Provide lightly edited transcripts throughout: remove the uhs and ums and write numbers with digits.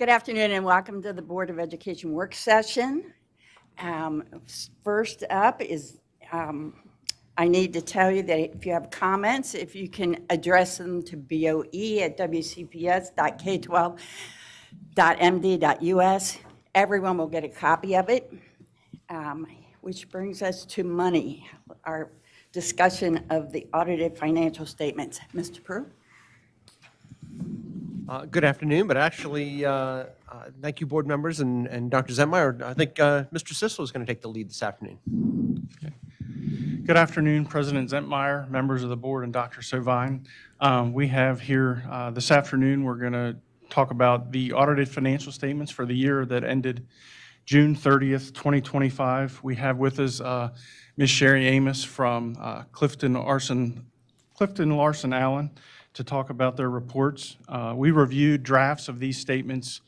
Good afternoon and welcome to the Board of Education work session. First up is I need to tell you that if you have comments, if you can address them to boe@wcps.k12.md.us. Everyone will get a copy of it, which brings us to money, our discussion of the audited financial statements. Mr. Prue? Good afternoon, but actually, thank you, board members and Dr. Zentmeyer. I think Mr. Sissel is going to take the lead this afternoon. Okay. Good afternoon, President Zentmeyer, members of the board, and Dr. Sovine. We have here this afternoon, we're going to talk about the audited financial statements for the year that ended June 30th, 2025. We have with us Ms. Sherry Amos from Clifton Larson Allen to talk about their reports. We reviewed drafts of these statements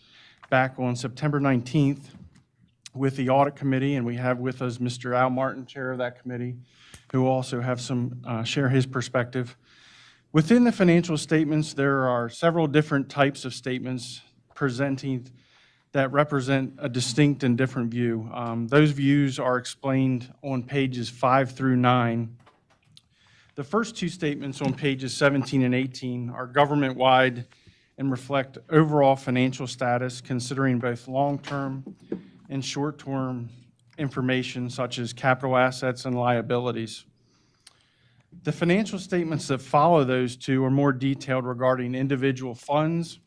back on September 19th with the audit committee, and we have with us Mr. Al Martin, chair of that committee, who will also have some share his perspective. Within the financial statements, there are several different types of statements presenting that represent a distinct and different view. Those views are explained on pages 5 through 9. The first two statements on pages 17 and 18 are government-wide and reflect overall financial status, considering both long-term and short-term information such as capital assets and liabilities. The financial statements that follow those two are more detailed regarding individual funds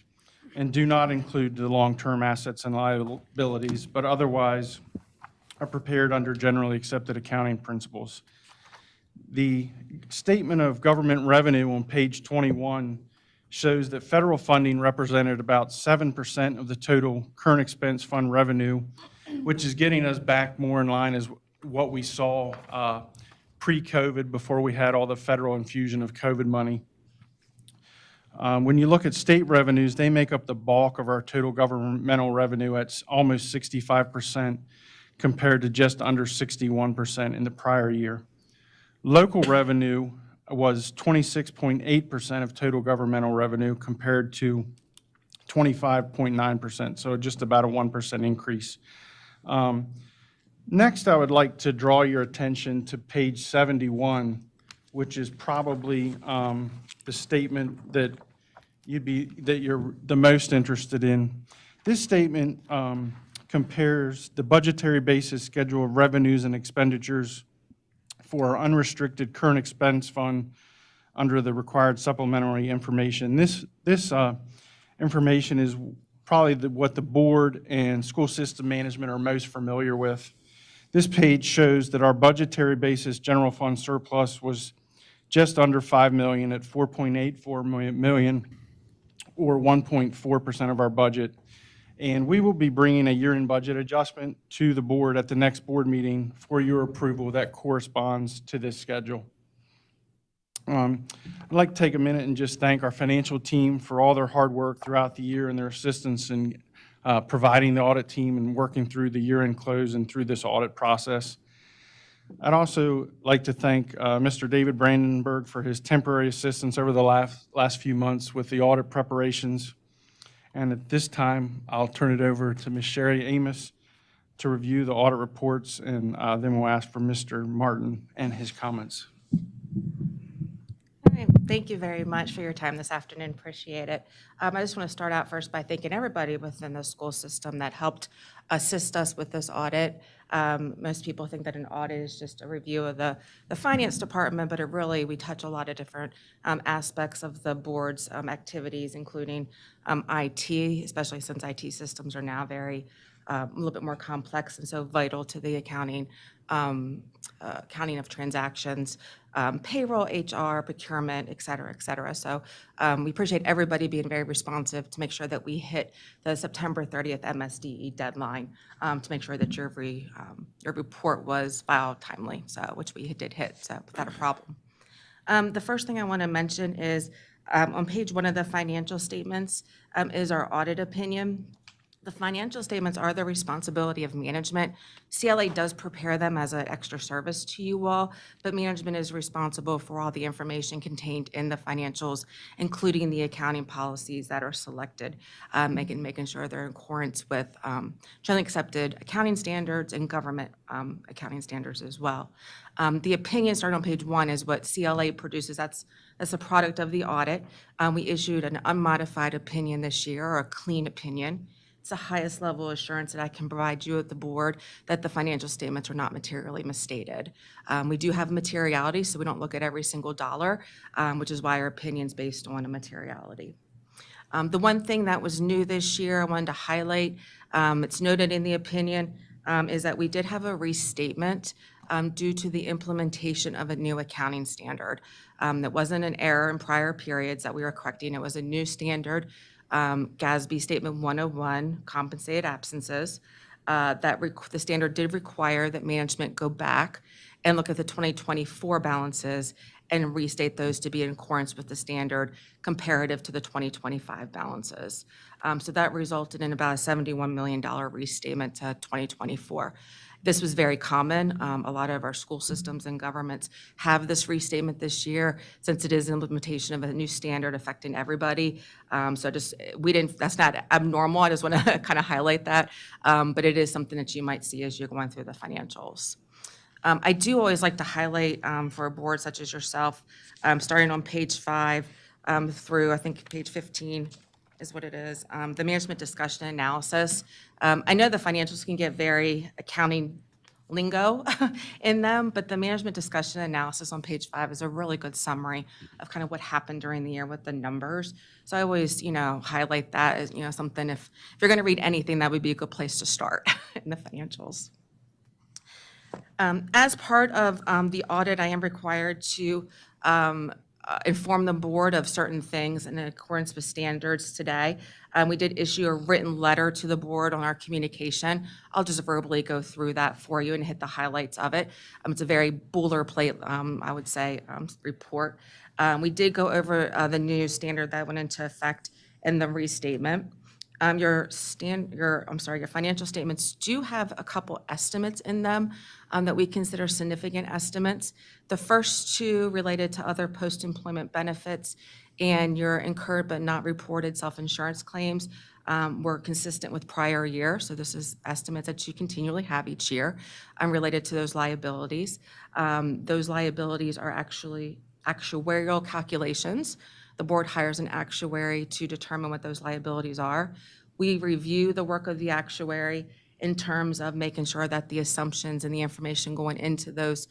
and do not include the long-term assets and liabilities, but otherwise are prepared under generally accepted accounting principles. The statement of government revenue on page 21 shows that federal funding represented about 7% of the total current expense fund revenue, which is getting us back more in line as what we saw pre-COVID, before we had all the federal infusion of COVID money. When you look at state revenues, they make up the bulk of our total governmental revenue at almost 65% compared to just under 61% in the prior year. Local revenue was 26.8% of total governmental revenue compared to 25.9%, so just about a 1% increase. Next, I would like to draw your attention to page 71, which is probably the statement that you're the most interested in. This statement compares the budgetary basis schedule of revenues and expenditures for our unrestricted current expense fund under the required supplementary information. This information is probably what the board and school system management are most familiar with. This page shows that our budgetary basis general fund surplus was just under $5 million at $4.84 million, or 1.4% of our budget. And we will be bringing a year-end budget adjustment to the board at the next board meeting for your approval that corresponds to this schedule. I'd like to take a minute and just thank our financial team for all their hard work throughout the year and their assistance in providing the audit team and working through the year-end close and through this audit process. I'd also like to thank Mr. David Brandenburg for his temporary assistance over the last few months with the audit preparations. And at this time, I'll turn it over to Ms. Sherry Amos to review the audit reports, and then we'll ask for Mr. Martin and his comments. All right. Thank you very much for your time this afternoon. Appreciate it. I just want to start out first by thanking everybody within the school system that helped assist us with this audit. Most people think that an audit is just a review of the finance department, but we touch a lot of different aspects of the board's activities, including IT, especially since IT systems are now a little bit more complex and so vital to the accounting of transactions, payroll, HR, procurement, et cetera, et cetera. So we appreciate everybody being very responsive to make sure that we hit the September 30th MSDE deadline to make sure that your report was filed timely, which we did hit, so without a problem. The first thing I want to mention is on page 1 of the financial statements is our audit opinion. The financial statements are the responsibility of management. CLA does prepare them as an extra service to you all, but management is responsible for all the information contained in the financials, including the accounting policies that are selected, making sure they're in accordance with generally accepted accounting standards and government accounting standards as well. The opinion starting on page 1 is what CLA produces. That's a product of the audit. We issued an unmodified opinion this year, or a clean opinion. It's the highest level of assurance that I can provide you at the board that the financial statements are not materially misstated. We do have materiality, so we don't look at every single dollar, which is why our opinion's based on a materiality. The one thing that was new this year I wanted to highlight, it's noted in the opinion, is that we did have a restatement due to the implementation of a new accounting standard. That wasn't an error in prior periods that we were correcting. It was a new standard, GASB Statement 101, compensated absences. The standard did require that management go back and look at the 2024 balances and restate those to be in accordance with the standard comparative to the 2025 balances. So that resulted in about a $71 million restatement to 2024. This was very common. A lot of our school systems and governments have this restatement this year since it is an implementation of a new standard affecting everybody. That's not abnormal. I just want to kind of highlight that. But it is something that you might see as you're going through the financials. I do always like to highlight for a board such as yourself, starting on page 5 through, I think, page 15 is what it is, the management discussion and analysis. I know the financials can get very accounting lingo in them, but the management discussion and analysis on page 5 is a really good summary of kind of what happened during the year with the numbers. So I always, highlight that as, something, if you're going to read anything, that would be a good place to start in the financials. As part of the audit, I am required to inform the board of certain things in accordance with standards today. We did issue a written letter to the board on our communication. I'll just verbally go through that for you and hit the highlights of it. It's a very boilerplate, I would say, report. We did go over the new standard that went into effect in the restatement. Your financial statements do have a couple estimates in them that we consider significant estimates. The first two related to other post-employment benefits and your incurred but not reported self-insurance claims were consistent with prior year. So this is estimates that you continually have each year related to those liabilities. Those liabilities are actually actuarial calculations. The board hires an actuary to determine what those liabilities are. We review the work of the actuary in terms of making sure that the assumptions and the information going into those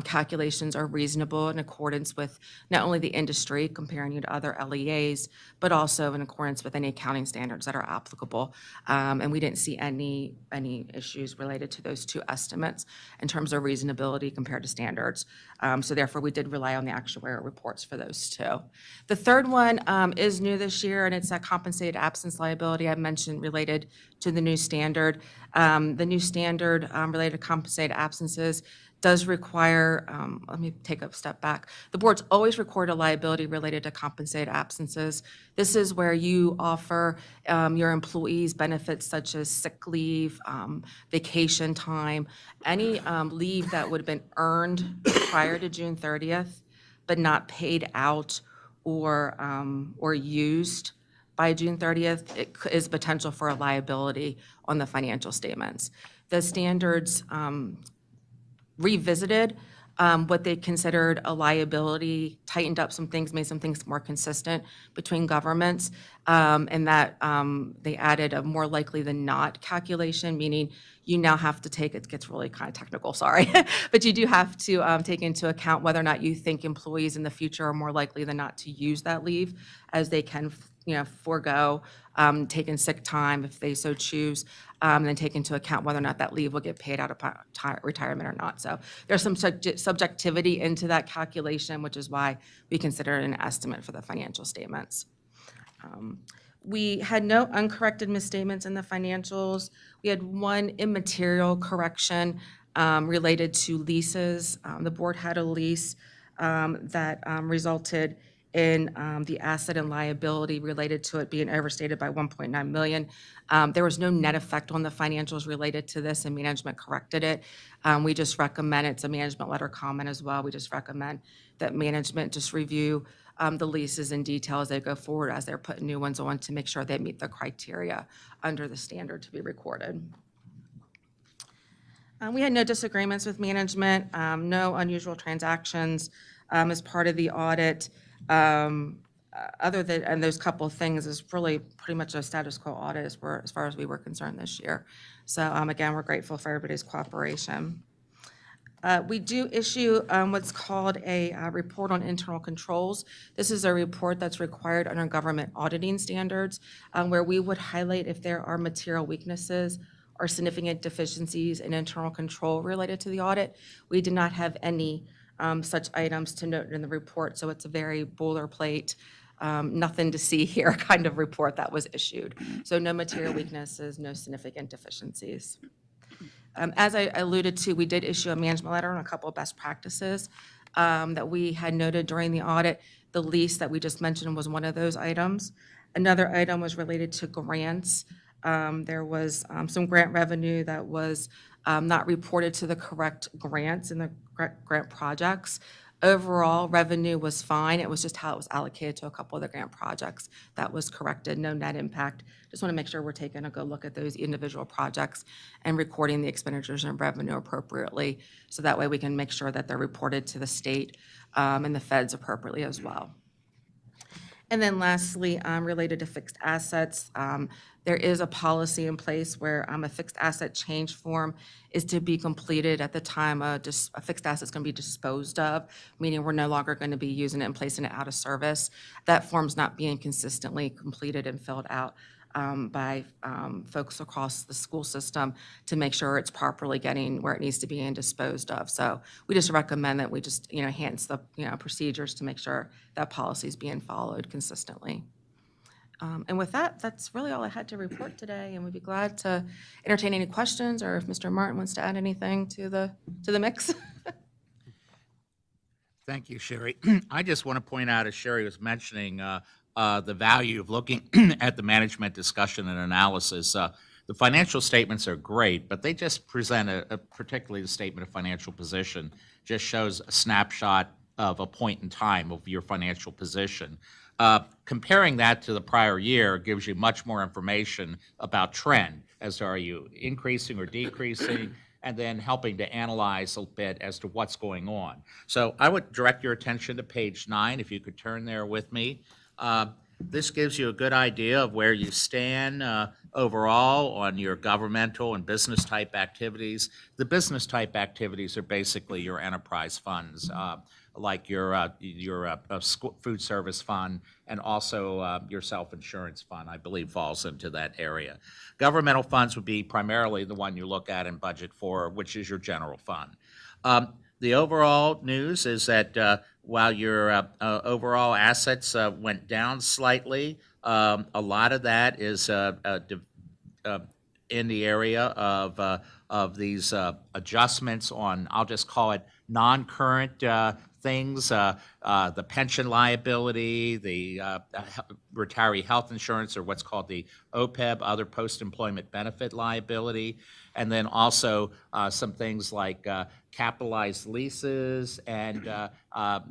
calculations are reasonable in accordance with not only the industry, comparing you to other LEAs, but also in accordance with any accounting standards that are applicable. And we didn't see any issues related to those two estimates in terms of reasonability compared to standards. So therefore, we did rely on the actuarial reports for those two. The third one is new this year, and it's that compensated absence liability I mentioned related to the new standard. The new standard related to compensated absences does require, let me take a step back. The board's always recorded a liability related to compensated absences. This is where you offer your employees benefits such as sick leave, vacation time, any leave that would have been earned prior to June 30th, but not paid out or used by June 30th, it is potential for a liability on the financial statements. The standards revisited what they considered a liability, tightened up some things, made some things more consistent between governments, and that they added a more likely than not calculation, meaning you now have to take, it gets really kind of technical, sorry, but you do have to take into account whether or not you think employees in the future are more likely than not to use that leave, as they can forego taking sick time if they so choose, and then take into account whether or not that leave will get paid out upon retirement or not. So there's some subjectivity into that calculation, which is why we consider it an estimate for the financial statements. We had no uncorrected misstatements in the financials. We had one immaterial correction related to leases. The board had a lease that resulted in the asset and liability related to it being overstated by 1.9 million. There was no net effect on the financials related to this, and management corrected it. We just recommend, it's a management letter comment as well, we just recommend that management just review the leases in detail as they go forward, as they're putting new ones on, to make sure they meet the criteria under the standard to be recorded. We had no disagreements with management, no unusual transactions as part of the audit. Other than, and those couple of things is really pretty much a status quo audit as far as we were concerned this year. So again, we're grateful for everybody's cooperation. We do issue what's called a report on internal controls. This is a report that's required under government auditing standards, where we would highlight if there are material weaknesses or significant deficiencies in internal control related to the audit. We did not have any such items to note in the report, so it's a very boilerplate, nothing to see here kind of report that was issued. So no material weaknesses, no significant deficiencies. As I alluded to, we did issue a management letter on a couple of best practices that we had noted during the audit. The lease that we just mentioned was one of those items. Another item was related to grants. There was some grant revenue that was not reported to the correct grants in the grant projects. Overall, revenue was fine. It was just how it was allocated to a couple of the grant projects that was corrected, no net impact. Just want to make sure we're taking a good look at those individual projects and recording the expenditures and revenue appropriately, so that way we can make sure that they're reported to the state and the feds appropriately as well. And then lastly, related to fixed assets, there is a policy in place where a fixed asset change form is to be completed at the time a fixed asset is going to be disposed of, meaning we're no longer going to be using it and placing it out of service. That form's not being consistently completed and filled out by folks across the school system to make sure it's properly getting where it needs to be and disposed of. So we just recommend that we just, enhance the, procedures to make sure that policy is being followed consistently. And with that, that's really all I had to report today, and we'd be glad to entertain any questions, or if Mr. Martin wants to add anything to the mix. Thank you, Sherry. I just want to point out, as Sherry was mentioning, the value of looking at the management discussion and analysis. The financial statements are great, but they just present particularly the statement of financial position, just shows a snapshot of a point in time of your financial position. Comparing that to the prior year gives you much more information about trend, as to are you increasing or decreasing, and then helping to analyze a bit as to what's going on. So I would direct your attention to page 9, if you could turn there with me. This gives you a good idea of where you stand overall on your governmental and business type activities. The business type activities are basically your enterprise funds, like your food service fund, and also your self-insurance fund, I believe, falls into that area. Governmental funds would be primarily the one you look at and budget for, which is your general fund. The overall news is that while your overall assets went down slightly, a lot of that is in the area of these adjustments on, I'll just call it non-current things, the pension liability, the retiree health insurance, or what's called the OPEB, other post-employment benefit liability, and then also some things like capitalized leases and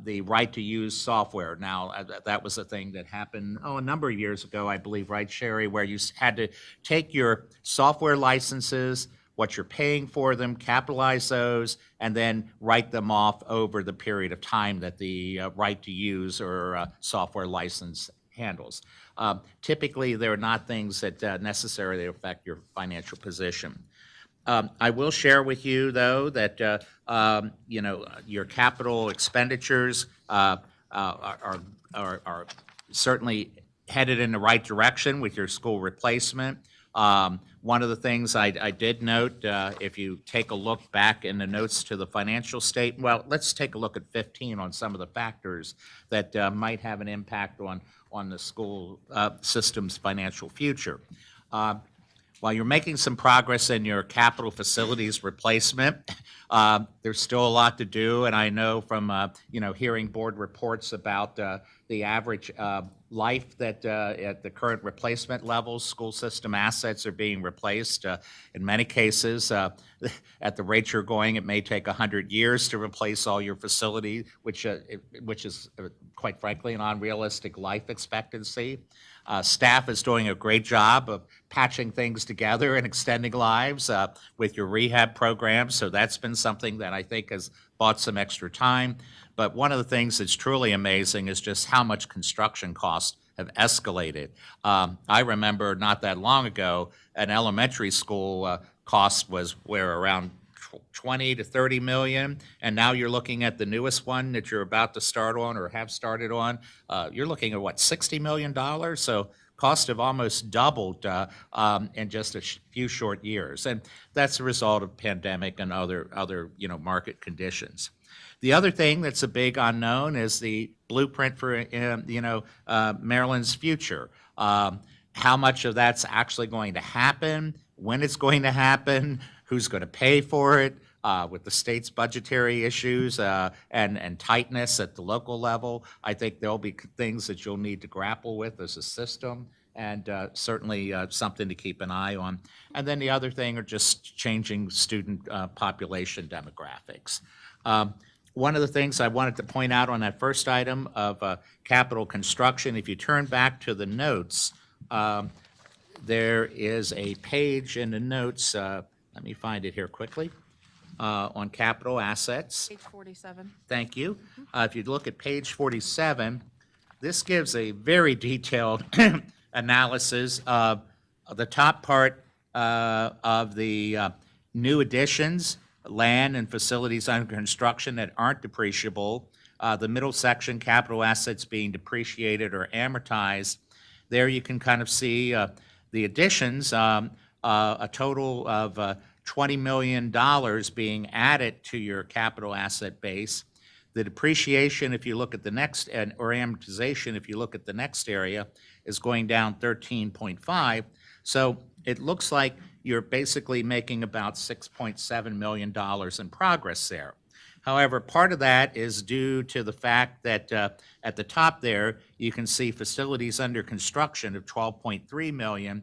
the right to use software. Now, that was a thing that happened, a number of years ago, I believe, right, Sherry, where you had to take your software licenses, what you're paying for them, capitalize those, and then write them off over the period of time that the right to use or software license handles. Typically, they're not things that necessarily affect your financial position. I will share with you, though, that your capital expenditures are certainly headed in the right direction with your school replacement. One of the things I did note, if you take a look back in the notes to the financial statement, well, let's take a look at 15 on some of the factors that might have an impact on the school system's financial future. While you're making some progress in your capital facilities replacement, there's still a lot to do, and I know from hearing board reports about the average life that at the current replacement levels, school system assets are being replaced. In many cases, at the rate you're going, it may take 100 years to replace all your facility, which is quite frankly an unrealistic life expectancy. Staff is doing a great job of patching things together and extending lives with your rehab programs. So that's been something that I think has bought some extra time. But one of the things that's truly amazing is just how much construction costs have escalated. I remember not that long ago, an elementary school cost was around 20 to 30 million, and now you're looking at the newest one that you're about to start on or have started on. You're looking at what, $60 million? So costs have almost doubled in just a few short years, and that's a result of pandemic and other market conditions. The other thing that's a big unknown is the blueprint for Maryland's future. How much of that's actually going to happen, when it's going to happen, who's going to pay for it, with the state's budgetary issues and tightness at the local level. I think there'll be things that you'll need to grapple with as a system, and certainly something to keep an eye on. And then the other thing are just changing student population demographics. One of the things I wanted to point out on that first item of capital construction, if you turn back to the notes, there is a page in the notes, let me find it here quickly, on capital assets. Page 47. Thank you. If you look at page 47, this gives a very detailed analysis of the top part of the new additions, land and facilities under construction that aren't depreciable. The middle section, capital assets being depreciated or amortized. There you can kind of see the additions, a total of $20 million being added to your capital asset base. The depreciation, if you look at the next, or amortization, if you look at the next area, is going down 13.5. So it looks like you're basically making about $6.7 million in progress there. However, part of that is due to the fact that at the top there, you can see facilities under construction of $12.3 million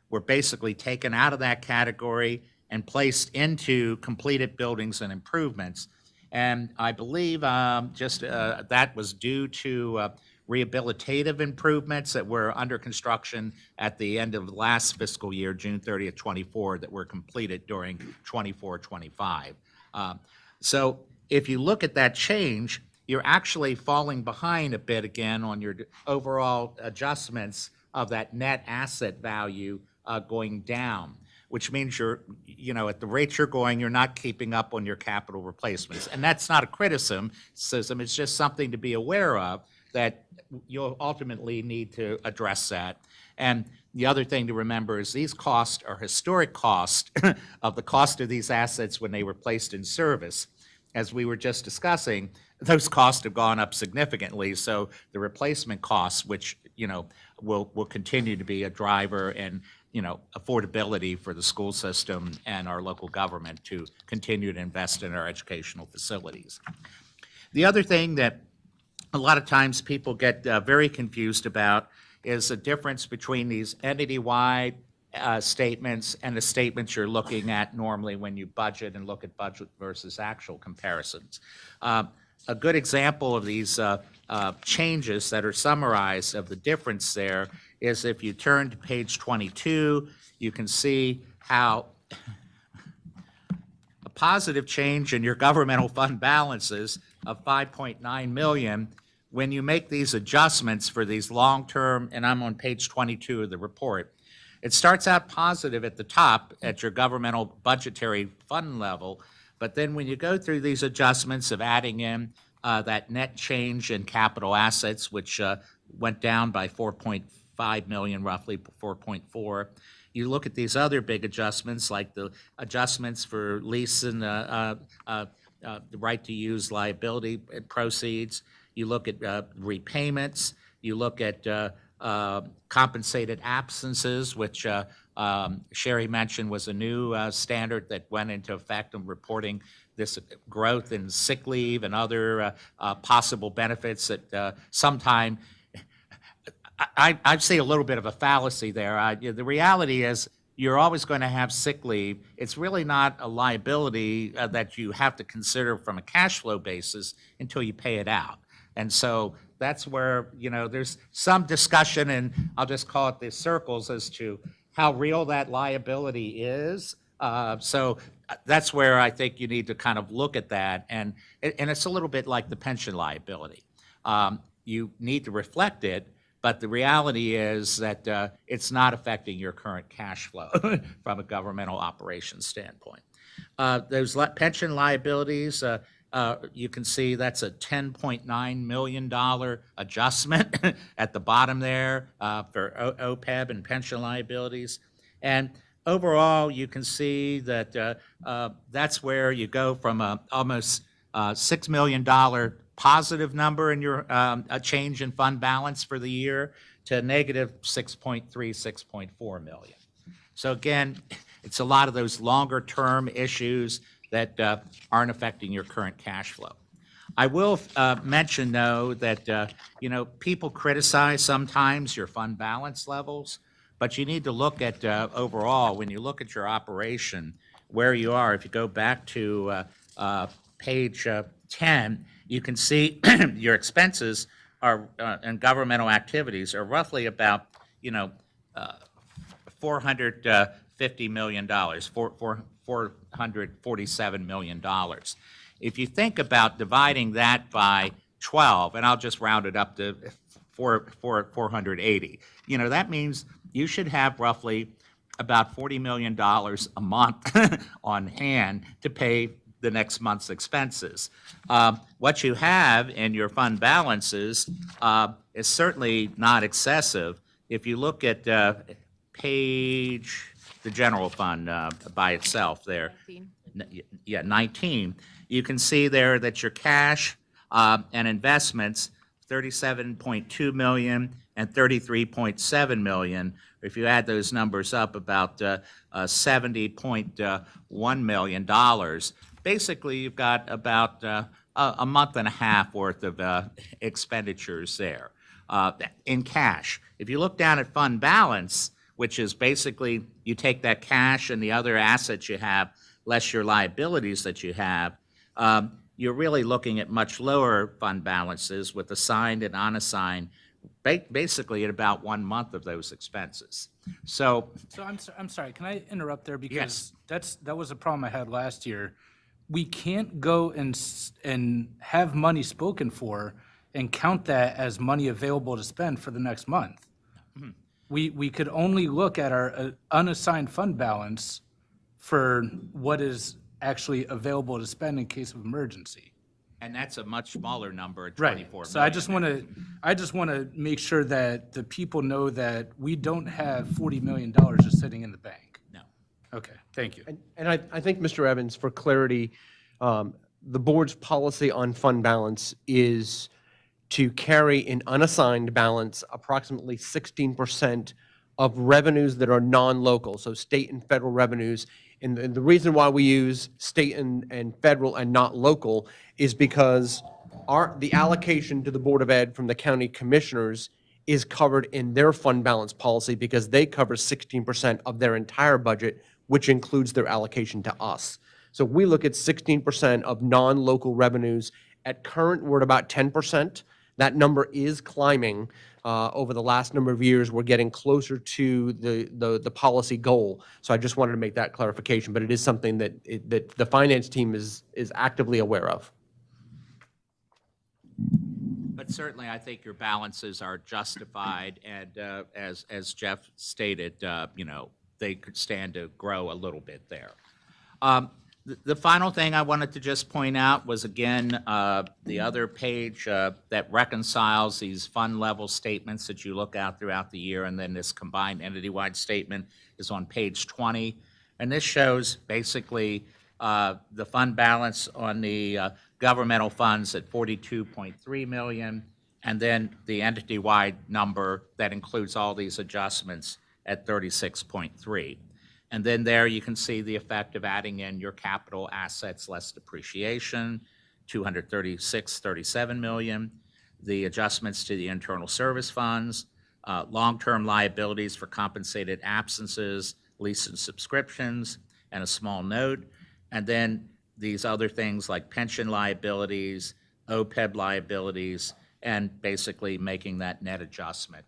were basically taken out of that category and placed into completed buildings and improvements. And I believe that was due to rehabilitative improvements that were under construction at the end of last fiscal year, June 30th, 24, that were completed during 24-25. So if you look at that change, you're actually falling behind a bit again on your overall adjustments of that net asset value going down, which means you're, at the rate you're going, you're not keeping up on your capital replacements. And that's not a criticism, it's just something to be aware of, that you'll ultimately need to address that. And the other thing to remember is these costs are historic costs of the cost of these assets when they were placed in service. As we were just discussing, those costs have gone up significantly. So the replacement costs, which will continue to be a driver and affordability for the school system and our local government to continue to invest in our educational facilities. The other thing that a lot of times people get very confused about is the difference between these entity-wide statements and the statements you're looking at normally when you budget and look at budget versus actual comparisons. A good example of these changes that are summarized of the difference there is if you turn to page 22, you can see how a positive change in your governmental fund balances of 5.9 million, when you make these adjustments for these long-term, and I'm on page 22 of the report, it starts out positive at the top at your governmental budgetary fund level, but then when you go through these adjustments of adding in that net change in capital assets, which went down by 4.5 million, roughly 4.4, you look at these other big adjustments like the adjustments for lease and the right to use liability proceeds. You look at repayments. You look at compensated absences, which Sherry mentioned was a new standard that went into effect in reporting this growth in sick leave and other possible benefits that sometime I'd say a little bit of a fallacy there. The reality is you're always going to have sick leave. It's really not a liability that you have to consider from a cash flow basis until you pay it out. And so that's where, there's some discussion, and I'll just call it the circles, as to how real that liability is. So that's where I think you need to kind of look at that. And it's a little bit like the pension liability. You need to reflect it, but the reality is that it's not affecting your current cash flow from a governmental operations standpoint. Those pension liabilities, you can see that's a $10.9 million adjustment at the bottom there for OPEB and pension liabilities. And overall, you can see that that's where you go from a almost $6 million positive number in your a change in fund balance for the year to negative 6.4 million. So again, it's a lot of those longer term issues that aren't affecting your current cash flow. I will mention, though, that people criticize sometimes your fund balance levels, but you need to look at overall, when you look at your operation, where you are. If you go back to page 10, you can see your expenses are and governmental activities are roughly about $450 million, $447 million. If you think about dividing that by 12, and I'll just round it up to 480, that means you should have roughly about $40 million a month on hand to pay the next month's expenses. What you have in your fund balances is certainly not excessive. If you look at the general fund by itself there, 19, you can see there that your cash and investments, 37.2 million and 33.7 million. If you add those numbers up, about $70.1 million. Basically, you've got about a month and a half worth of expenditures there in cash. If you look down at fund balance, which is basically you take that cash and the other assets you have, less your liabilities that you have, you're really looking at much lower fund balances with assigned and unassigned, basically at about 1 month of those expenses. So I'm sorry, can I interrupt there? Yes. Because that was a problem I had last year. We can't go and have money spoken for and count that as money available to spend for the next month. We could only look at our unassigned fund balance for what is actually available to spend in case of emergency. and that's a much smaller number at Right. 24 So I million. just want to make sure that the people know that we don't have $40 million just sitting in the bank. No. Okay, thank you. And I think, Mr. Evans, for clarity, the board's policy on fund balance is to carry an unassigned balance approximately 16% of revenues that are non-local, so state and federal revenues. And the reason why we use state and federal and not local is because the allocation to the Board of Ed from the county commissioners is covered in their fund balance policy because they cover 16% of their entire budget, which includes their allocation to us. So we look at 16% of non-local revenues. At current, we're at about 10%. That number is climbing over the last number of years. We're getting closer to the policy goal. So I just wanted to make that clarification, but it is something that the finance team is actively aware of. But certainly, I think your balances are justified, and as Jeff stated, they could stand to grow a little bit there. The final thing I wanted to just point out was, again, the other page that reconciles these fund level statements that you look at throughout the year, and then this combined entity-wide statement is on page 20. And this shows basically the fund balance on the governmental funds at 42.3 million, and then the entity-wide number that includes all these adjustments at 36.3. And then there you can see the effect of adding in your capital assets less depreciation, 236.37 million, the adjustments to the internal service funds, long-term liabilities for compensated absences, lease and subscriptions, and a small note, and then these other things like pension liabilities, OPEB liabilities, and basically making that net adjustment.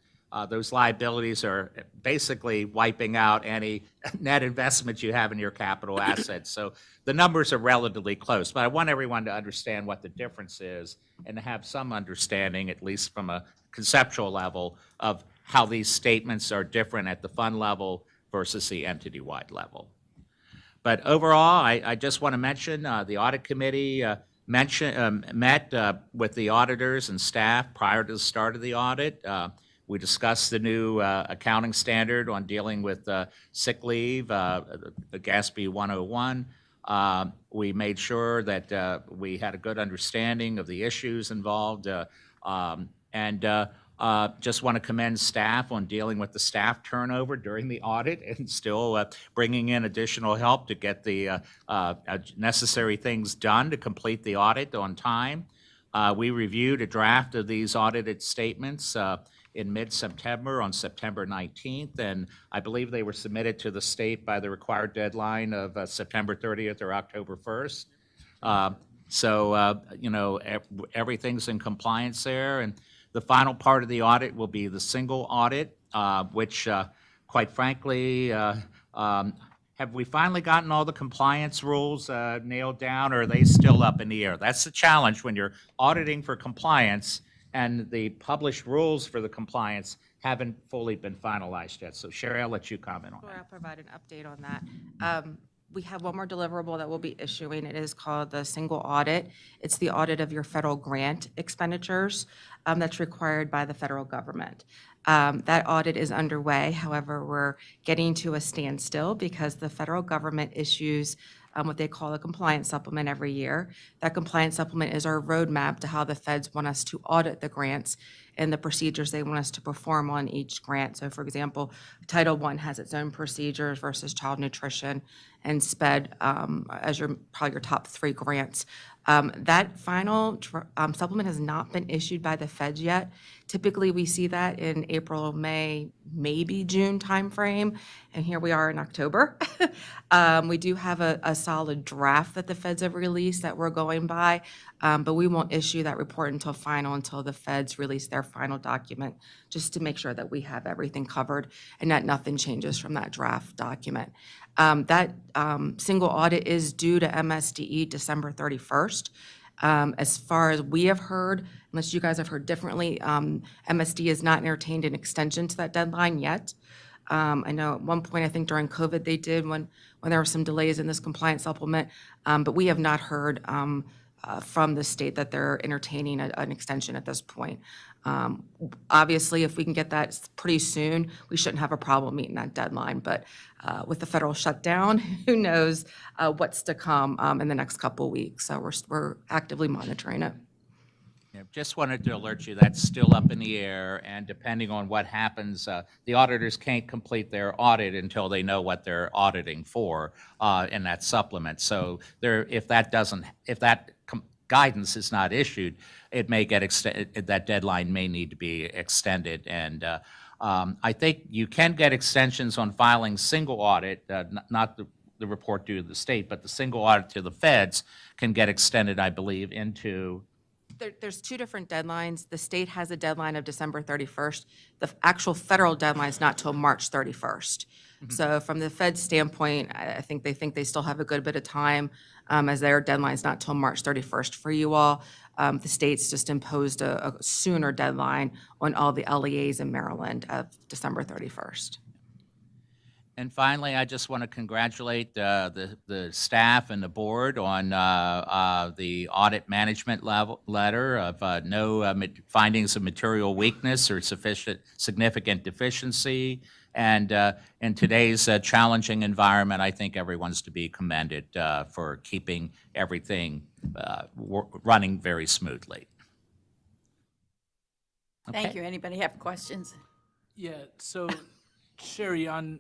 Those liabilities are basically wiping out any net investment you have in your capital assets. So the numbers are relatively close, but I want everyone to understand what the difference is and to have some understanding, at least from a conceptual level, of how these statements are different at the fund level versus the entity-wide level. But overall, I just want to mention the audit committee met with the auditors and staff prior to the start of the audit. We discussed the new accounting standard on dealing with sick leave, the GASB 101. We made sure that we had a good understanding of the issues involved, and just want to commend staff on dealing with the staff turnover during the audit and still bringing in additional help to get the necessary things done to complete the audit on time. We reviewed a draft of these audited statements in mid-September on September 19th, and I believe they were submitted to the state by the required deadline of September 30th or October 1st. You know, everything's in compliance there, and the final part of the audit will be the single audit, which, quite frankly, have we finally gotten all the compliance rules nailed down, or are they still up in the air? That's the challenge when you're auditing for compliance and the published rules for the compliance haven't fully been finalized yet. So Sherry, I'll let you comment on Sure, that. I'll provide an update on that. We have one more deliverable that we'll be issuing. It is called the single audit. It's the audit of your federal grant expenditures that's required by the federal government. That audit is underway. However, we're getting to a standstill because the federal government issues what they call a compliance supplement every year. That compliance supplement is our roadmap to how the feds want us to audit the grants and the procedures they want us to perform on each grant. So for example, Title I has its own procedures versus child nutrition and SPED as probably your top 3 grants. That final supplement has not been issued by the feds yet. Typically, we see that in April, May, maybe June timeframe, and here we are in October. We do have a solid draft that the feds have released that we're going by, but we won't issue that report until the feds release their final document, just to make sure that we have everything covered and that nothing changes from that draft document. That single audit is due to MSDE December 31st. As far as we have heard, unless you guys have heard differently, MSD has not entertained an extension to that deadline yet. I know at one point, I think during COVID, they did when there were some delays in this compliance supplement, but we have not heard from the state that they're entertaining an extension at this point. Obviously, if we can get that pretty soon, we shouldn't have a problem meeting that deadline. But with the federal shutdown, who knows what's to come in the next couple of weeks. So we're actively monitoring it. Yeah, just wanted to alert you that's still up in the air, and depending on what happens, the auditors can't complete their audit until they know what they're auditing for in that supplement. So if that guidance is not issued, it may get that deadline may need to be extended. And I think you can get extensions on filing single audit, not the report due to the state, but the single audit to the feds can get extended, I believe, into. There's 2 different deadlines. The state has a deadline of December 31st. The actual federal deadline is not till March 31st. So from the Fed's standpoint, I think they still have a good bit of time as their deadline's not till March 31st for you all. The state's just imposed a sooner deadline on all the LEAs in Maryland of December 31st. And finally, I just want to congratulate the staff and the board on the audit management letter of no findings of material weakness or significant deficiency. And in today's challenging environment, I think everyone's to be commended for keeping everything running very smoothly. Thank Okay. you. Anybody have questions? Yeah, so Sherry, on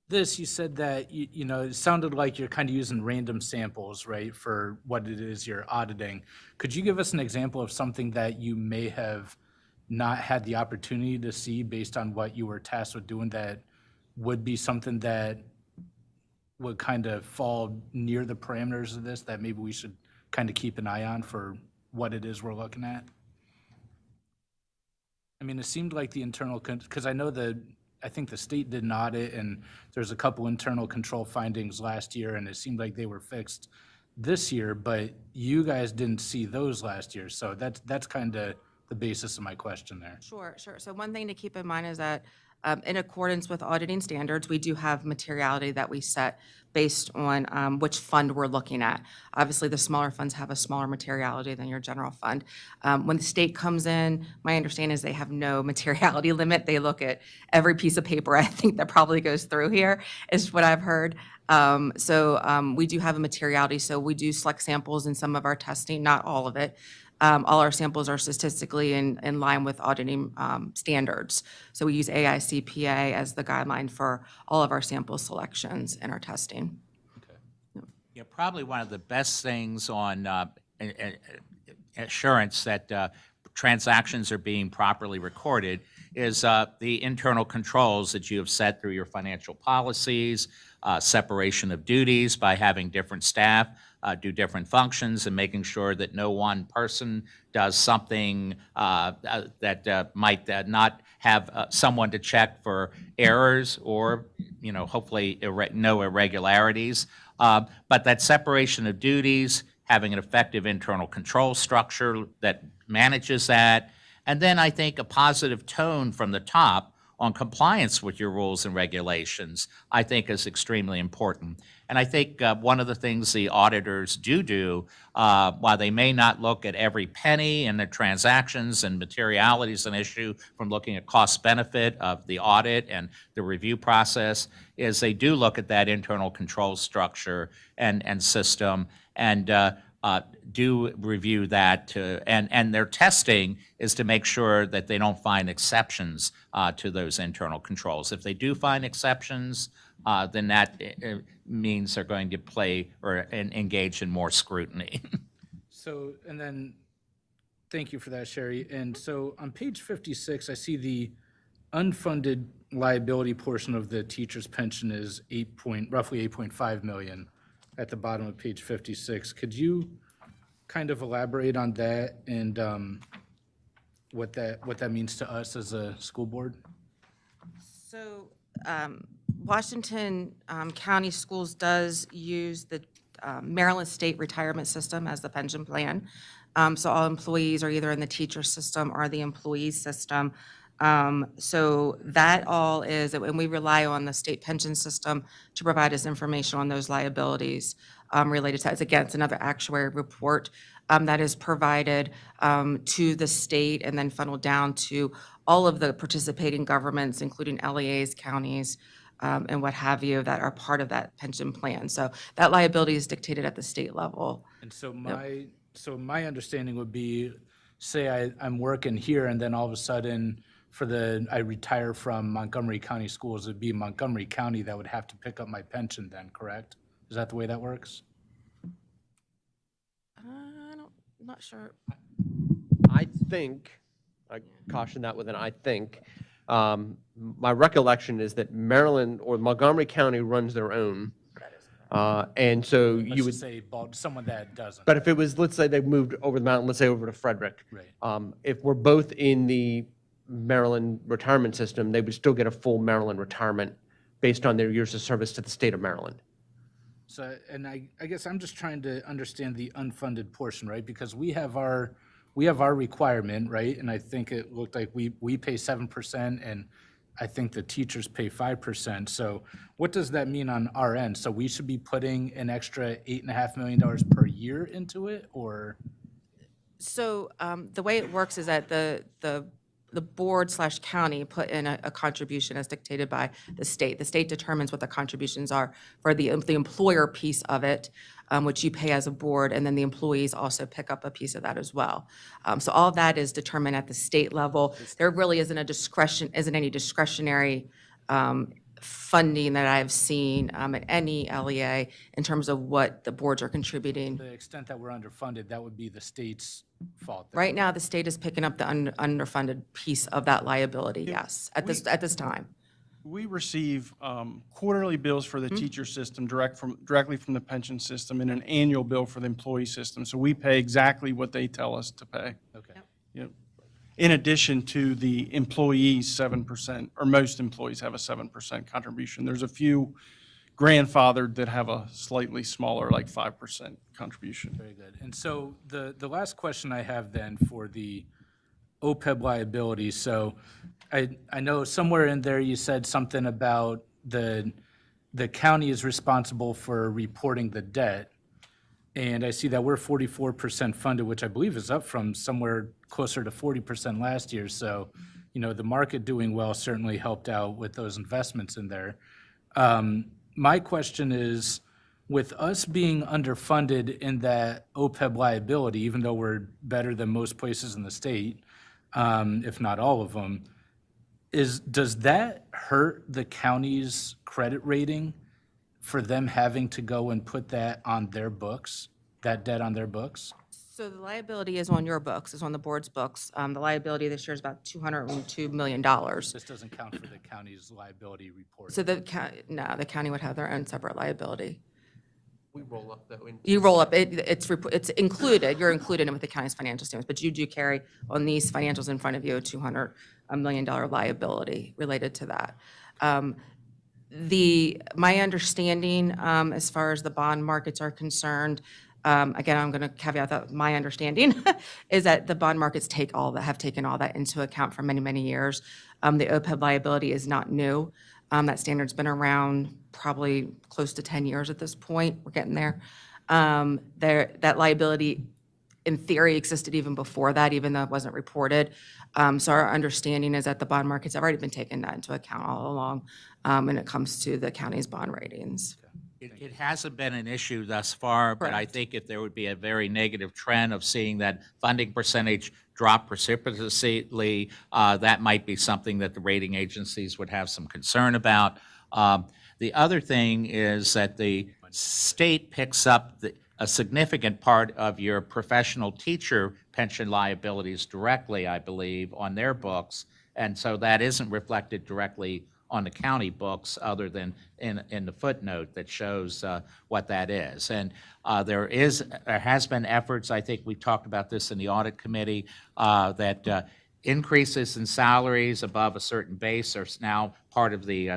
this, you said that, you know, it sounded like you're kind of using random samples, right, for what it is you're auditing. Could you give us an example of something that you may have not had the opportunity to see based on what you were tasked with doing that would be something that would kind of fall near the parameters of this, that maybe we should kind of keep an eye on for what it is we're looking at? I mean, it seemed like the internal, because I think the state did an audit, and there's a couple internal control findings last year, and it seemed like they were fixed this year, but you guys didn't see those last year, so that's kind of the basis of my question there. Sure, sure. So one thing to keep in mind is that in accordance with auditing standards, we do have materiality that we set based on which fund we're looking at. Obviously, the smaller funds have a smaller materiality than your general fund. When the state comes in, my understanding is they have no materiality limit. They look at every piece of paper I think that probably goes through here, is what I've heard. So we do have a materiality, so we do select samples in some of our testing, not all of it. All our samples are statistically in line with auditing standards. So we use AICPA as the guideline for all of our sample selections in our testing. Yeah, probably one of the best things on assurance that transactions are being properly recorded is the internal controls that you have set through your financial policies, separation of duties by having different staff do different functions, and making sure that no one person does something that might not have someone to check for errors or, you know, hopefully no irregularities. But that separation of duties, having an effective internal control structure that manages that, and then I think a positive tone from the top on compliance with your rules and regulations, I think is extremely important. And I think one of the things the auditors do, while they may not look at every penny in the transactions, and materiality is an issue from looking at cost benefit of the audit and the review process, is they do look at that internal control structure and system, and do review that, and their testing is to make sure that they don't find exceptions to those internal controls. If they do find exceptions, then that means they're going to play or engage in more scrutiny. So, and then, thank you for that, Sherry. And so on page 56, I see the unfunded liability portion of the teacher's pension is roughly 8.5 million at the bottom of page 56. Could you kind of elaborate on that and what that means to us as a school board? So Washington County Schools does use the Maryland State Retirement System as the pension plan. So all employees are either in the teacher system or the employee system. So that all is, and we rely on the state pension system to provide us information on those liabilities related to, again, it's another actuary report that is provided to the state and then funneled down to all of the participating governments, including LEAs, counties, and what have you, that are part of that pension plan. So that liability is dictated at the state level. And so my understanding would be, say I'm working here and then all of a sudden I retire from Montgomery County Schools, it'd be Montgomery County that would have to pick up my pension then, correct? Is that the way that works? I'm not sure. I think, I caution that with an I think, my recollection is that Maryland or Montgomery County runs their own. And so you Let's would, just say someone that doesn't. but if it was, let's say they moved over the mountain, let's say over to Frederick. Right. If we're both in the Maryland retirement system, they would still get a full Maryland retirement based on their years of service to the state of Maryland. So, and I guess I'm just trying to understand the unfunded portion, right? Because we have our requirement, right? And I think it looked like we pay 7%, and I think the teachers pay 5%. So what does that mean on our end? So we should be putting an extra $8.5 million per year into it, or? So the way it works is that the board/county put in a contribution as dictated by the state. The state determines what the contributions are for the employer piece of it. which you pay as a board, and then the employees also pick up a piece of that as well. So all of that is determined at the state level. There really isn't any discretionary funding that I've seen at any LEA in terms of what the boards are contributing. The extent that we're underfunded, that would be the state's fault. then. Right now, the state is picking up the underfunded piece of that liability, yes, at this time. We receive quarterly bills for the teacher system directly from the pension system and an annual bill for the employee system. So we pay exactly what they tell us to pay. Okay. Yep. In addition to the employees, 7%, or most employees have a 7% contribution. There's a few grandfathered that have a slightly smaller, like 5% contribution. Very good. And so the last question I have then for the OPEB liability, so I know somewhere in there you said something about the county is responsible for reporting the debt. And I see that we're 44% funded, which I believe is up from somewhere closer to 40% last year. So, the market doing well certainly helped out with those investments in there. My question is, with us being underfunded in that OPEB liability, even though we're better than most places in the state, if not all of them, does that hurt the county's credit rating for them having to go and put that on their books, that debt on their books? So the liability is on your books, is on the board's books. The liability this year is about $202 million. This doesn't count for the county's liability report. So the county would have their own separate liability. We roll up though. You roll up, it's included, you're included in with the county's financial statements, but you do carry on these financials in front of you a $200 million liability related to that. My understanding, as far as the bond markets are concerned, again, I'm going to caveat that my understanding is that the bond markets have taken all that into account for many, many years. The OPEB liability is not new. That standard's been around probably close to 10 years at this point. We're getting there. That liability, in theory, existed even before that, even though it wasn't reported. So our understanding is that the bond markets have already been taking that into account all along when it comes to the county's bond ratings. It hasn't been an issue thus far, but I Correct. think if there would be a very negative trend of seeing that funding percentage drop precipitously, that might be something that the rating agencies would have some concern about. The other thing is that the state picks up a significant part of your professional teacher pension liabilities directly, I believe, on their books, and so that isn't reflected directly on the county books, other than in the footnote that shows what that is. And there has been efforts, I think we talked about this in the audit committee, that increases in salaries above a certain base are now part of the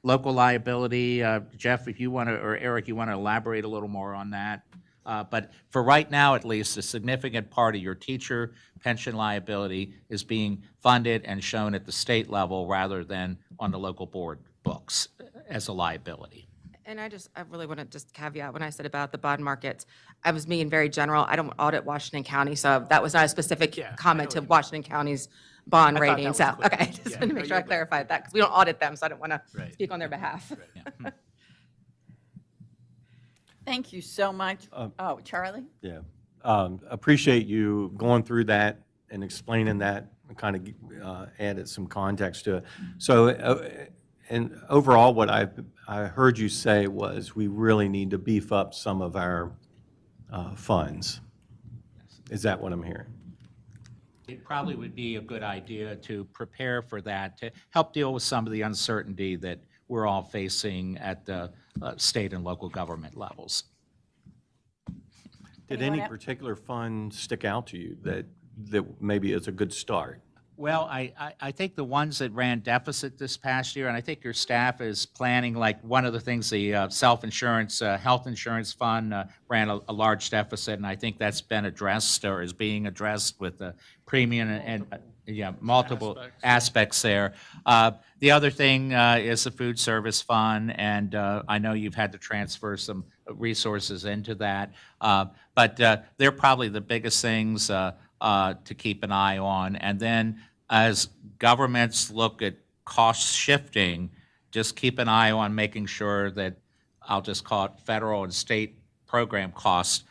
local liability. Jeff, if you want to, or Eric, you want to elaborate a little more on that? But for right now, at least, a significant part of your teacher pension liability is being funded and shown at the state level rather than on the local board books as a liability. And I really want to just caveat, when I said about the bond markets, I was being very general. I don't audit Washington County, so that was not a specific comment to Washington County's bond I thought that rating. was So, clear. okay, just Yeah. wanted to make sure I clarified that, because we don't audit them, so I don't want to Right. speak on their behalf. Thank you so much. Oh, Charlie? Yeah. Appreciate you going through that and explaining that, and kind of added some context to it. So, and overall, what I heard you say was we really need to beef up some of our funds. Is that what I'm hearing? It probably would be a good idea to prepare for that, to help deal with some of the uncertainty that we're all facing at the state and local government levels. Did Anyone any else? particular fund stick out to you that maybe is a good start? Well, I think the ones that ran deficit this past year, and I think your staff is planning, like, one of the things, the self-insurance, health insurance fund ran a large deficit, and I think that's been addressed or is being addressed with the premium and multiple aspects there. The other thing is the food service fund, and I know you've had to transfer some resources into that. But they're probably the biggest things to keep an eye on. And then as governments look at cost shifting, just keep an eye on making sure that, I'll just call it federal and state program costs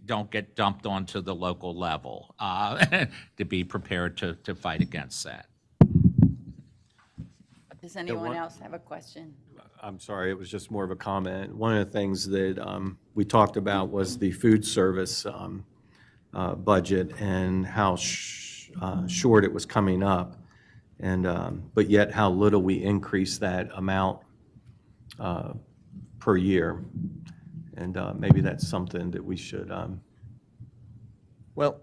don't get dumped onto the local level, to be prepared to fight against that. Does anyone else have a question? I'm sorry, it was just more of a comment. One of the things that we talked about was the food service budget and how short it was coming up, and but yet how little we increased that amount per year. And maybe that's something that we should, Well,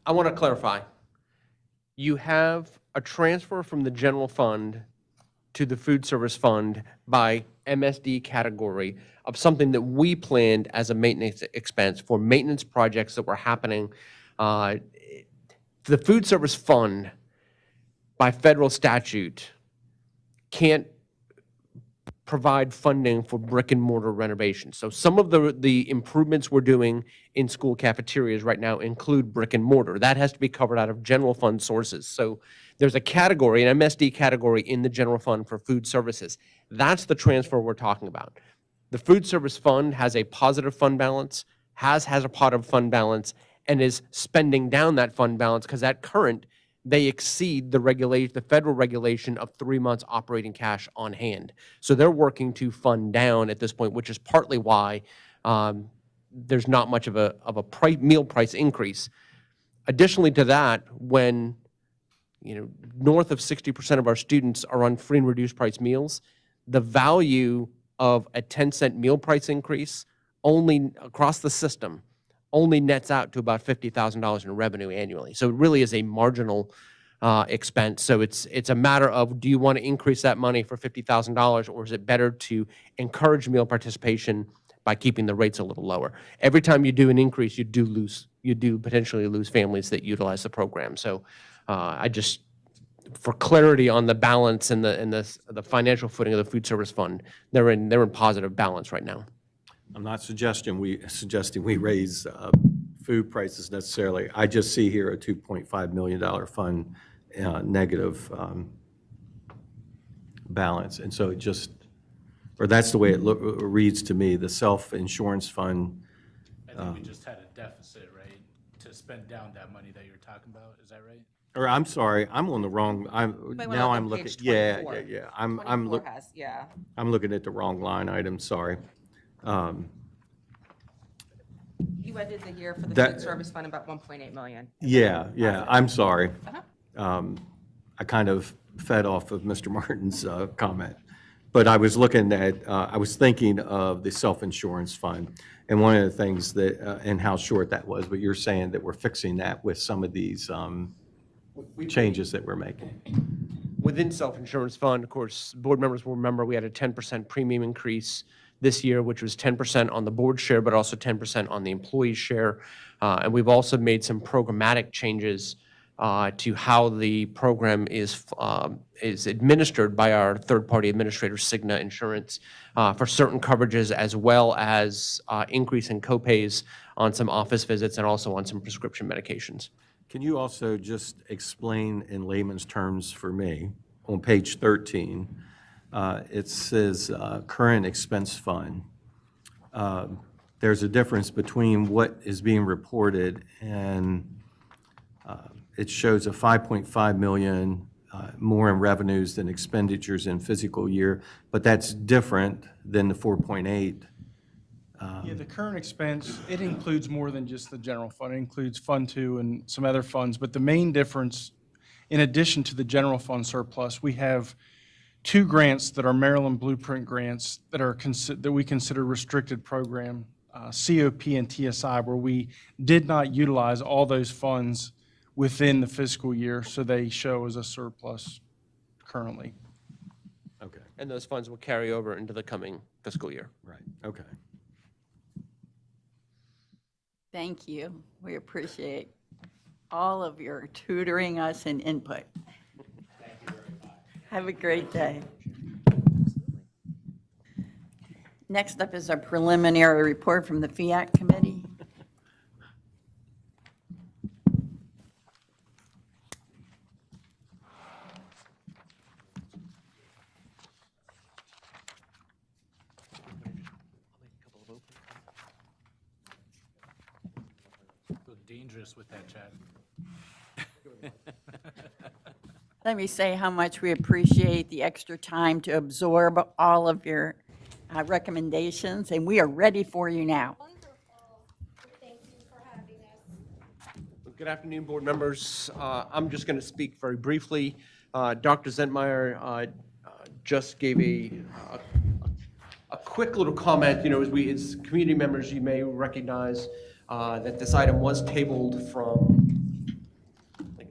I want to clarify. You have a transfer from the general fund to the food service fund by MSD category of something that we planned as a maintenance expense for maintenance projects that were happening. The food service fund, by federal statute, can't provide funding for brick and mortar renovations. So some of the improvements we're doing in school cafeterias right now include brick and mortar. That has to be covered out of general fund sources. So there's a category, an MSD category in the general fund for food services. That's the transfer we're talking about. The food service fund has a positive fund balance, has a positive fund balance, and is spending down that fund balance because at current, they exceed the federal regulation of 3 months operating cash on hand. So they're working to fund down at this point, which is partly why there's not much of a meal price increase. Additionally to that, when north of 60% of our students are on free and reduced price meals, the value of a 10-cent meal price increase only across the system only nets out to about $50,000 in revenue annually. So it really is a marginal expense. So it's a matter of, do you want to increase that money for $50,000, or is it better to encourage meal participation by keeping the rates a little lower? Every time you do an increase, you do potentially lose families that utilize the program. So for clarity on the balance and the financial footing of the food service fund, they're in positive balance right now. I'm not suggesting we raise food prices necessarily. I just see here a $2.5 million fund negative balance. And so that's the way it reads to me. The self-insurance fund, I think we just had a deficit, right, to spend down that money that you're talking about, is that right? or I'm sorry, I'm on the wrong, now I'm looking, yeah. I'm looking at the wrong line item, sorry. You ended the year for the That- food service fund about 1.8 million. Yeah, I'm sorry. I kind of fed off of Mr. Martin's comment. But I was looking at, I was thinking of the self-insurance fund, and one of the things that, and how short that was, but you're saying that we're fixing that with some of these changes that we're making. Within self-insurance fund, of course, board members will remember we had a 10% premium increase this year, which was 10% on the board share, but also 10% on the employee share. And we've also made some programmatic changes to how the program is administered by our third-party administrator, Cigna Insurance, for certain coverages, as well as increase in copays on some office visits and also on some prescription medications. Can you also just explain in layman's terms for me, on page 13, it says current expense fund. There's a difference between what is being reported, and it shows a 5.5 million more in revenues than expenditures in fiscal year, but that's different than the 4.8. Yeah, the current expense, it includes more than just the general fund. It includes Fund 2 and some other funds. But the main difference, in addition to the general fund surplus, we have 2 grants that are Maryland Blueprint grants that we consider restricted program, COP and TSI, where we did not utilize all those funds within the fiscal year, so they show as a surplus currently. Okay, And those funds will carry over into the coming fiscal year. right, okay. Thank you. We appreciate all of your tutoring us and input. Thank you very much. Have a great day. Next up is our preliminary report from the FIAC committee. dangerous with that, Chad. Let me say how much we appreciate the extra time to absorb all of your recommendations, and we are ready for you now. Wonderful. Thank you for having us. Good afternoon, board members. I'm just going to speak very briefly. Dr. Zentmeyer just gave a quick little comment. You know, as community members, you may recognize that this item was tabled from, I think,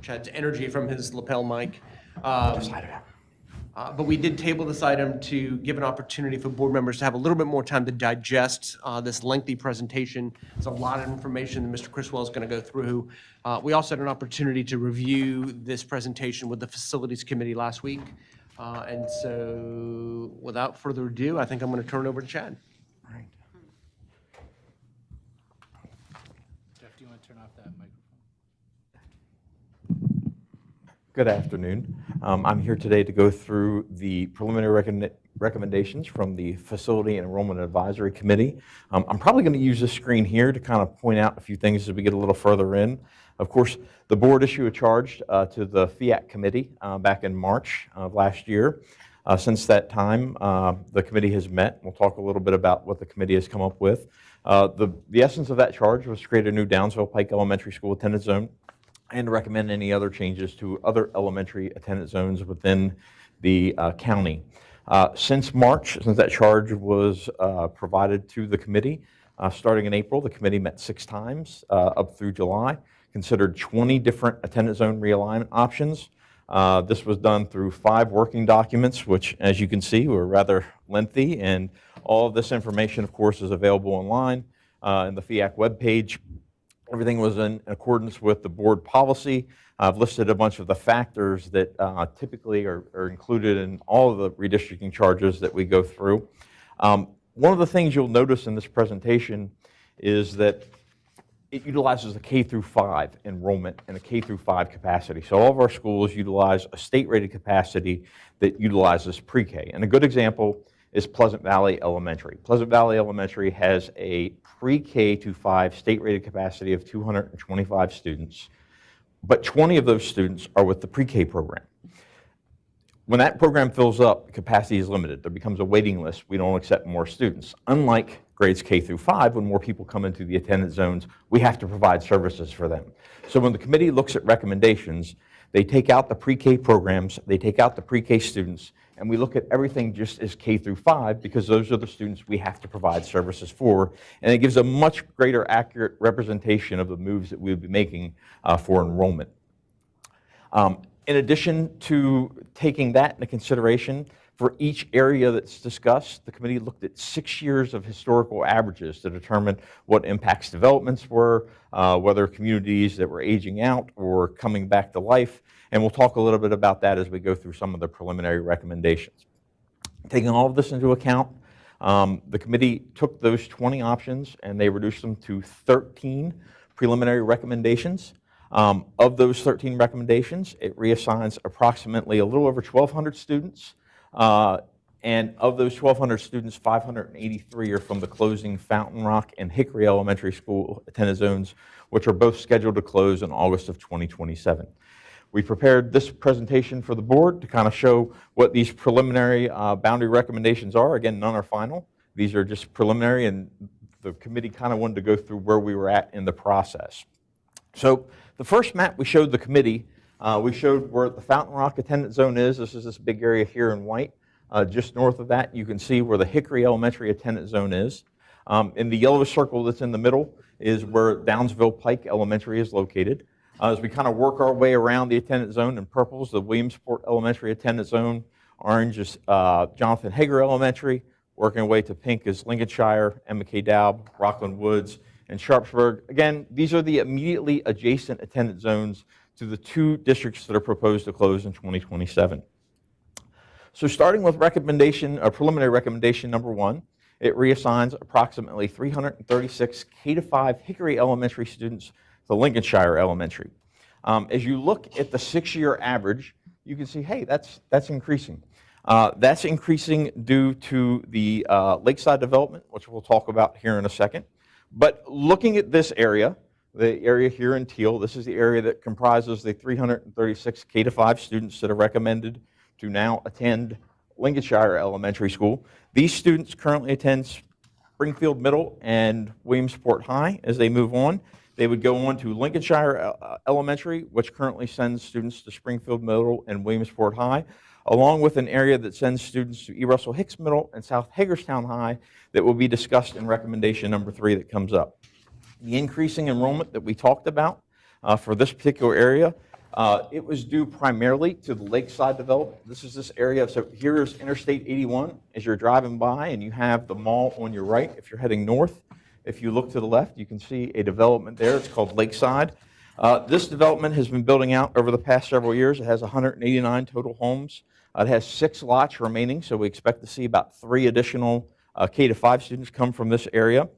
Chad's energy from his lapel mic. But we did table this item to give an opportunity for board members to have a little bit more time to digest this lengthy presentation. There's a lot of information that Mr. Criswell is going to go through. We also had an opportunity to review this presentation with the Facilities Committee last week. And so without further ado, I think I'm going to turn it over to Chad. Jeff, do you want to turn off that microphone? Good afternoon. I'm here today to go through the preliminary recommendations from the Facility and Enrollment Advisory Committee. I'm probably going to use this screen here to kind of point out a few things as we get a little further in. Of course, the board issued a charge to the FIAC committee back in March of last year. Since that time, the committee has met. We'll talk a little bit about what the committee has come up with. The essence of that charge was to create a new Downsville Pike Elementary School attendance zone and recommend any other changes to other elementary attendance zones within the county. Since March, since that charge was provided to the committee, starting in April, the committee met 6 times up through July, considered 20 different attendance zone realignment options. This was done through 5 working documents, which, as you can see, were rather lengthy, and all of this information, of course, is available online in the FIAC webpage. Everything was in accordance with the board policy. I've listed a bunch of the factors that typically are included in all of the redistricting charges that we go through. One of the things you'll notice in this presentation is that it utilizes a K through 5 enrollment and a K through 5 capacity. So all of our schools utilize a state-rated capacity that utilizes pre-K. And a good example is Pleasant Valley Elementary. Pleasant Valley Elementary has a pre-K to 5 state-rated capacity of 225 students, but 20 of those students are with the pre-K program. When that program fills up, capacity is limited. There becomes a waiting list. We don't accept more students. Unlike grades K through 5, when more people come into the attendance zones, we have to provide services for them. So when the committee looks at recommendations, they take out the pre-K programs, they take out the pre-K students, and we look at everything just as K through 5 because those are the students we have to provide services for, and it gives a much greater accurate representation of the moves that we would be making for enrollment. In addition to taking that into consideration, for each area that's discussed, the committee looked at 6 years of historical averages to determine what impacts developments were, whether communities that were aging out or coming back to life, and we'll talk a little bit about that as we go through some of the preliminary recommendations. Taking all of this into account, the committee took those 20 options and they reduced them to 13 preliminary recommendations. Of those 13 recommendations, it reassigns approximately a little over 1,200 students. And of those 1,200 students, 583 are from the closing Fountain Rock and Hickory Elementary School attendance zones, which are both scheduled to close in August of 2027. We prepared this presentation for the board to kind of show what these preliminary boundary recommendations are. Again, none are final. These are just preliminary, and the committee kind of wanted to go through where we were at in the process. So the first map we showed the committee, we showed where the Fountain Rock attendance zone is. This is this big area here in white. Just north of that, you can see where the Hickory Elementary attendance zone is. In the yellow circle that's in the middle is where Downsville Pike Elementary is located. As we kind of work our way around the attendance zone, in purple is the Williamsport Elementary attendance zone. Orange is Jonathan Hager Elementary. Working our way to pink is Lincolnshire, McKay-Dowb, Rockland Woods, and Sharpsburg. Again, these are the immediately adjacent attendance zones to the 2 districts that are proposed to close in 2027. So starting with preliminary recommendation number 1, it reassigns approximately 336 K-5 Hickory Elementary students to Lincolnshire Elementary. As you look at the 6-year average, you can see, hey, that's increasing. That's increasing due to the Lakeside development, which we'll talk about here in a second. But looking at this area, the area here in teal, this is the area that comprises the 336 K-5 students that are recommended to now attend Lincolnshire Elementary School. These students currently attend Springfield Middle and Williamsport High. As they move on, they would go on to Lincolnshire Elementary, which currently sends students to Springfield Middle and Williamsport High, along with an area that sends students to E. Russell Hicks Middle and South Hagerstown High that will be discussed in recommendation number 3 that comes up. The increasing enrollment that we talked about for this particular area, it was due primarily to the lakeside development. This is this area, so here is Interstate 81 as you're driving by, and you have the mall on your right if you're heading north. If you look to the left, you can see a development there. It's called Lakeside. This development has been building out over the past several years. It has 189 total homes. It has 6 lots remaining, so we expect to see about 3 additional K-5 students come from this area.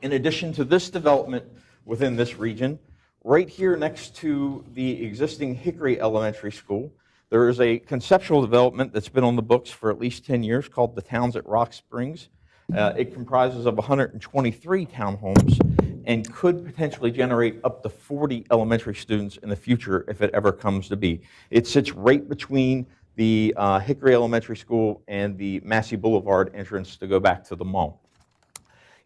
In addition to this development within this region, right here next to the existing Hickory Elementary School, there is a conceptual development that's been on the books for at least 10 years called the Towns at Rock Springs. It comprises of 123 townhomes and could potentially generate up to 40 elementary students in the future if it ever comes to be. It sits right between the Hickory Elementary School and the Massey Boulevard entrance to go back to the mall.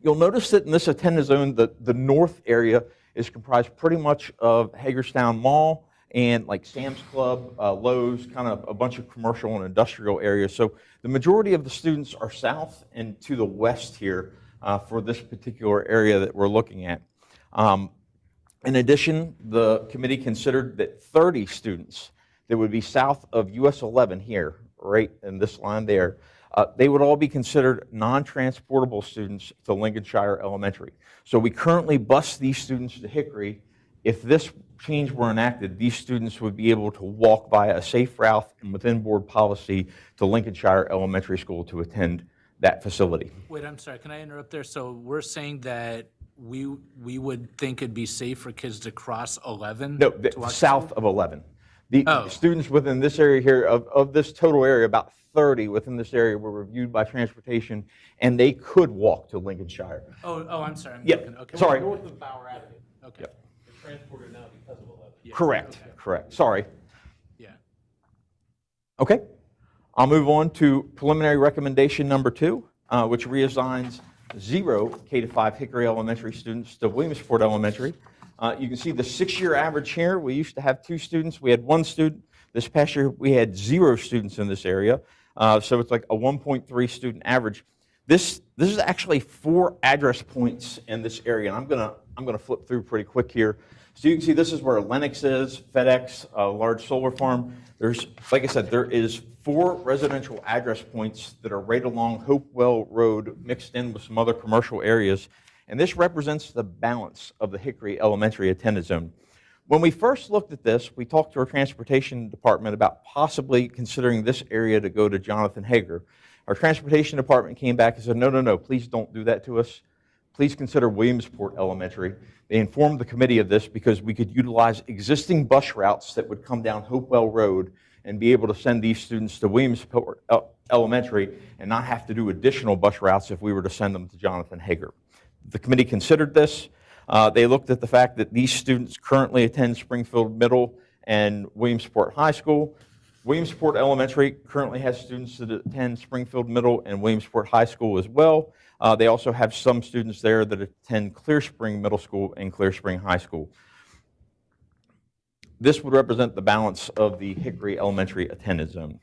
You'll notice that in this attendance zone, the north area is comprised pretty much of Hagerstown Mall and like Sam's Club, Lowe's, kind of a bunch of commercial and industrial areas. So the majority of the students are south and to the west here for this particular area that we're looking at. In addition, the committee considered that 30 students that would be south of US 11 here, right in this line there, they would all be considered non-transportable students to Lincolnshire Elementary. So we currently bus these students to Hickory. If this change were enacted, these students would be able to walk via a safe route and within board policy to Lincolnshire Elementary School to attend that facility. Wait, I'm sorry, can I interrupt there? So we're saying that we would think it'd be safe for kids to cross 11? No, to our south of 11. The Oh. students within this area here, of this total area, about 30 within this area were reviewed by transportation, and they could walk to Lincolnshire. Oh, I'm sorry. I'm Yeah, looking- okay. sorry. North of Bauer Avenue. Okay. Yep. They're transported now because of 11. Yeah, Correct, okay. correct. Sorry. Yeah. Okay. I'll move on to preliminary recommendation number 2, which reassigns 0 K-5 Hickory Elementary students to Williamsport Elementary. You can see the 6-year average here. We used to have 2 students. We had 1 student. This past year, we had 0 students in this area. So it's like a 1.3 student average. This is actually 4 address points in this area, and I'm gonna flip through pretty quick here. So you can see this is where Lennox is, FedEx, a large solar farm. There's, like I said, there is 4 residential address points that are right along Hopewell Road, mixed in with some other commercial areas, and this represents the balance of the Hickory Elementary attendance zone. When we first looked at this, we talked to our transportation department about possibly considering this area to go to Jonathan Hager. Our transportation department came back and said, no, please don't do that to us. Please consider Williamsport Elementary. They informed the committee of this because we could utilize existing bus routes that would come down Hopewell Road and be able to send these students to Williamsport Elementary and not have to do additional bus routes if we were to send them to Jonathan Hager. The committee considered this. They looked at the fact that these students currently attend Springfield Middle and Williamsport High School. Williamsport Elementary currently has students that attend Springfield Middle and Williamsport High School as well. They also have some students there that attend Clear Spring Middle School and Clear Spring High School. This would represent the balance of the Hickory Elementary attendance zone.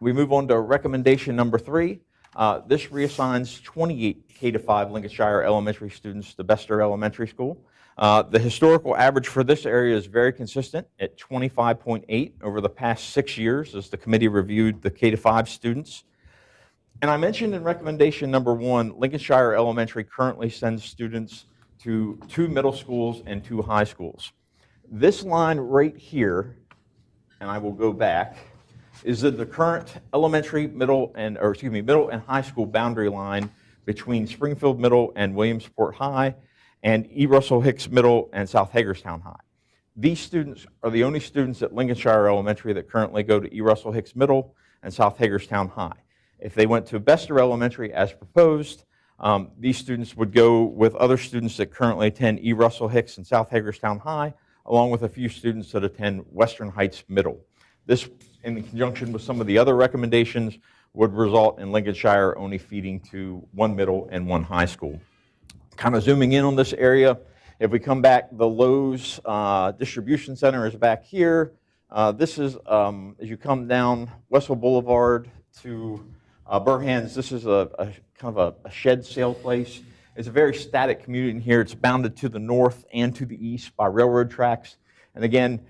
We move on to recommendation number 3. This reassigns 28 K-5 Lincolnshire Elementary students to Bester Elementary School. The historical average for this area is very consistent at 25.8 over the past 6 years as the committee reviewed the K-5 students. And I mentioned in recommendation number 1, Lincolnshire Elementary currently sends students to 2 middle schools and 2 high schools. This line right here, and I will go back, is that the current elementary, middle and high school boundary line between Springfield Middle and Williamsport High and E. Russell Hicks Middle and South Hagerstown High. These students are the only students at Lincolnshire Elementary that currently go to E. Russell Hicks Middle and South Hagerstown High. If they went to Bester Elementary as proposed, These students would go with other students that currently attend E. Russell Hicks and South Hagerstown High, along with a few students that attend Western Heights Middle. This, in conjunction with some of the other recommendations, would result in Lincolnshire only feeding to one middle and one high school. Kind of zooming in on this area, if we come back, the Lowe's distribution center is back here. This is, as you come down Westwell Boulevard to Burhan's, this is a kind of a shed sale place. It's a very static community in here. It's bounded to the north and to the east by railroad tracks. And again,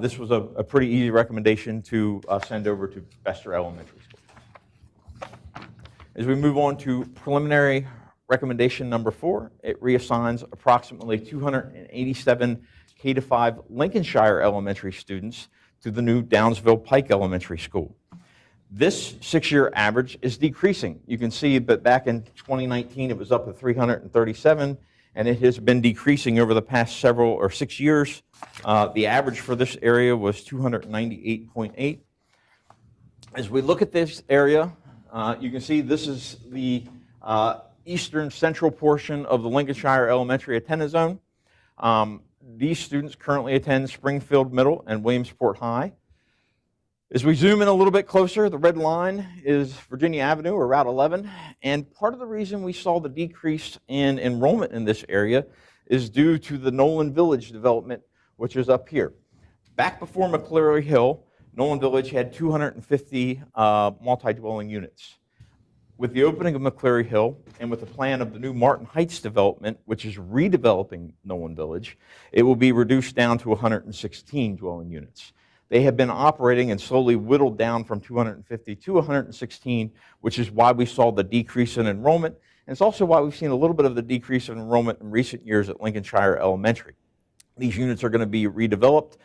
this was a pretty easy recommendation to send over to Bester Elementary School. As we move on to preliminary recommendation number 4, it reassigns approximately 287 K-5 Lincolnshire elementary students to the new Downsville Pike Elementary School. This 6-year average is decreasing. You can see that back in 2019, it was up to 337, and it has been decreasing over the past 6 years. The average for this area was 298.8. As we look at this area, you can see this is the eastern central portion of the Lincolnshire Elementary attendance zone. These students currently attend Springfield Middle and Williamsport High. As we zoom in a little bit closer, the red line is Virginia Avenue, or Route 11, and part of the reason we saw the decrease in enrollment in this area is due to the Nolan Village development, which is up here. Back before McCleary Hill, Nolan Village had 250 multi-dwelling units. With the opening of McCleary Hill and with the plan of the new Martin Heights development, which is redeveloping Nolan Village, it will be reduced down to 116 dwelling units. They have been operating and slowly whittled down from 250 to 116, which is why we saw the decrease in enrollment. And it's also why we've seen a little bit of the decrease in enrollment in recent years at Lincolnshire Elementary. These units are going to be redeveloped.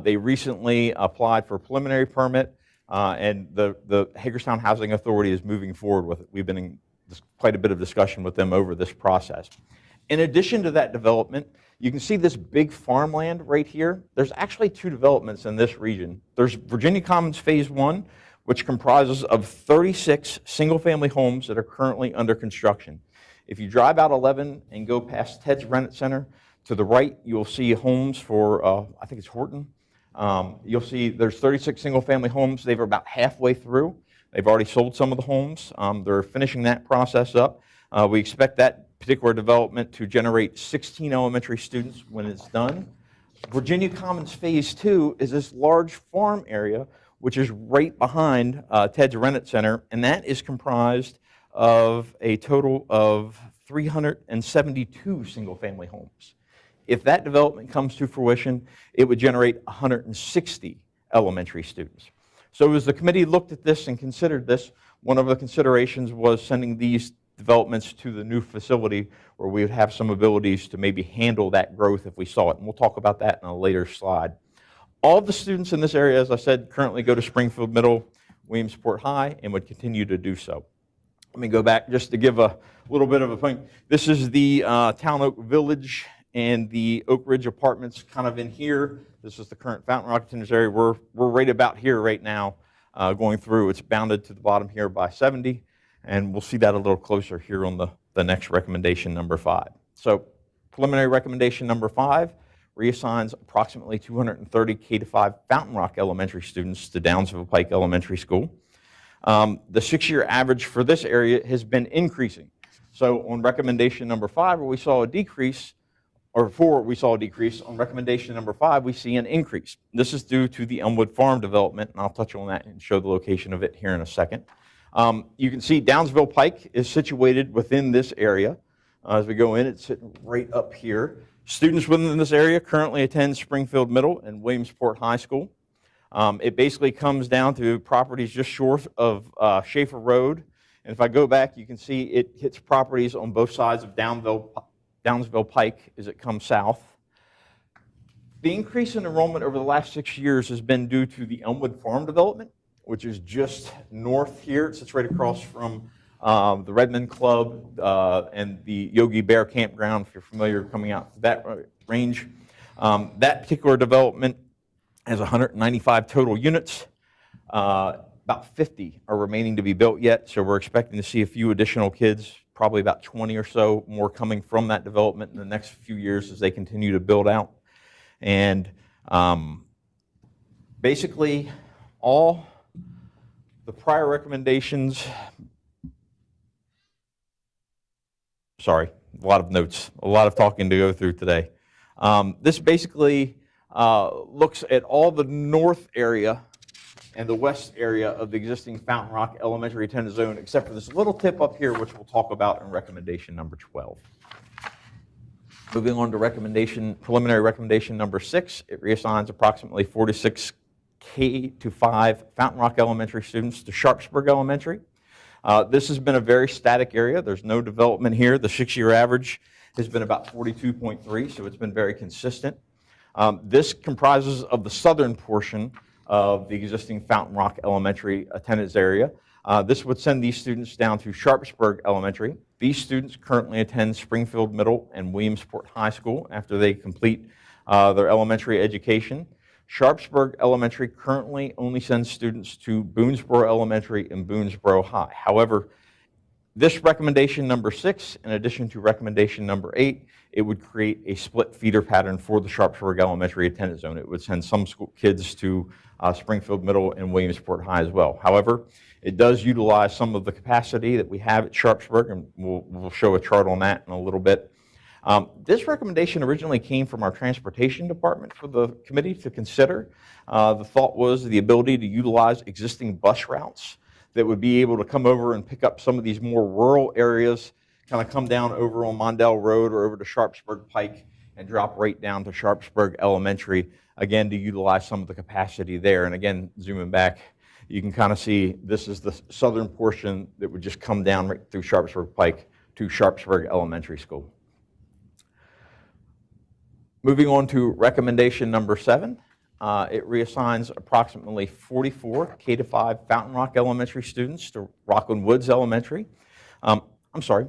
They recently applied for a preliminary permit. And the Hagerstown Housing Authority is moving forward with it. We've been in quite a bit of discussion with them over this process. In addition to that development, you can see this big farmland right here. There's actually 2 developments in this region. There's Virginia Commons Phase 1, which comprises of 36 single-family homes that are currently under construction. If you drive out 11 and go past Ted's Rennett Center, to the right, you'll see homes for, I think it's Horton. You'll see there's 36 single-family homes. They're about halfway through. They've already sold some of the homes. They're finishing that process up. We expect that particular development to generate 16 elementary students when it's done. Virginia Commons Phase 2 is this large farm area, which is right behind Ted's Rennett Center, and that is comprised of a total of 372 single-family homes. If that development comes to fruition, it would generate 160 elementary students. So as the committee looked at this and considered this, one of the considerations was sending these developments to the new facility where we would have some abilities to maybe handle that growth if we saw it. And we'll talk about that in a later slide. All of the students in this area, as I said, currently go to Springfield Middle, Williamsport High, and would continue to do so. Let me go back just to give a little bit of a point. This is the Town Oak Village and the Oak Ridge Apartments kind of in here. This is the current Fountain Rock attendance area. We're right about here right now going through. It's bounded to the bottom here by 70, and we'll see that a little closer here on the next recommendation, number 5. So preliminary recommendation number 5 reassigns approximately 230 K-5 Fountain Rock Elementary students to Downsville Pike Elementary School. The 6-year average for this area has been increasing. So on recommendation number 5, where we saw a decrease, or 4, we saw a decrease. On recommendation number 5, we see an increase. This is due to the Elmwood Farm development, and I'll touch on that and show the location of it here in a second. You can see Downsville Pike is situated within this area. As we go in, it's sitting right up here. Students within this area currently attend Springfield Middle and Williamsport High School. It basically comes down to properties just short of Schaefer Road. And if I go back, you can see it hits properties on both sides of Downsville Pike as it comes south. The increase in enrollment over the last 6 years has been due to the Elmwood Farm development, which is just north here. It sits right across from the Redmond Club and the Yogi Bear Campground, if you're familiar coming out that range. That particular development has 195 total units. About 50 are remaining to be built yet, so we're expecting to see a few additional kids probably about 20 or so more coming from that development in the next few years as they continue to build out. And basically, all the prior recommendations, sorry, a lot of notes, a lot of talking to go through today. This basically looks at all the north area and the west area of the existing Fountain Rock Elementary attendance zone, except for this little tip up here, which we'll talk about in recommendation number 12. Moving on to preliminary recommendation number 6, it reassigns approximately 46 K-5 Fountain Rock Elementary students to Sharpsburg Elementary. This has been a very static area. There's no development here. The 6-year average has been about 42.3, so it's been very consistent. This comprises of the southern portion of the existing Fountain Rock Elementary attendance area. This would send these students down to Sharpsburg Elementary. These students currently attend Springfield Middle and Williamsport High School after they complete their elementary education. Sharpsburg Elementary currently only sends students to Boonesboro Elementary and Boonesboro High. However, this recommendation number 6, in addition to recommendation number 8, it would create a split feeder pattern for the Sharpsburg Elementary attendance zone. It would send some school kids to Springfield Middle and Williamsport High as well. However, it does utilize some of the capacity that we have at Sharpsburg, and we'll show a chart on that in a little bit. This recommendation originally came from our transportation department for the committee to consider. The thought was the ability to utilize existing bus routes that would be able to come over and pick up some of these more rural areas, kind of come down over on Mondale Road or over to Sharpsburg Pike and drop right down to Sharpsburg Elementary, again, to utilize some of the capacity there. And again, zooming back, you can kind of see this is the southern portion that would just come down right through Sharpsburg Pike to Sharpsburg Elementary School. Moving on to recommendation number 7. It reassigns approximately 44 K-5 Fountain Rock Elementary students to Rockland Woods Elementary. I'm sorry,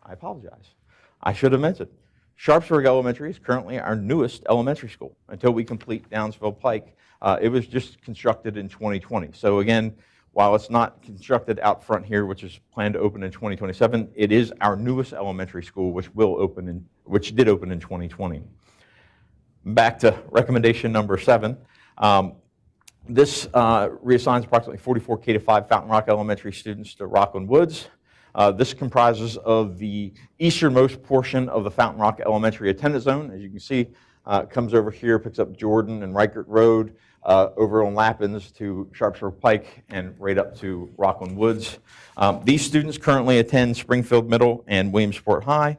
I apologize. I should have mentioned, Sharpsburg Elementary is currently our newest elementary school until we complete Downsville Pike. It was just constructed in 2020. So again, while it's not constructed out front here, which is planned to open in 2027, it is our newest elementary school, which did open in 2020. Back to recommendation number 7. This reassigns approximately 44 K-5 Fountain Rock Elementary students to Rockland Woods. This comprises of the easternmost portion of the Fountain Rock Elementary attendance zone. As you can see, it comes over here, picks up Jordan and Reichert Road, over on Lappins to Sharpsburg Pike, and right up to Rockland Woods. These students currently attend Springfield Middle and Williamsport High.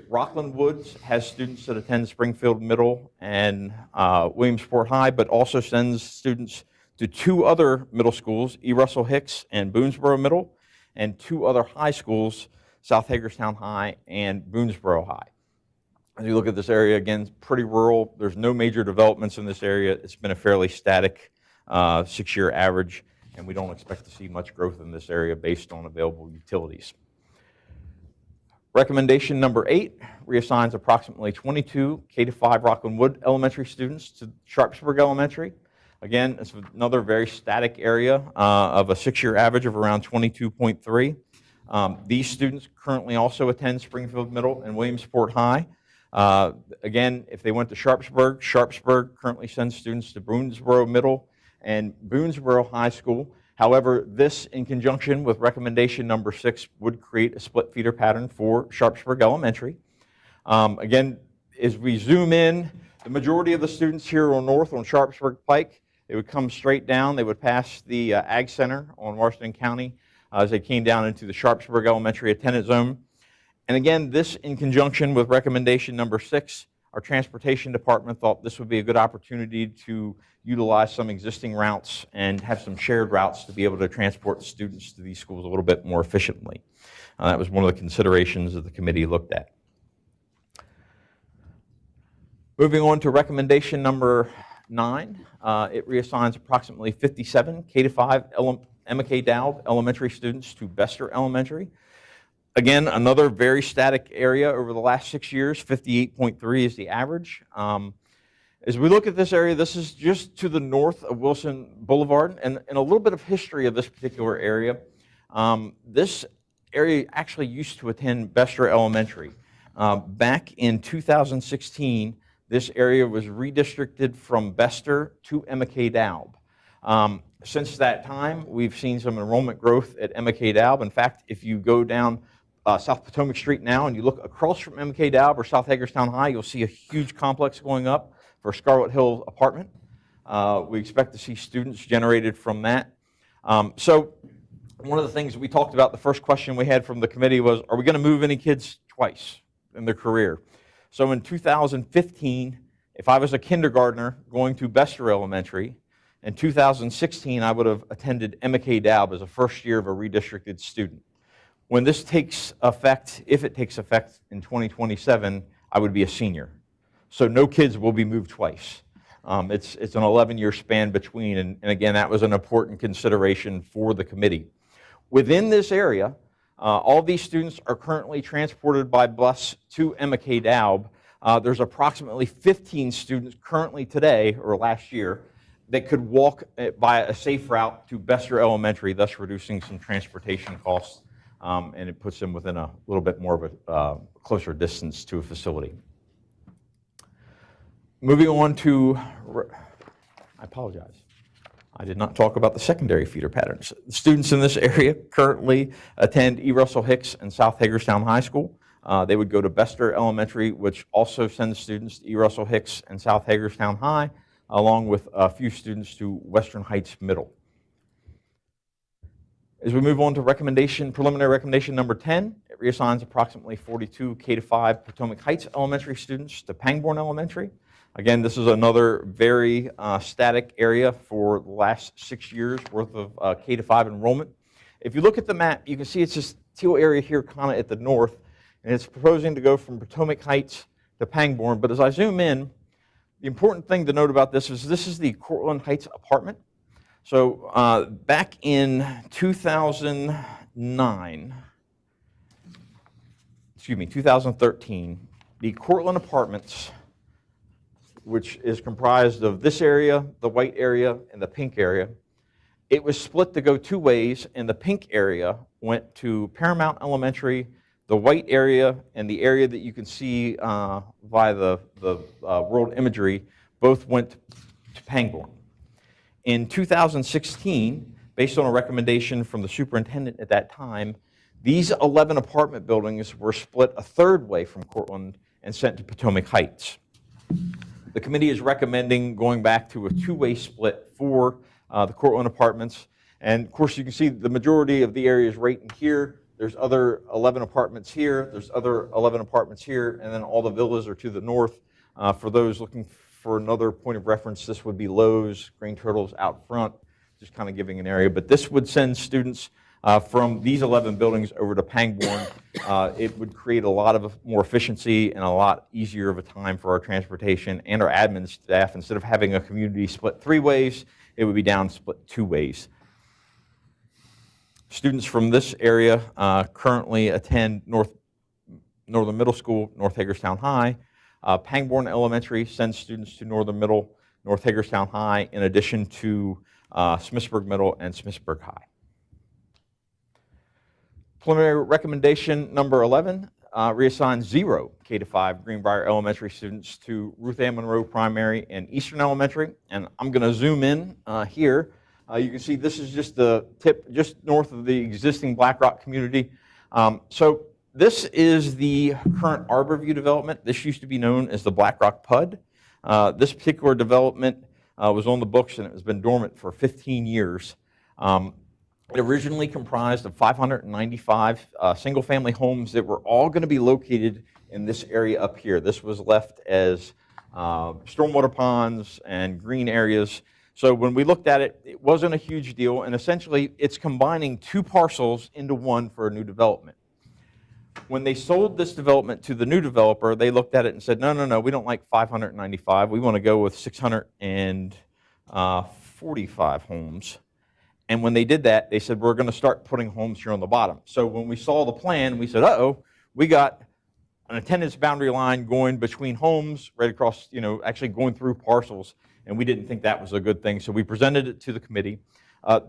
Rockland Woods has students that attend Springfield Middle and Williamsport High, but also sends students to 2 other middle schools, E. Russell Hicks and Boonesboro Middle, and 2 other high schools, South Hagerstown High and Boonesboro High. As you look at this area, again, pretty rural. There's no major developments in this area. It's been a fairly static 6-year average, and we don't expect to see much growth in this area based on available utilities. Recommendation number 8 reassigns approximately 22 K-5 Rockland Wood Elementary students to Sharpsburg Elementary. Again, it's another very static area of a 6-year average of around 22.3. These students currently also attend Springfield Middle and Williamsport High. Again, if they went to Sharpsburg, Sharpsburg currently sends students to Boonesboro Middle and Boonesboro High School. However, this, in conjunction with recommendation number 6, would create a split feeder pattern for Sharpsburg Elementary. Again, as we zoom in, the majority of the students here are north on Sharpsburg Pike. They would come straight down. They would pass the Ag Center on Washington County as they came down into the Sharpsburg Elementary attendance zone. And again, this in conjunction with recommendation number 6, our transportation department thought this would be a good opportunity to utilize some existing routes and have some shared routes to be able to transport students to these schools a little bit more efficiently. That was one of the considerations that the committee looked at. Moving on to recommendation number 9, it reassigns approximately 57 K-5 Emma K. Dowd elementary students to Bester Elementary. Again, another very static area over the last 6 years. 58.3 is the average. As we look at this area, this is just to the north of Wilson Boulevard, and a little bit of history of this particular area. This area actually used to attend Bester Elementary. Back in 2016, this area was redistricted from Bester to Emma K. Daub. Since that time, we've seen some enrollment growth at Emma K. Daub. In fact, if you go down South Potomac Street now and you look across from Emma K. Daub or South Hagerstown High, you'll see a huge complex going up for Scarlet Hill apartment. We expect to see students generated from that. So one of the things we talked about, the first question we had from the committee was, are we going to move any kids twice in their career? So in 2015, if I was a kindergartner going to Bester Elementary, in 2016, I would have attended Emma K. Daub as a first year of a redistricted student. When this takes effect, if it takes effect in 2027, I would be a senior. So no kids will be moved twice. It's an 11-year span between, and again, that was an important consideration for the committee. Within this area, all these students are currently transported by bus to Emma K. Daub. There's approximately 15 students currently today, or last year, that could walk by a safe route to Bester Elementary, thus reducing some transportation costs, and it puts them within a little bit more of a closer distance to a facility. Moving on to, I apologize, I did not talk about the secondary feeder patterns. Students in this area currently attend E. Russell Hicks and South Hagerstown High School. They would go to Bester Elementary, which also sends students to E. Russell Hicks and South Hagerstown High, along with a few students to Western Heights Middle. As we move on to preliminary recommendation number 10, it reassigns approximately 42 K-5 Potomac Heights Elementary students to Pangbourne Elementary. Again, this is another very static area for the last 6 years worth of K-5 enrollment. If you look at the map, you can see it's this teal area here kind of at the north, and it's proposing to go from Potomac Heights to Pangbourne. But as I zoom in, the important thing to note about this is the Cortland Heights apartment. So back in 2013, the Cortland Apartments, which is comprised of this area, the white area, and the pink area, it was split to go two ways, and the pink area went to Paramount Elementary, the white area, and the area that you can see via the world imagery, both went to Pangbourne. In 2016, based on a recommendation from the superintendent at that time, these 11 apartment buildings were split a third way from Cortland and sent to Potomac Heights. The committee is recommending going back to a two-way split for the Cortland apartments. And of course, you can see the majority of the area is right in here. There's other 11 apartments here. There's other 11 apartments here. And then all the villas are to the north. For those looking for another point of reference, this would be Lowe's, Green Turtles out front, just kind of giving an area. But this would send students from these 11 buildings over to Pangbourne. It would create a lot of more efficiency and a lot easier of a time for our transportation and our admin staff. Instead of having a community split three ways, it would be down split two ways. Students from this area currently attend Northern Middle School, North Hagerstown High. Pangbourne Elementary sends students to Northern Middle, North Hagerstown High, in addition to Smithsburg Middle and Smithsburg High. Preliminary recommendation number 11 reassigns 0 K-5 Greenbrier Elementary students to Ruth Ann Monroe Primary and Eastern Elementary. And I'm going to zoom in here. You can see this is just the tip, just north of the existing Black Rock community. So this is the current Arborview development. This used to be known as the Black Rock PUD. This particular development was on the books and it has been dormant for 15 years. It originally comprised of 595 single-family homes that were all going to be located in this area up here. This was left as stormwater ponds and green areas. So when we looked at it, it wasn't a huge deal, and essentially it's combining two parcels into one for a new development. When they sold this development to the new developer, they looked at it and said, no, we don't like 595. We want to go with 645 homes. And when they did that, they said, we're going to start putting homes here on the bottom. So when we saw the plan, we said, uh-oh, we got an attendance boundary line going between homes right across, actually going through parcels, and we didn't think that was a good thing. So we presented it to the committee.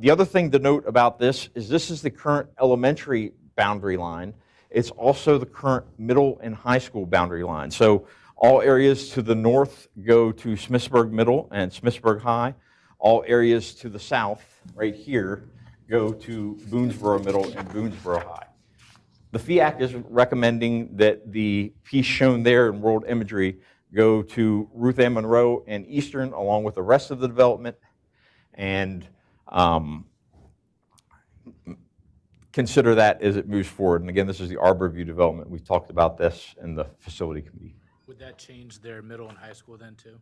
The other thing to note about this is the current elementary boundary line. It's also the current middle and high school boundary line. So all areas to the north go to Smithsburg Middle and Smithsburg High. All areas to the south, right here, go to Boonesboro Middle and Boonesboro High. The FIAC is recommending that the piece shown there in world imagery go to Ruth Ann Monroe and Eastern, along with the rest of the development, and consider that as it moves forward. And again, this is the Arborview development. We've talked about this in the facility committee. Would that change their middle and high school then too?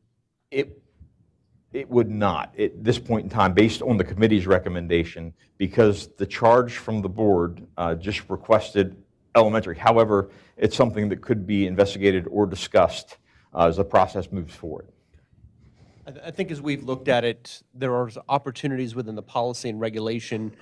It would not at this point in time, based on the committee's recommendation, because the charge from the board just requested elementary. However, it's something that could be investigated or discussed as the process moves forward. I think as we've looked at it, there are opportunities within the policy and regulation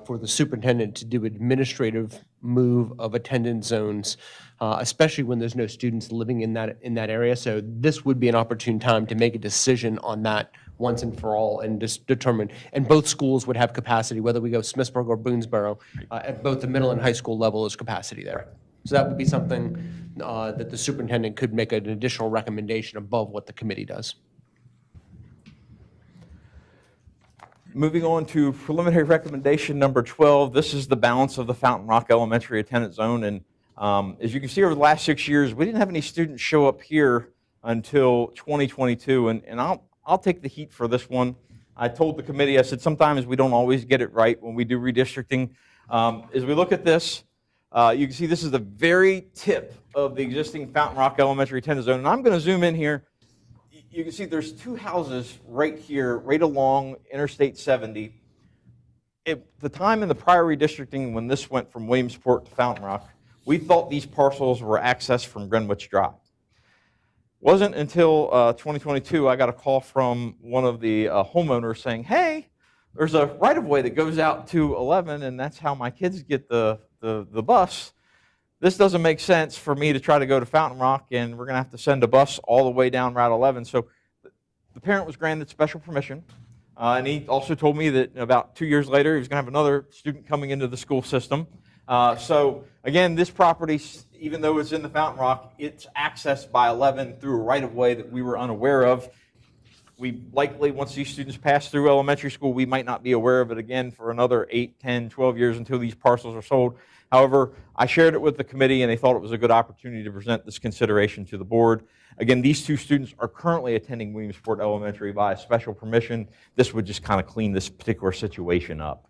for the superintendent to do administrative move of attendance zones, especially when there's no students living in that area. So this would be an opportune time to make a decision on that once and for all and just determine, and both schools would have capacity, whether we go Smithsburg or Boonesboro, at both the middle and high school level is capacity there. So that would be something that the superintendent could make an additional recommendation above what the committee does. Moving on to preliminary recommendation number 12, this is the balance of the Fountain Rock Elementary attendance zone. And as you can see, over the last 6 years, we didn't have any students show up here until 2022. And I'll take the heat for this one. I told the committee, I said, sometimes we don't always get it right when we do redistricting. As we look at this, you can see this is the very tip of the existing Fountain Rock Elementary attendance zone. And I'm going to zoom in here. You can see there's two houses right here, right along Interstate 70. At the time in the prior redistricting, when this went from Williamsport to Fountain Rock, we thought these parcels were accessed from Greenwich Drive. Wasn't until 2022 I got a call from one of the homeowners saying, hey, there's a right-of-way that goes out to 11, and that's how my kids get the bus. This doesn't make sense for me to try to go to Fountain Rock, and we're going to have to send a bus all the way down Route 11. So the parent was granted special permission, and he also told me that about 2 years later, he was going to have another student coming into the school system. So again, this property, even though it's in the Fountain Rock, it's accessed by 11 through a right-of-way that we were unaware of. We likely, once these students pass through elementary school, we might not be aware of it again for another 8, 10, 12 years until these parcels are sold. However, I shared it with the committee, and they thought it was a good opportunity to present this consideration to the board. Again, these two students are currently attending Williamsport Elementary by special permission. This would just kind of clean this particular situation up.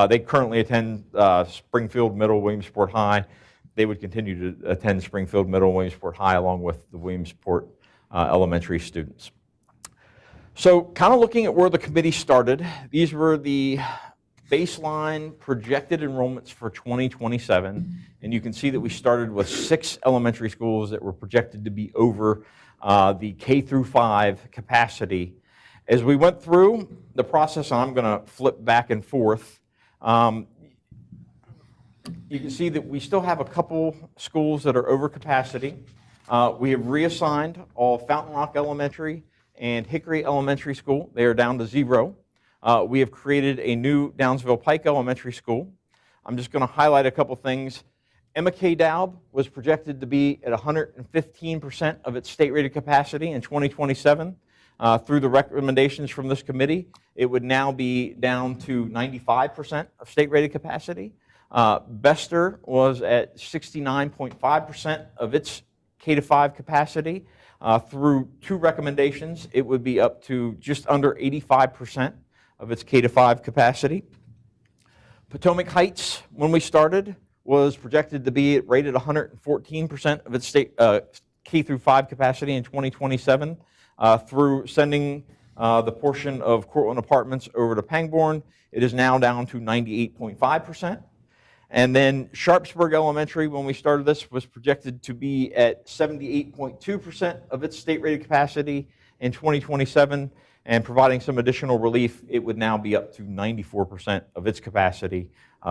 They currently attend Springfield Middle, Williamsport High. They would continue to attend Springfield Middle, Williamsport High, along with the Williamsport Elementary students. So kind of looking at where the committee started, these were the baseline projected enrollments for 2027, and you can see that we started with 6 elementary schools that were projected to be over the K through 5 capacity. As we went through the process, and I'm going to flip back and forth, you can see that we still have a couple schools that are over capacity. We have reassigned all Fountain Rock Elementary and Hickory Elementary School. They are down to 0. We have created a new Downsville Pike Elementary School. I'm just going to highlight a couple things. Emma K. Dowd was projected to be at 115% of its state-rated capacity in 2027. Through the recommendations from this committee, it would now be down to 95% of state-rated capacity. Bester was at 69.5% of its K-5 capacity. Through 2 recommendations, it would be up to just under 85% of its K-5 capacity. Potomac Heights, when we started, was projected to be rated 114% of its state K-5 capacity in 2027. Through sending the portion of Cortland Apartments over to Pangbourne, it is now down to 98.5%. And then Sharpsburg Elementary, when we started this, was projected to be at 78.2% of its state-rated capacity in 2027. And providing some additional relief, it would now be up to 94% of its capacity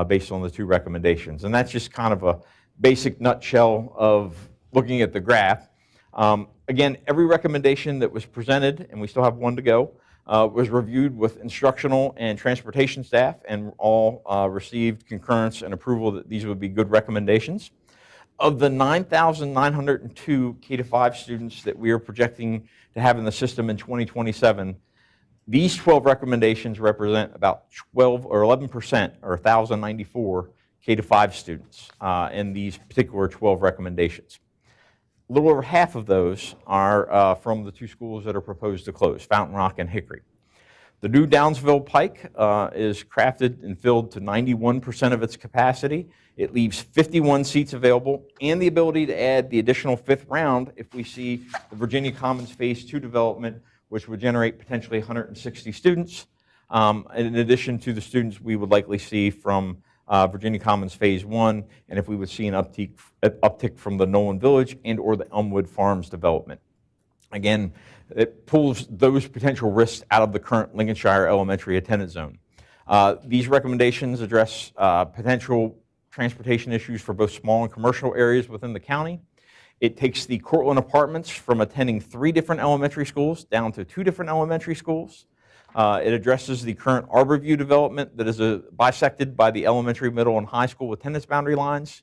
based on the 2 recommendations. And that's just kind of a basic nutshell of looking at the graph. Again, every recommendation that was presented, and we still have 1 to go, was reviewed with instructional and transportation staff, and all received concurrence and approval that these would be good recommendations. Of the 9,902 K-5 students that we are projecting to have in the system in 2027, these 12 recommendations represent about 12 or 11%, or 1,094 K-5 students in these particular 12 recommendations. A little over half of those are from the two schools that are proposed to close, Fountain Rock and Hickory. The new Downsville Pike is crafted and filled to 91% of its capacity. It leaves 51 seats available and the ability to add the additional fifth round if we see the Virginia Commons Phase 2 development, which would generate potentially 160 students, in addition to the students we would likely see from Virginia Commons Phase 1, and if we would see an uptick from the Nolan Village and or the Elmwood Farms development. Again, it pulls those potential risks out of the current Lincolnshire elementary attendance zone. These recommendations address potential transportation issues for both small and commercial areas within the county. It takes the Cortland Apartments from attending 3 different elementary schools down to 2 different elementary schools. It addresses the current Arborview development that is bisected by the elementary, middle, and high school attendance boundary lines.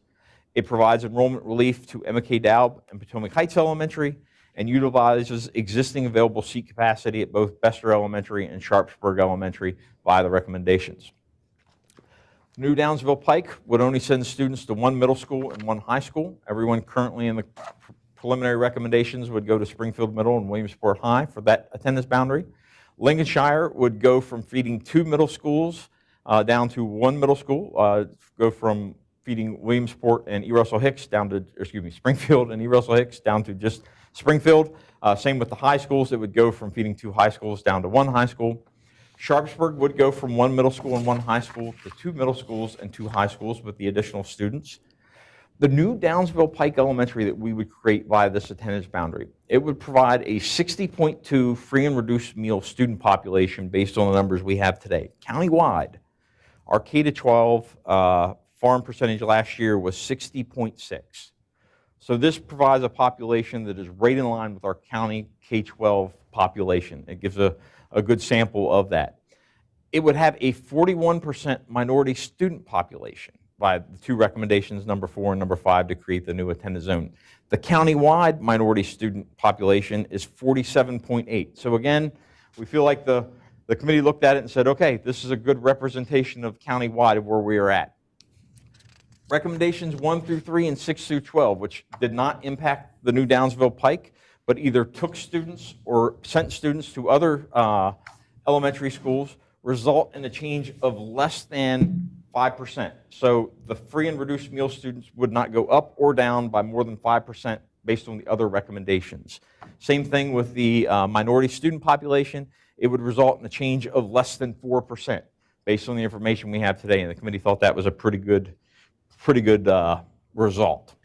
It provides enrollment relief to Emma K. Dowd and Potomac Heights Elementary, and utilizes existing available seat capacity at both Bester Elementary and Sharpsburg Elementary via the recommendations. New Downsville Pike would only send students to 1 middle school and 1 high school. Everyone currently in the preliminary recommendations would go to Springfield Middle and Williamsport High for that attendance boundary. Lincolnshire would go from feeding 2 middle schools down to 1 middle school, go from feeding Williamsport and E. Russell Hicks down to, Springfield and E. Russell Hicks down to just Springfield. Same with the high schools. It would go from feeding 2 high schools down to 1 high school. Sharpsburg would go from 1 middle school and 1 high school to 2 middle schools and 2 high schools with the additional students. The new Downsville Pike Elementary that we would create via this attendance boundary, it would provide a 60.2 free and reduced meal student population based on the numbers we have today. Countywide, our K-12 farm percentage last year was 60.6. So this provides a population that is right in line with our county K-12 population. It gives a good sample of that. It would have a 41% minority student population by the 2 recommendations, number 4 and number 5, to create the new attendance zone. The county-wide minority student population is 47.8. So again, we feel like the committee looked at it and said, okay, this is a good representation of county-wide of where we are at. Recommendations 1 through 3 and 6 through 12, which did not impact the new Downsville Pike, but either took students or sent students to other elementary schools, result in a change of less than 5%. So the free and reduced meal students would not go up or down by more than 5% based on the other recommendations. Same thing with the minority student population. It would result in a change of less than 4% based on the information we have today, and the committee thought that was a pretty good result.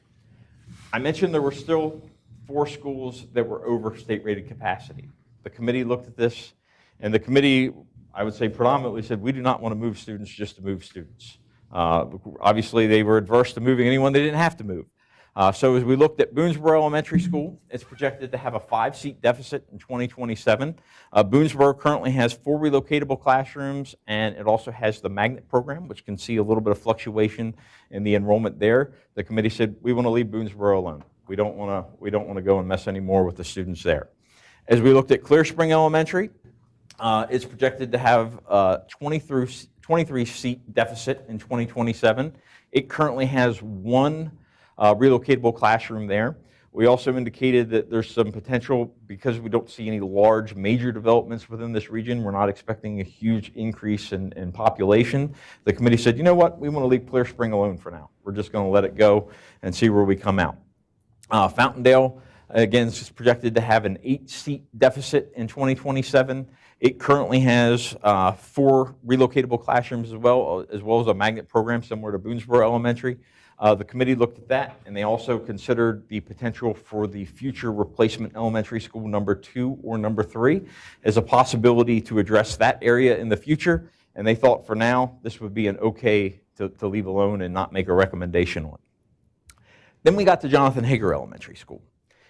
I mentioned there were still 4 schools that were over state-rated capacity. The committee looked at this, and the committee, I would say predominantly, said we do not want to move students just to move students. Obviously, they were adverse to moving anyone they didn't have to move. So as we looked at Boonesboro Elementary School, it's projected to have a 5-seat deficit in 2027. Boonesboro currently has 4 relocatable classrooms, and it also has the magnet program, which can see a little bit of fluctuation in the enrollment there. The committee said we want to leave Boonesboro alone. We don't want to go and mess any more with the students there. As we looked at Clear Spring Elementary, it's projected to have a 23-seat deficit in 2027. It currently has 1 relocatable classroom there. We also indicated that there's some potential, because we don't see any large major developments within this region, we're not expecting a huge increase in population. The committee said, you know what, we want to leave Clear Spring alone for now. We're just going to let it go and see where we come out. Fountaindale, again, is projected to have an 8-seat deficit in 2027. It currently has 4 relocatable classrooms as well as a magnet program similar to Boonesboro Elementary. The committee looked at that, and they also considered the potential for the future replacement elementary school number 2 or number 3 as a possibility to address that area in the future, and they thought for now this would be an okay to leave alone and not make a recommendation on. Then we got to Jonathan Hager Elementary School,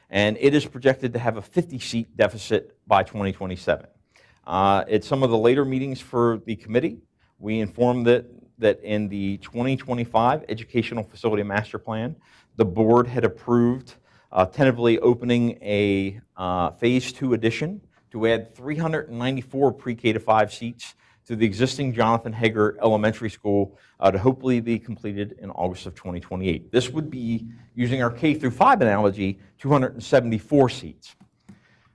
and it is projected to have a 50-seat deficit by 2027. At some of the later meetings for the committee, we informed that in the 2025 Educational Facility Master Plan, the board had approved tentatively opening a Phase 2 addition to add 394 pre-K to 5 seats to the existing Jonathan Hager Elementary School to hopefully be completed in August of 2028. This would be, using our K through 5 analogy, 274 seats.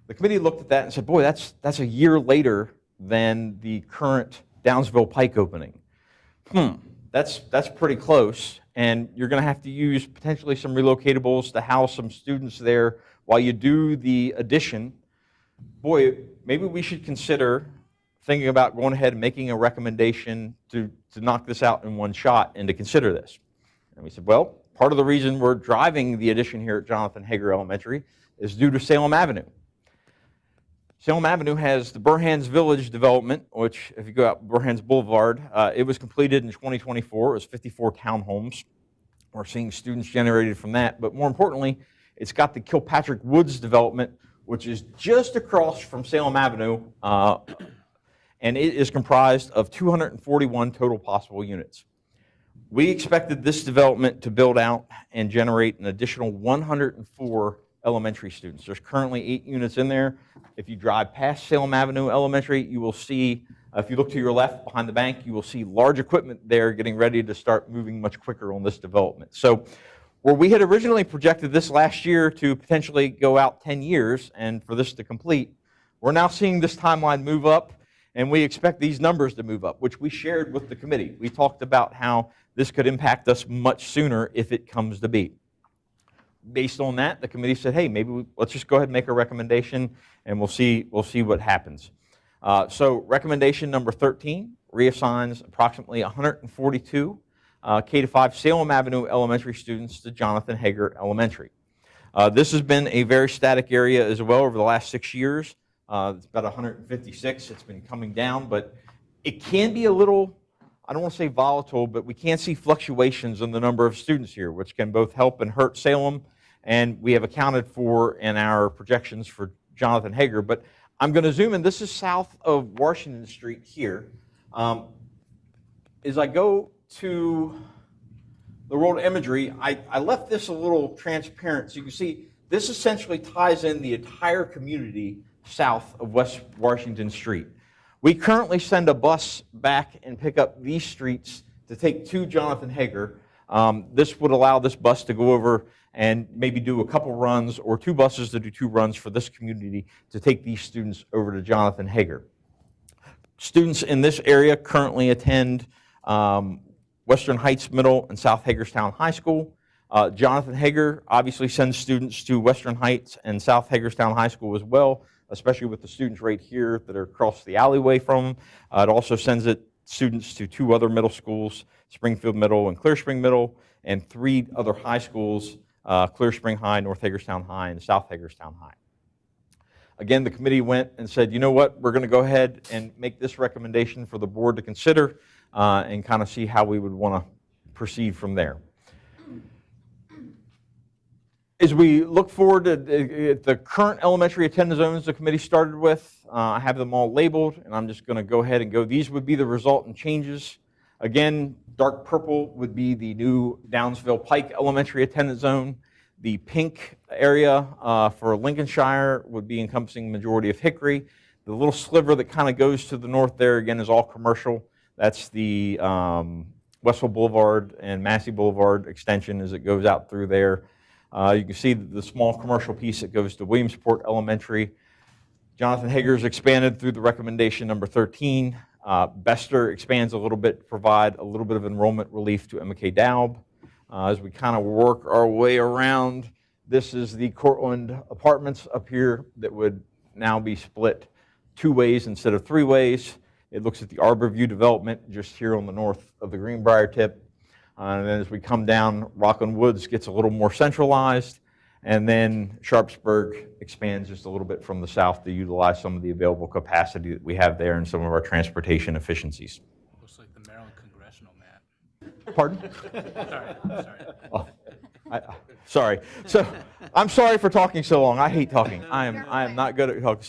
The committee looked at that and said, boy, that's a year later than the current Downsville Pike opening. That's pretty close, and you're going to have to use potentially some relocatables to house some students there while you do the addition. Boy, maybe we should consider thinking about going ahead and making a recommendation to knock this out in one shot and to consider this. And we said, well, part of the reason we're driving the addition here at Jonathan Hager Elementary is due to Salem Avenue. Salem Avenue has the Burhans Village development, which, if you go out Burhans Boulevard, it was completed in 2024. It was 54 townhomes. We're seeing students generated from that. But more importantly, it's got the Kilpatrick Woods development, which is just across from Salem Avenue, and it is comprised of 241 total possible units. We expected this development to build out and generate an additional 104 elementary students. There's currently 8 units in there. If you drive past Salem Avenue Elementary, you will see, if you look to your left behind the bank, you will see large equipment there getting ready to start moving much quicker on this development. So where we had originally projected this last year to potentially go out 10 years and for this to complete, we're now seeing this timeline move up, and we expect these numbers to move up, which we shared with the committee. We talked about how this could impact us much sooner if it comes to be. Based on that, the committee said, hey, maybe let's just go ahead and make a recommendation, and we'll see what happens. So recommendation number 13 reassigns approximately 142 K-5 Salem Avenue elementary students to Jonathan Hager Elementary. This has been a very static area as well over the last 6 years. It's about 156. It's been coming down, but it can be a little, I don't want to say volatile, but we can see fluctuations in the number of students here, which can both help and hurt Salem, and we have accounted for in our projections for Jonathan Hager. But I'm going to zoom in. This is south of Washington Street here. As I go to the world imagery, I left this a little transparent so you can see this essentially ties in the entire community south of West Washington Street. We currently send a bus back and pick up these streets to take to Jonathan Hager. This would allow this bus to go over and maybe do a couple runs, or 2 buses to do 2 runs for this community to take these students over to Jonathan Hager. Students in this area currently attend Western Heights Middle and South Hagerstown High School. Jonathan Hager obviously sends students to Western Heights and South Hagerstown High School as well, especially with the students right here that are across the alleyway from them. It also sends students to 2 other middle schools, Springfield Middle and Clear Spring Middle, and 3 other high schools, Clear Spring High, North Hagerstown High, and South Hagerstown High. Again, the committee went and said, you know what, we're going to go ahead and make this recommendation for the board to consider and kind of see how we would want to proceed from there. As we look forward to the current elementary attendance zones the committee started with, I have them all labeled, and I'm just going to go ahead and go. These would be the resultant changes. Again, dark purple would be the new Downsville Pike Elementary attendance zone. The pink area for Lincolnshire would be encompassing the majority of Hickory. The little sliver that kind of goes to the north there, again, is all commercial. That's the Westville Boulevard and Massey Boulevard extension as it goes out through there. You can see the small commercial piece that goes to Williamsport Elementary. Jonathan Hager's expanded through the recommendation number 13. Bester expands a little bit to provide a little bit of enrollment relief to McKay Daub. As we kind of work our way around, this is the Cortland Apartments up here that would now be split 2 ways instead of 3 ways. It looks at the Arborview development just here on the north of the Greenbrier tip. And then as we come down, Rockland Woods gets a little more centralized, and then Sharpsburg expands just a little bit from the south to utilize some of the available capacity that we have there and some of our transportation efficiencies. Looks like the Maryland congressional map. Pardon? Sorry. Oh, sorry. So I'm sorry for talking so long. I hate talking. I am not good at talking.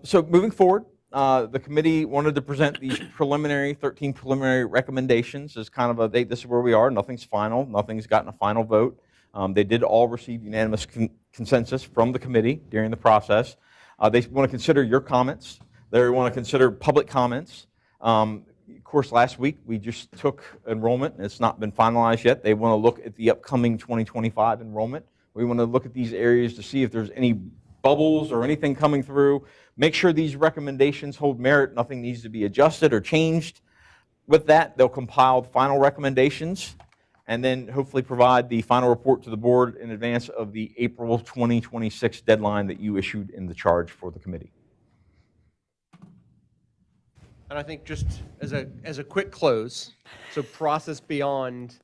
So moving forward, the committee wanted to present these 13 preliminary recommendations as kind of this is where we are. Nothing's final. Nothing's gotten a final vote. They did all receive unanimous consensus from the committee during the process. They want to consider your comments. They want to consider public comments. Of course, last week we just took enrollment. It's not been finalized yet. They want to look at the upcoming 2025 enrollment. We want to look at these areas to see if there's any bubbles or anything coming through. Make sure these recommendations hold merit. Nothing needs to be adjusted or changed. With that, they'll compile final recommendations and then hopefully provide the final report to the board in advance of the April 2026 deadline that you issued in the charge for the committee. And I think just as a quick close, so process beyond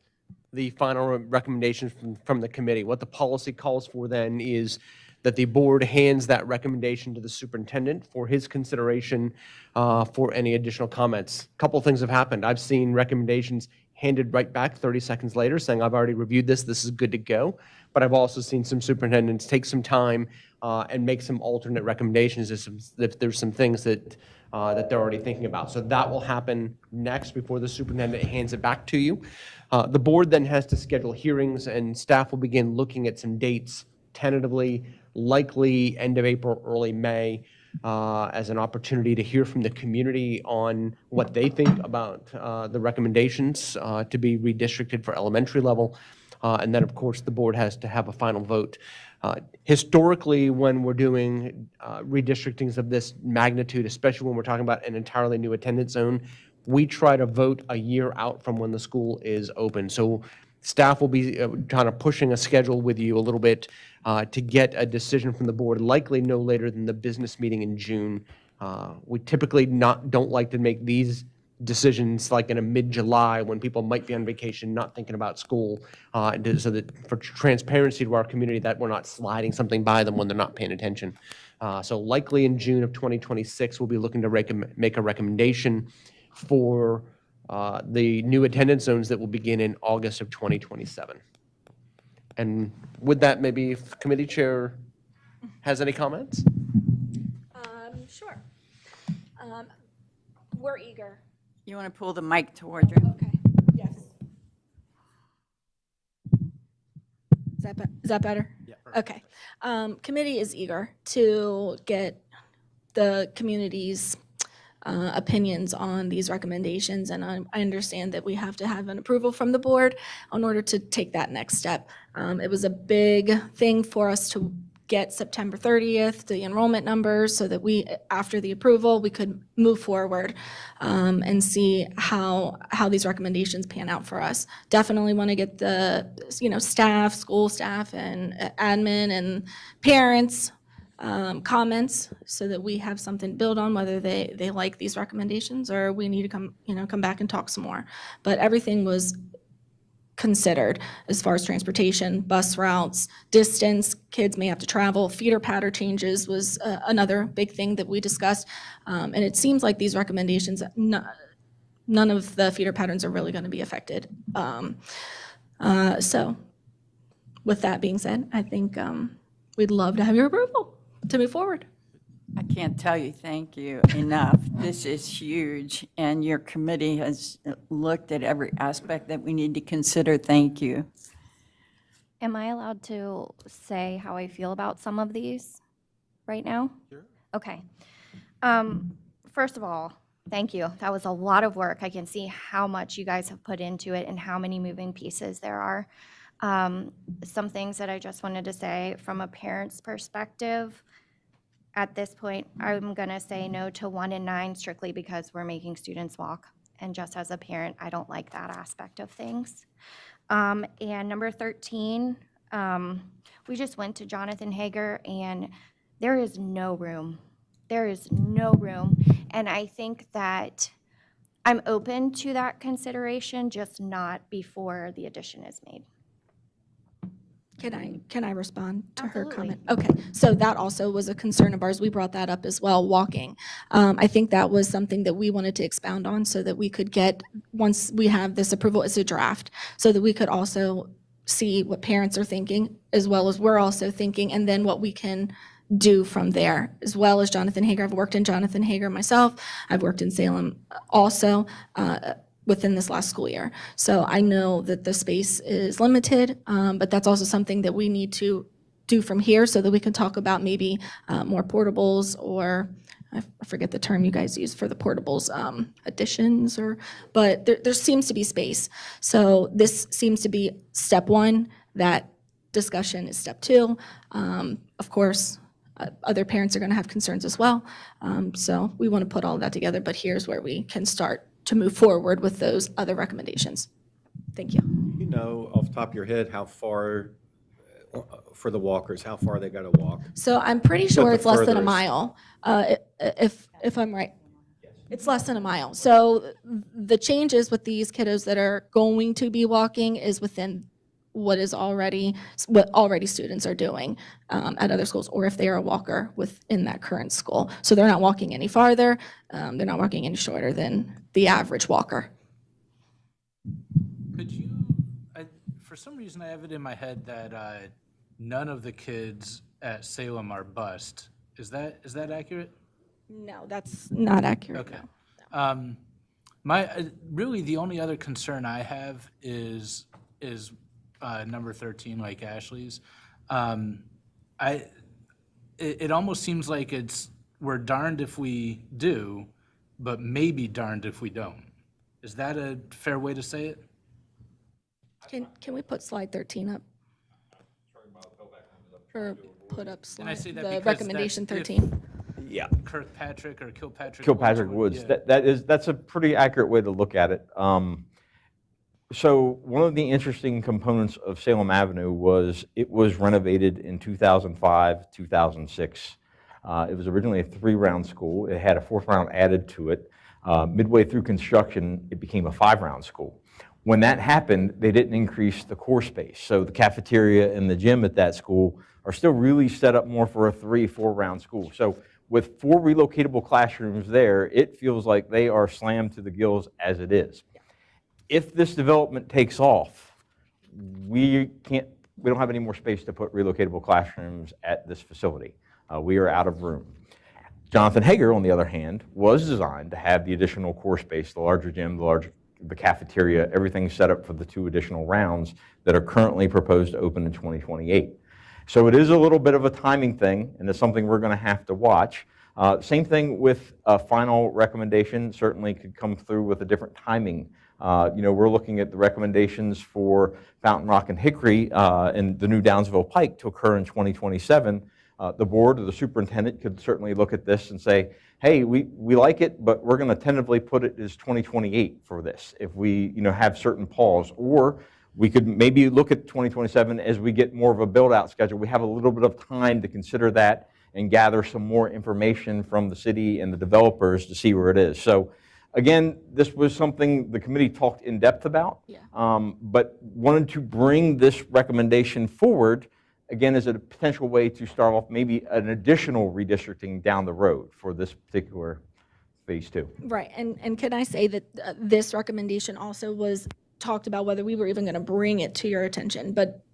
the final recommendations from the committee. What the policy calls for then is that the board hands that recommendation to the superintendent for his consideration for any additional comments. A couple of things have happened. I've seen recommendations handed right back 30 seconds later saying, I've already reviewed this is good to go. But I've also seen some superintendents take some time and make some alternate recommendations if there's some things that they're already thinking about. So that will happen next before the superintendent hands it back to you. The board then has to schedule hearings, and staff will begin looking at some dates tentatively, likely end of April, early May, as an opportunity to hear from the community on what they think about the recommendations to be redistricted for elementary level. And then, of course, the board has to have a final vote. Historically, when we're doing redistrictings of this magnitude, especially when we're talking about an entirely new attendance zone, we try to vote a year out from when the school is open. So staff will be kind of pushing a schedule with you a little bit to get a decision from the board, likely no later than the business meeting in June. We typically don't like to make these decisions like in a mid-July when people might be on vacation, not thinking about school, so that for transparency to our community that we're not sliding something by them when they're not paying attention. So likely in June of 2026, we'll be looking to make a recommendation for the new attendance zones that will begin in August of 2027. And with that, maybe if committee chair has any comments? Sure. We're eager. You want to pull the mic toward you? Okay. Yes. Is that better? Yeah. Okay. Committee is eager to get the community's opinions on these recommendations, and I understand that we have to have an approval from the board in order to take that next step. It was a big thing for us to get September 30th, the enrollment numbers, so that we, after the approval, we could move forward and see how these recommendations pan out for us. Definitely want to get the, staff, school staff and admin and parents comments so that we have something to build on, whether they like these recommendations or we need to come back and talk some more. But everything was considered as far as transportation, bus routes, distance, kids may have to travel, feeder pattern changes was another big thing that we discussed. And it seems like these recommendations, none of the feeder patterns are really going to be affected. So with that being said, I think we'd love to have your approval to move forward. I can't tell you thank you enough. This is huge, and your committee has looked at every aspect that we need to consider. Thank you. Am I allowed to say how I feel about some of these right now? Sure. Okay. First of all, thank you. That was a lot of work. I can see how much you guys have put into it and how many moving pieces there are. Some things that I just wanted to say from a parent's perspective. At this point, I'm going to say no to 1 and 9 strictly because we're making students walk. And just as a parent, I don't like that aspect of things. And number 13, we just went to Jonathan Hager, and there is no room. There is no room. And I think that I'm open to that consideration, just not before the addition is made. Can I respond to her Absolutely. comment? Okay, so that also was a concern of ours. We brought that up as well, walking. I think that was something that we wanted to expound on so that we could get, once we have this approval, it's a draft, so that we could also see what parents are thinking as well as we're also thinking, and then what we can do from there, as well as Jonathan Hager. I've worked in Jonathan Hager myself. I've worked in Salem also within this last school year. So I know that the space is limited, but that's also something that we need to do from here so that we can talk about maybe more portables, or I forget the term you guys use for the portables, additions, but there seems to be space. So this seems to be step one. That discussion is step two. Of course, other parents are going to have concerns as well. So we want to put all of that together, but here's where we can start to move forward with those other recommendations. Thank you. You know, off the top of your head, how far, for the walkers, how far they got to walk? So I'm pretty sure the it's less than a furthest? mile, if I'm right. It's less than a mile. So the changes with these kiddos that are going to be walking is within what already students are doing at other schools, or if they are a walker within that current school. So they're not walking any farther, they're not walking any shorter than the average walker. Could you, for some reason, I have it in my head that none of the kids at Salem are bused. Is that accurate? No, that's not accurate. Okay. no. Really, the only other concern I have is number 13, like Ashley's. It almost seems like we're darned if we do, but maybe darned if we don't. Is that a fair way to say it? Can we put slide 13 up? Or put up And I slide, say that the because recommendation that's if- 13? Yeah. Kirkpatrick or Kilpatrick? Kilpatrick Woods, that's a pretty accurate way to look at it. So one of the interesting components of Salem Avenue was it was renovated in 2005, 2006. It was originally a 3-round school. It had a 4th round added to it. Midway through construction, it became a 5-round school. When that happened, they didn't increase the core space. So the cafeteria and the gym at that school are still really set up more for a 3-4-round school. So with 4 relocatable classrooms there, it feels like they are slammed to the gills as it is. If this development takes off, we don't have any more space to put relocatable classrooms at this facility. We are out of room. Jonathan Hager, on the other hand, was designed to have the additional core space, the larger gym, the cafeteria, everything set up for the 2 additional rounds that are currently proposed to open in 2028. So it is a little bit of a timing thing, and it's something we're going to have to watch. Same thing with a final recommendation, certainly could come through with a different timing. We're looking at the recommendations for Fountain Rock and Hickory and the new Downsville Pike to occur in 2027. The board or the superintendent could certainly look at this and say, hey, we like it, but we're going to tentatively put it as 2028 for this if we have certain pause. Or we could maybe look at 2027 as we get more of a build-out schedule. We have a little bit of time to consider that and gather some more information from the city and the developers to see where it is. So again, this was something the committee talked in depth about, but wanted to bring this recommendation forward, again, as a potential way to start off maybe an additional redistricting down the road for this particular phase 2. Right, and can I say that this recommendation also was talked about whether we were even going to bring it to your attention, but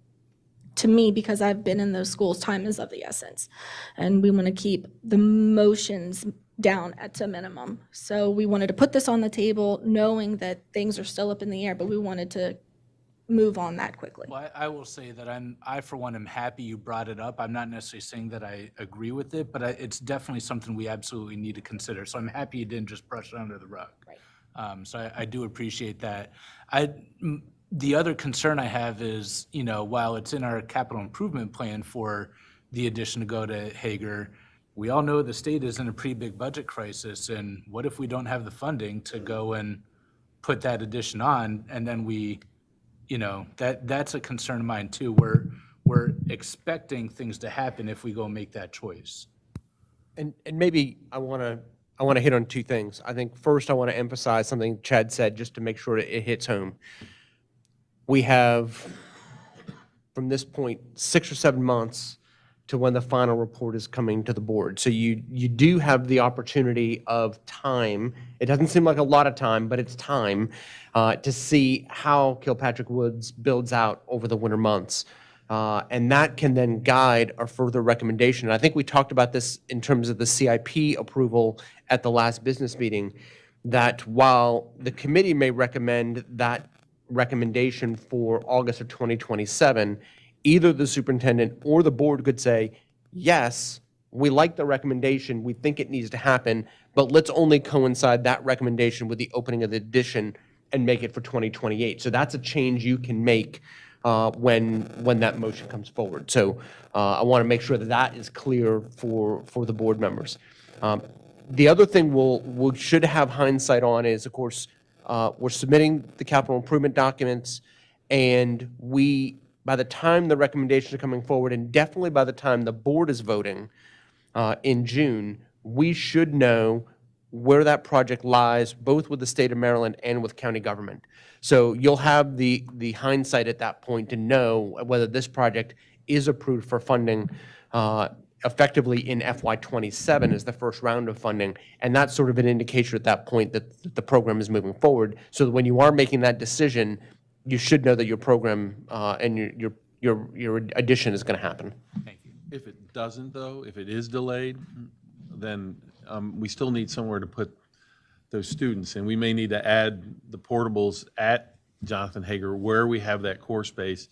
to me, because I've been in those schools, time is of the essence, and we want to keep the motions down at a minimum. So we wanted to put this on the table, knowing that things are still up in the air, but we wanted to move on that quickly. Well, I will say that I, for one, am happy you brought it up. I'm not necessarily saying that I agree with it, but it's definitely something we absolutely need to consider. So I'm happy you didn't just brush it under the rug. Right. So I do appreciate that. The other concern I have is, while it's in our capital improvement plan for the addition to go to Hager, we all know the state is in a pretty big budget crisis, and what if we don't have the funding to go and put that addition on, and then that's a concern of mine too. We're expecting things to happen if we go make that choice. And maybe I want to hit on 2 things. I think first I want to emphasize something Chad said just to make sure that it hits home. We have, from this point, 6 or 7 months to when the final report is coming to the board. So you do have the opportunity of time. It doesn't seem like a lot of time, but it's time to see how Kilpatrick Woods builds out over the winter months. And that can then guide our further recommendation. And I think we talked about this in terms of the CIP approval at the last business meeting, that while the committee may recommend that recommendation for August of 2027, either the superintendent or the board could say, yes, we like the recommendation, we think it needs to happen, but let's only coincide that recommendation with the opening of the addition and make it for 2028. So that's a change you can make when that motion comes forward. So I want to make sure that that is clear for the board members. The other thing we should have hindsight on is, of course, we're submitting the capital improvement documents, and by the time the recommendations are coming forward, and definitely by the time the board is voting in June, we should know where that project lies, both with the state of Maryland and with county government. So you'll have the hindsight at that point to know whether this project is approved for funding effectively in FY '27 as the first round of funding. And that's sort of an indication at that point that the program is moving forward. So that when you are making that decision, you should know that your program and your addition is going to happen. If it doesn't, though, if it is delayed, then we still need somewhere to put those students. And we may need to add the portables at Jonathan Hager where we have that core space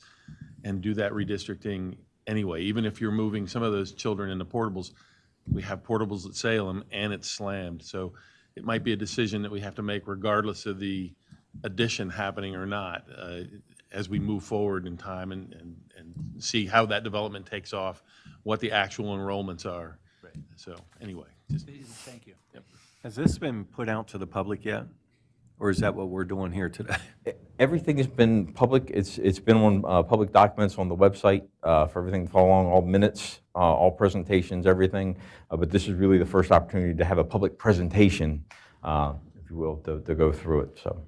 and do that redistricting anyway. Even if you're moving some of those children into portables, we have portables at Salem and it's slammed. So it might be a decision that we have to make regardless of the addition happening or not as we move forward in time and see how that development takes off, what the actual enrollments are. Right. So anyway, just Thank you. Yep. Has this been put out to the public yet? Or is that what we're doing here today? Everything has been public. It's been on public documents on the website for everything to follow along, all minutes, all presentations, everything. But this is really the first opportunity to have a public presentation, if you will, to go through it. So.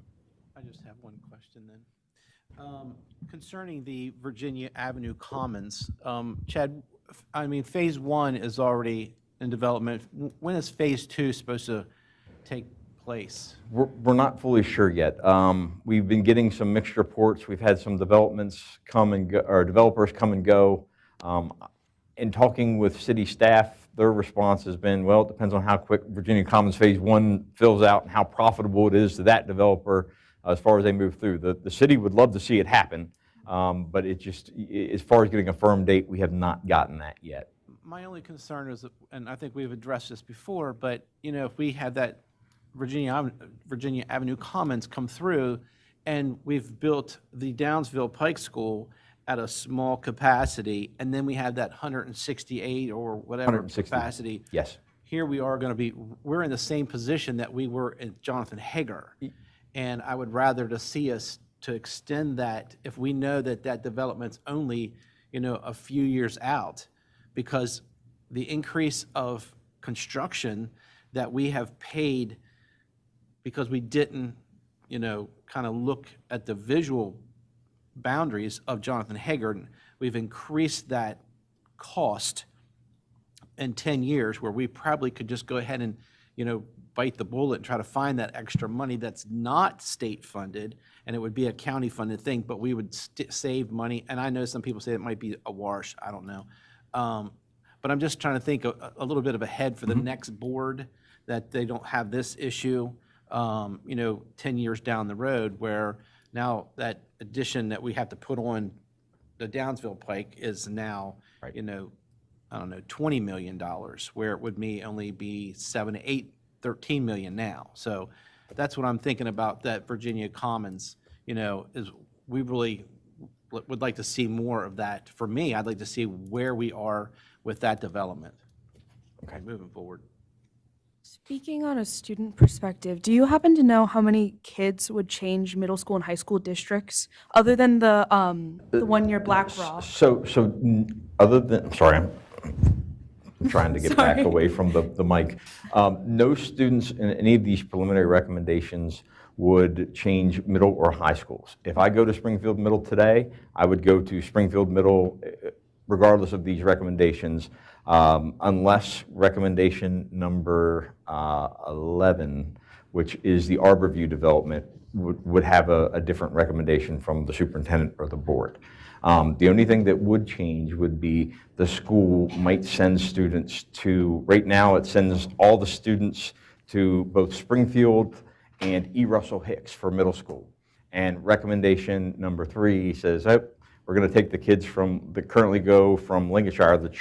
I just have one question then. Concerning the Virginia Avenue Commons, Chad, I mean, Phase 1 is already in development. When is Phase 2 supposed to take place? We're not fully sure yet. We've been getting some mixed reports. We've had some developments come and go, or developers come and go. In talking with city staff, their response has been, well, it depends on how quick Virginia Commons Phase 1 fills out and how profitable it is to that developer as far as they move through. The city would love to see it happen, but it just, as far as getting a firm date, we have not gotten that yet. My only concern is, and I think we've addressed this before, but, you know, if we had that Virginia Avenue Commons come through, and we've built the Downsville Pike School at a small capacity, and then we have that 168 or whatever 160. capacity. Yes. Here we are going to be, we're in the same position that we were in Jonathan Hager. And I would rather to see us to extend that if we know that that development's only, you know, a few years out, because the increase of construction that we have paid because we didn't, you know, kind of look at the visual boundaries of Jonathan Hager, we've increased that cost in 10 years where we probably could just go ahead and, you know, bite the bullet and try to find that extra money that's not state funded, and it would be a county funded thing, but we would save money. And I know some people say it might be a wash, I don't know. But I'm just trying to think a little bit of ahead for the next board, that they don't have this issue, you know, 10 years down the road, where now that addition that we have to put on the Downsville Pike is now, Right. you know, I don't know, $20 million, where it would only be 7 to 8, 13 million now. So that's what I'm thinking about, that Virginia Commons, you know, is we really would like to see more of that. For me, I'd like to see where we are with that development. Okay, moving forward. Speaking on a student perspective, do you happen to know how many kids would change middle school and high school districts other than the one near Black Rock? So other than, sorry, I'm trying to get back Sorry. away from the mic. No students in any of these preliminary recommendations would change middle or high schools. If I go to Springfield Middle today, I would go to Springfield Middle regardless of these recommendations, unless recommendation number 11, which is the Arborview development, would have a different recommendation from the superintendent or the board. The only thing that would change would be the school might send students to, right now it sends all the students to both Springfield and E. Russell Hicks for middle school. And recommendation number 3 says, oh, we're going to take the kids that currently go from Lincolnshire.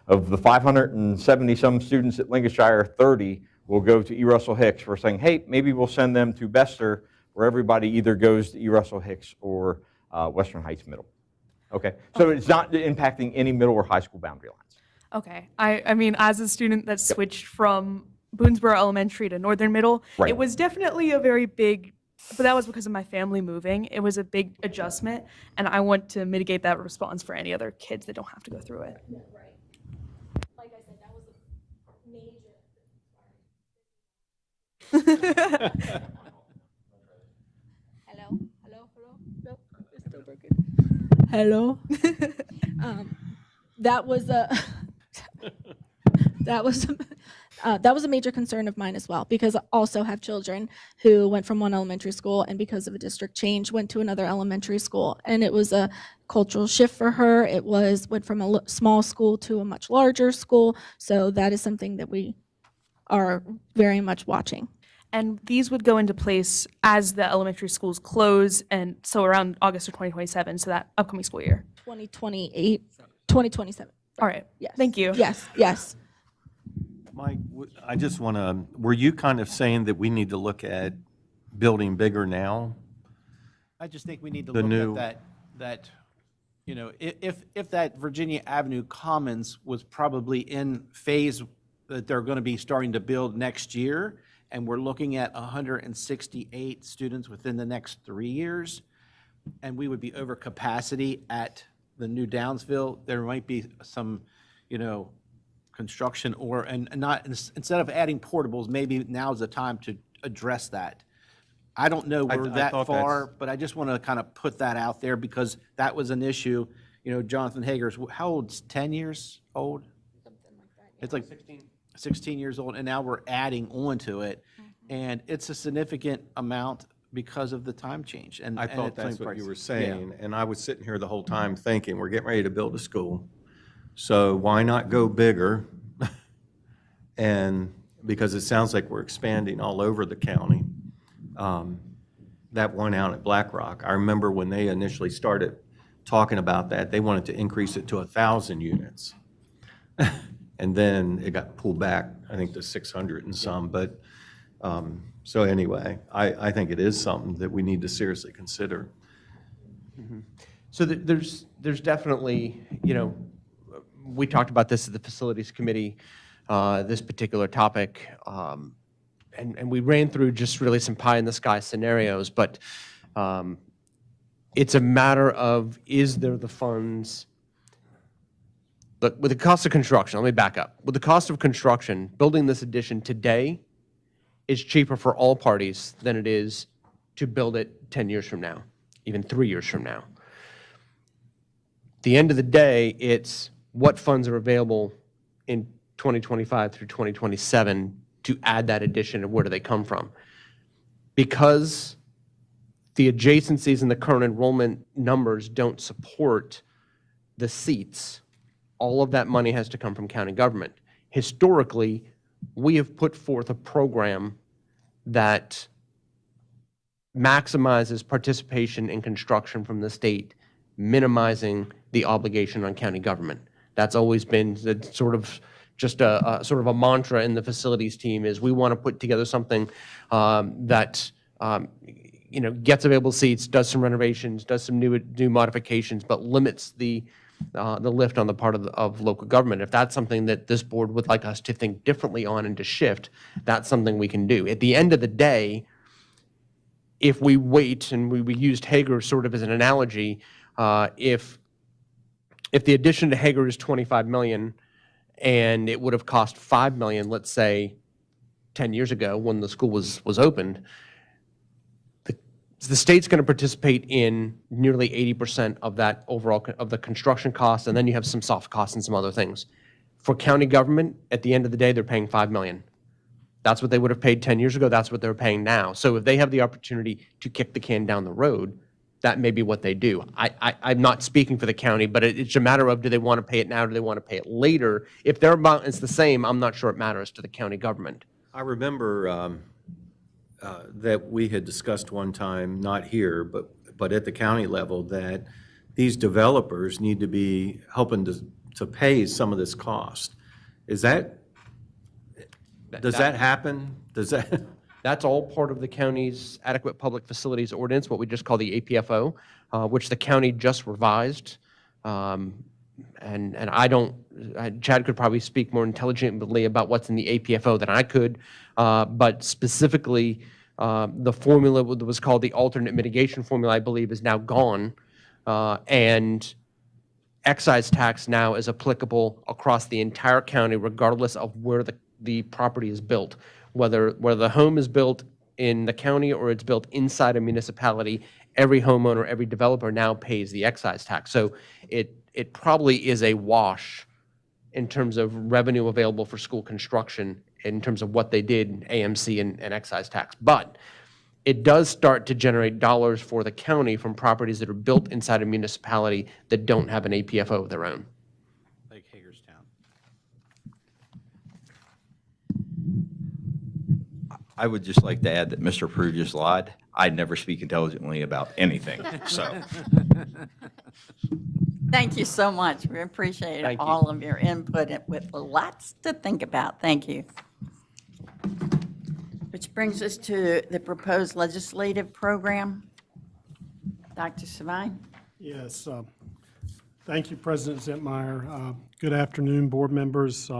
Of the 570 some students at Lincolnshire, 30 will go to E. Russell Hicks. We're saying, hey, maybe we'll send them to Bester, where everybody either goes to E. Russell Hicks or Western Heights Middle. Okay, so it's not impacting any middle or high school boundary lines. Okay. I mean, as a student that switched from Boonesboro Elementary to Northern Middle, Right. it was definitely a very big, but that was because of my family moving. It was a big adjustment, and I want to mitigate that response for any other kids that don't have to go through it. Like I said, that was a major. Hello? Nope, it's still broken. Hello? That was a, that was a major concern of mine as well, because I also have children who went from one elementary school and because of a district change went to another elementary school. And it was a cultural shift for her. It went from a small school to a much larger school. So that is something that we are very much watching. And these would go into place as the elementary schools close, and so around August of 2027, so that upcoming school year. 2028, 2027. All right. Yes. Thank you. Yes. Mike, I just want to, were you kind of saying that we need to look at building bigger now? I just think we need to The look new- at that, you know, if that Virginia Avenue Commons was probably in phase that they're going to be starting to build next year, and we're looking at 168 students within the next 3 years, and we would be over capacity at the new Downsville, there might be some, you know, construction and not, instead of adding portables, maybe now's the time to address that. I don't know we're I that thought far, that's- but I just want to kind of put that out there because that was an issue. You know, Jonathan Hager's, how old's 10 years old? It's like 16 years old, and now we're adding on to it. And it's a significant amount because of the time change. And I and thought it's that's same what you price. were Yeah. saying, and I was sitting here the whole time thinking, we're getting ready to build a school, so why not go bigger? And, because it sounds like we're expanding all over the county. That one out at Black Rock, I remember when they initially started talking about that, they wanted to increase it to 1,000 units. And then it got pulled back, I think, to 600 and some, but, so anyway, I think it is something that we need to seriously consider. So there's definitely, you know, we talked about this at the Facilities Committee, this particular topic, and we ran through just really some pie-in-the-sky scenarios, but it's a matter of, is there the funds? Look, with the cost of construction, let me back up. With the cost of construction, building this addition today is cheaper for all parties than it is to build it 10 years from now, even 3 years from now. At the end of the day, it's what funds are available in 2025 through 2027 to add that addition, and where do they come from? Because the adjacencies and the current enrollment numbers don't support the seats, all of that money has to come from county government. Historically, we have put forth a program that maximizes participation in construction from the state, minimizing the obligation on county government. That's always been sort of just a sort of a mantra in the facilities team, is we want to put together something that you know, gets available seats, does some renovations, does some new modifications, but limits the lift on the part of local government. If that's something that this board would like us to think differently on and to shift, that's something we can do. At the end of the day, if we wait, and we used Hager sort of as an analogy, if the addition to Hager is 25 million and it would have cost 5 million, let's say 10 years ago when the school was opened, the state's going to participate in nearly 80% of that overall, of the construction costs, and then you have some soft costs and some other things. For county government, at the end of the day, they're paying 5 million. That's what they would have paid 10 years ago. That's what they're paying now. So if they have the opportunity to kick the can down the road, that may be what they do. I'm not speaking for the county, but it's a matter of, do they want to pay it now? Do they want to pay it later? If their amount is the same, I'm not sure it matters to the county government. I remember that we had discussed one time, not here, but at the county level, that these developers need to be helping to pay some of this cost. Does that happen? Does that? That's all part of the county's adequate public facilities ordinance, what we just call the APFO, which the county just revised. And Chad could probably speak more intelligently about what's in the APFO than I could. But specifically, the formula that was called the alternate mitigation formula, I believe, is now gone. And excise tax now is applicable across the entire county, regardless of where the property is built. Whether the home is built in the county or it's built inside a municipality, every homeowner, every developer now pays the excise tax. So it probably is a wash in terms of revenue available for school construction, in terms of what they did, AMC and excise tax. But it does start to generate dollars for the county from properties that are built inside a municipality that don't have an APFO of their own. Like Hagerstown. I would just like to add that Mr. Prue just lied. I never speak intelligently about anything, so. Thank you so much. We appreciate Thank you. all of your input with lots to think about. Thank you. Which brings us to the proposed legislative program. Dr. Savine? Yes. Thank you, President Zentmeyer. Good afternoon, board members.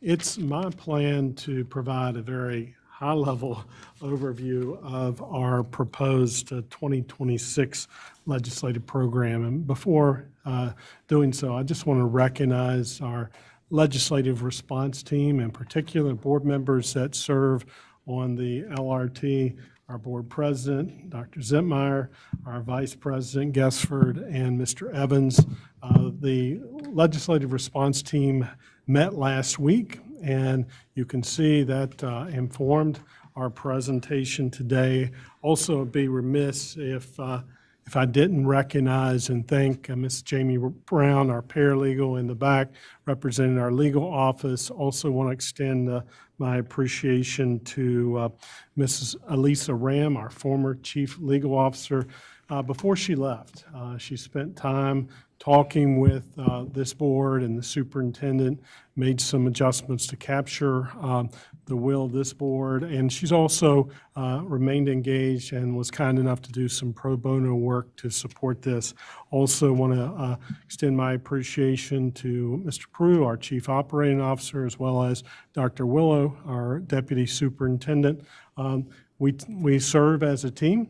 It's my plan to provide a very high-level overview of our proposed 2026 legislative program. And before doing so, I just want to recognize our legislative response team, in particular board members that serve on the LRT, our board president, Dr. Zentmeyer, our vice president, Guessford, and Mr. Evans. The legislative response team met last week, and you can see that informed our presentation today. Also, be remiss if I didn't recognize and thank Ms. Jamie Brown, our paralegal in the back, representing our legal office. Also want to extend my appreciation to Mrs. Elisa Ram, our former chief legal officer. Before she left, she spent time talking with this board and the superintendent, made some adjustments to capture the will of this board, and she's also remained engaged and was kind enough to do some pro bono work to support this. Also want to extend my appreciation to Mr. Prue, our chief operating officer, as well as Dr. Willow, our deputy superintendent. We serve as a team,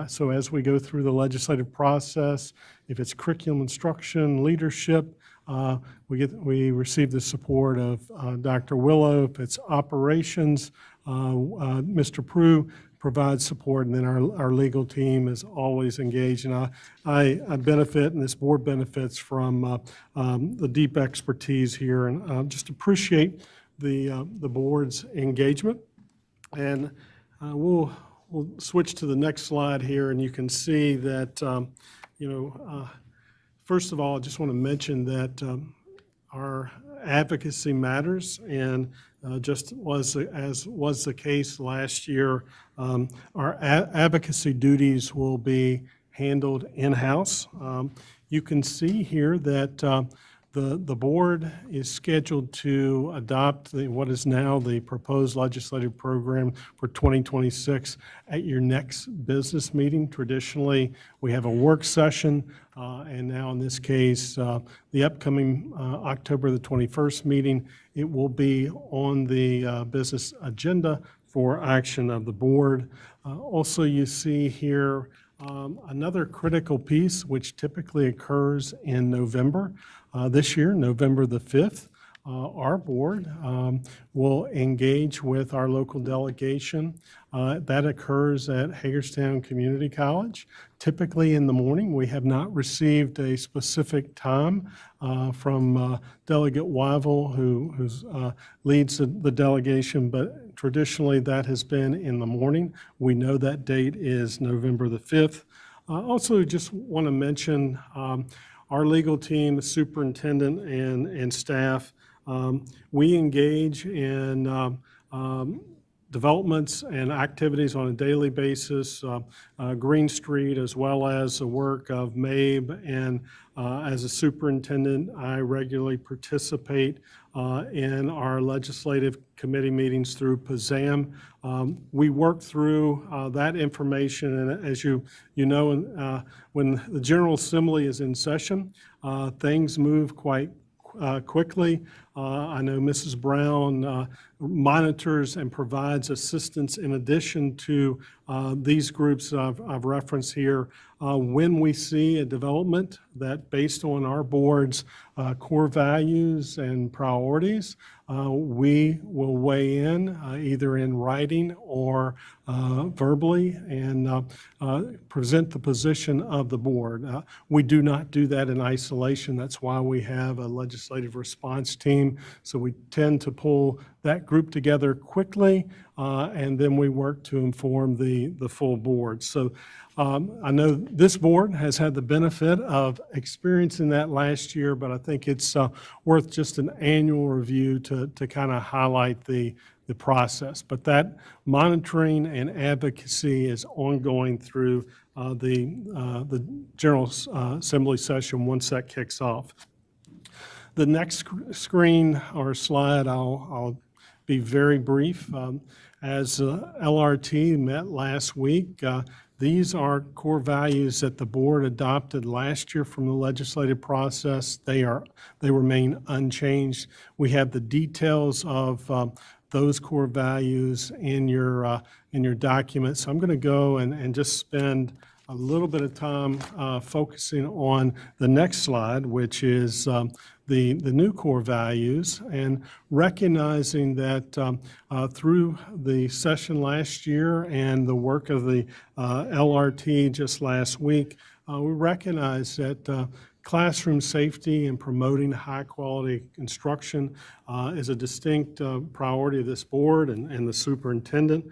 so as we go through the legislative process, if it's curriculum instruction, leadership, we receive the support of Dr. Willow. If it's operations, Mr. Prue provides support, and then our legal team is always engaged. And I benefit, and this board benefits from the deep expertise here, and just appreciate the board's engagement. And we'll switch to the next slide here, and you can see that, first of all, I just want to mention that our advocacy matters, and just as was the case last year, our advocacy duties will be handled in-house. You can see here that the board is scheduled to adopt what is now the proposed legislative program for 2026 at your next business meeting. Traditionally, we have a work session, and now in this case, the upcoming October the 21st meeting, it will be on the business agenda for action of the board. Also, you see here another critical piece, which typically occurs in November. This year, November the 5th, our board will engage with our local delegation. That occurs at Hagerstown Community College, typically in the morning. We have not received a specific time from Delegate Wyville, who leads the delegation, but traditionally that has been in the morning. We know that date is November the 5th. Also, just want to mention our legal team, the superintendent and staff, we engage in developments and activities on a daily basis. Green Street, as well as the work of MABE, and as a superintendent, I regularly participate in our legislative committee meetings through PAZAM. We work through that information, and as you know, when the General Assembly is in session, things move quite quickly. I know Mrs. Brown monitors and provides assistance in addition to these groups I've referenced here. When we see a development that, based on our board's core values and priorities, we will weigh in either in writing or verbally and present the position of the board. We do not do that in isolation. That's why we have a legislative response team. So we tend to pull that group together quickly, and then we work to inform the full board. So I know this board has had the benefit of experiencing that last year, but I think it's worth just an annual review to kind of highlight the process. But that monitoring and advocacy is ongoing through the General Assembly session once that kicks off. The next screen or slide, I'll be very brief. As LRT met last week, these are core values that the board adopted last year from the legislative process. They remain unchanged. We have the details of those core values in your document. So I'm going to go and just spend a little bit of time focusing on the next slide, which is the new core values, and recognizing that through the session last year and the work of the LRT just last week, we recognize that classroom safety and promoting high-quality instruction is a distinct priority of this board and the superintendent,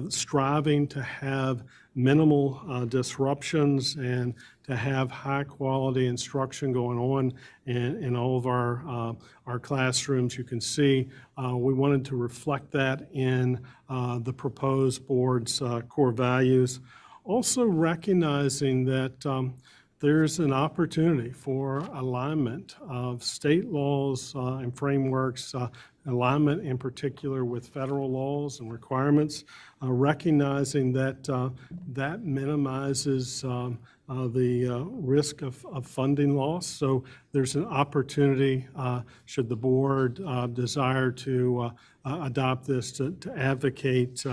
striving to have minimal disruptions and to have high-quality instruction going on in all of our classrooms. You can see we wanted to reflect that in the proposed board's core values. Also recognizing that there's an opportunity for alignment of state laws and frameworks, alignment in particular with federal laws and requirements, recognizing that that minimizes the risk of funding loss. So there's an opportunity, should the board desire to adopt this, to advocate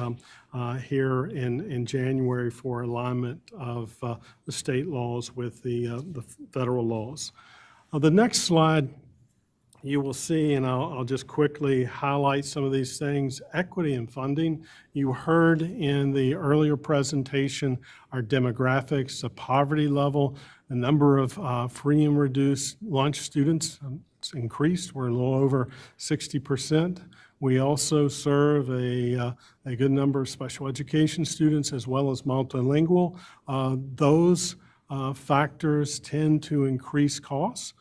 here in January for alignment of the state laws with the federal laws. The next slide you will see, and I'll just quickly highlight some of these things. Equity and funding. You heard in the earlier presentation our demographics, the poverty level, the number of free and reduced lunch students. It's increased. We're a little over 60%. We also serve a good number of special education students as well as multilingual. Those factors tend to increase costs.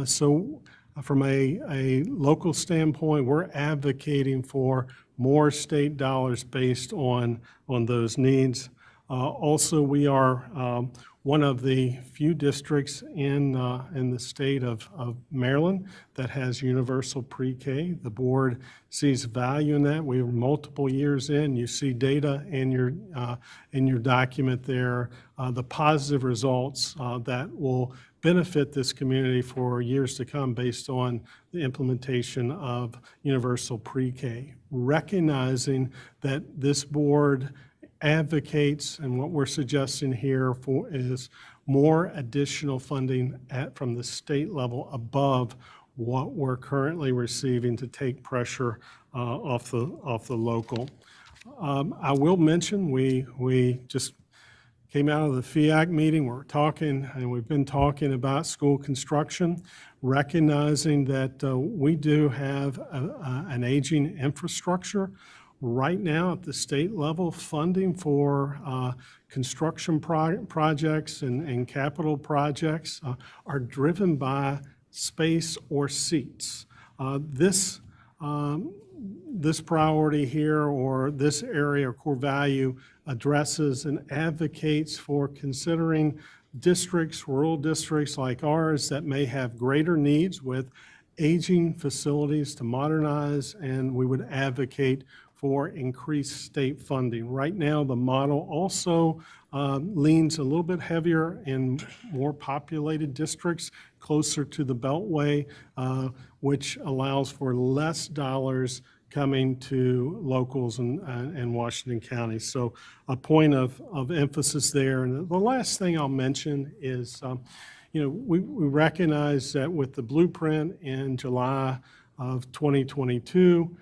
So from a local standpoint, we're advocating for more state dollars based on those needs. Also, we are one of the few districts in the state of Maryland that has universal pre-K. The board sees value in that. We are multiple years in. You see data in your document there, the positive results that will benefit this community for years to come based on the implementation of universal pre-K. Recognizing that this board advocates, and what we're suggesting here is more additional funding from the state level above what we're currently receiving to take pressure off the local. I will mention, we just came out of the FIAC meeting. We're talking, and we've been talking about school construction, recognizing that we do have an aging infrastructure. Right now, at the state level, funding for construction projects and capital projects are driven by space or seats. This priority here, or this area of core value, addresses and advocates for considering districts, rural districts like ours, that may have greater needs with aging facilities to modernize, and we would advocate for increased state funding. Right now, the model also leans a little bit heavier in more populated districts closer to the Beltway, which allows for less dollars coming to locals in Washington County. So a point of emphasis there. And the last thing I'll mention is, we recognize that with the blueprint in July of 2022,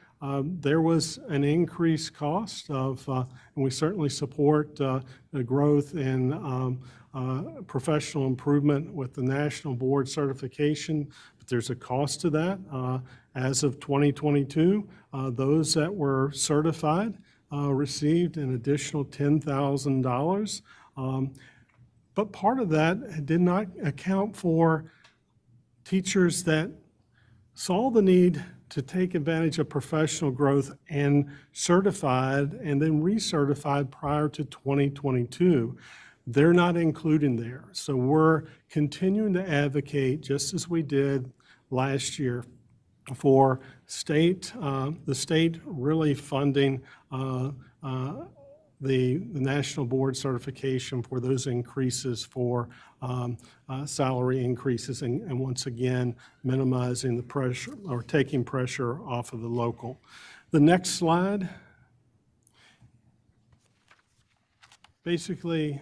there was an increased cost of, and we certainly support the growth in professional improvement with the National Board certification, but there's a cost to that. As of 2022, those that were certified received an additional $10,000. But part of that did not account for teachers that saw the need to take advantage of professional growth and certified and then recertified prior to 2022. They're not included there. So we're continuing to advocate, just as we did last year, for the state really funding the National Board certification for those increases for salary increases, and once again, minimizing the pressure or taking pressure off of the local. The next slide. Basically,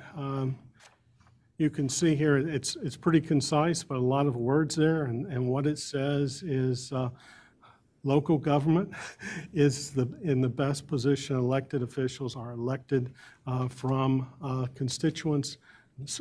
you can see here, it's pretty concise, but a lot of words there, and what it says is local government is in the best position. Elected officials are elected from constituents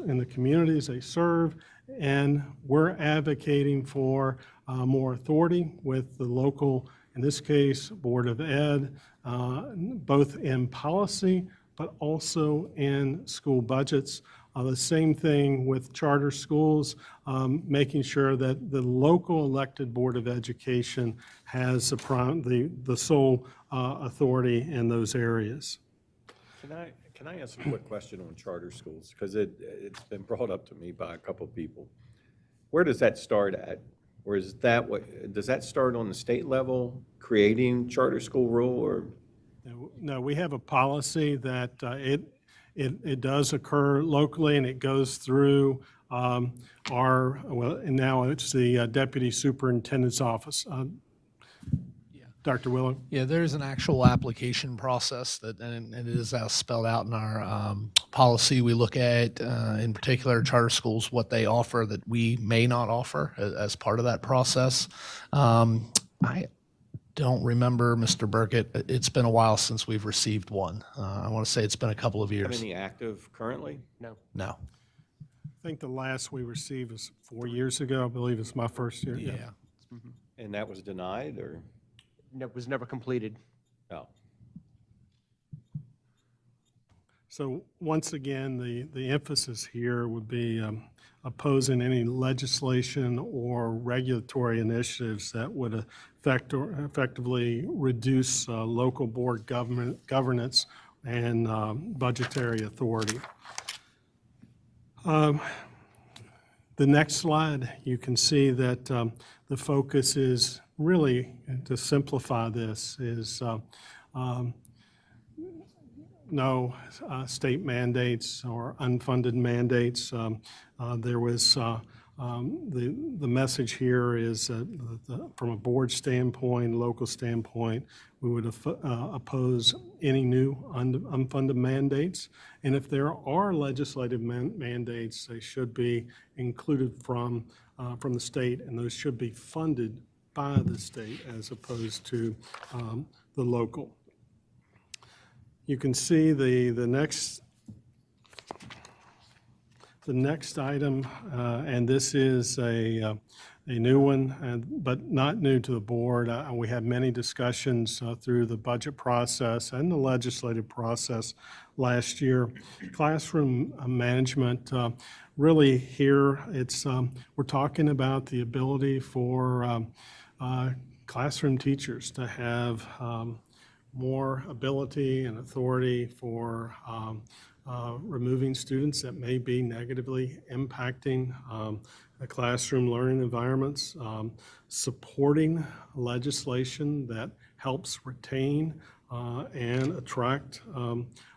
in the communities they serve, and we're advocating for more authority with the local, in this case, Board of Ed, both in policy, but also in school budgets. The same thing with charter schools, making sure that the local elected Board of Education has the sole authority in those areas. Can I ask a quick question on charter schools? Because it's been brought up to me by a couple of people. Where does that start at? Or is that does that start on the state level, creating charter school rule, or? No, we have a policy that it does occur locally, and it goes through and now it's the Deputy Superintendent's Office. Dr. Willow? Yeah, there's an actual application process and it is spelled out in our policy. We look at, in particular, charter schools, what they offer that we may not offer as part of that process. I don't remember, Mr. Burkett. It's been a while since we've received one. I want to say it's been a couple of years. Have any active currently? No. No. I think the last we received was 4 years ago. I believe it's my first year. Yeah. And that was denied, or? It was never completed. No. So once again, the emphasis here would be opposing any legislation or regulatory initiatives that would effectively reduce local board governance and budgetary authority. The next slide, you can see that the focus is really, to simplify this, is no state mandates or unfunded mandates. There was the message here is that from a board standpoint, local standpoint, we would oppose any new unfunded mandates. And if there are legislative mandates, they should be included from from the state, and those should be funded by the state as opposed to the local. You can see the next item, and this is a new one, but not new to the board. We had many discussions through the budget process and the legislative process last year. Classroom management, really here, we're talking about the ability for classroom teachers to have more ability and authority for removing students that may be negatively impacting the classroom learning environments, supporting legislation that helps retain and attract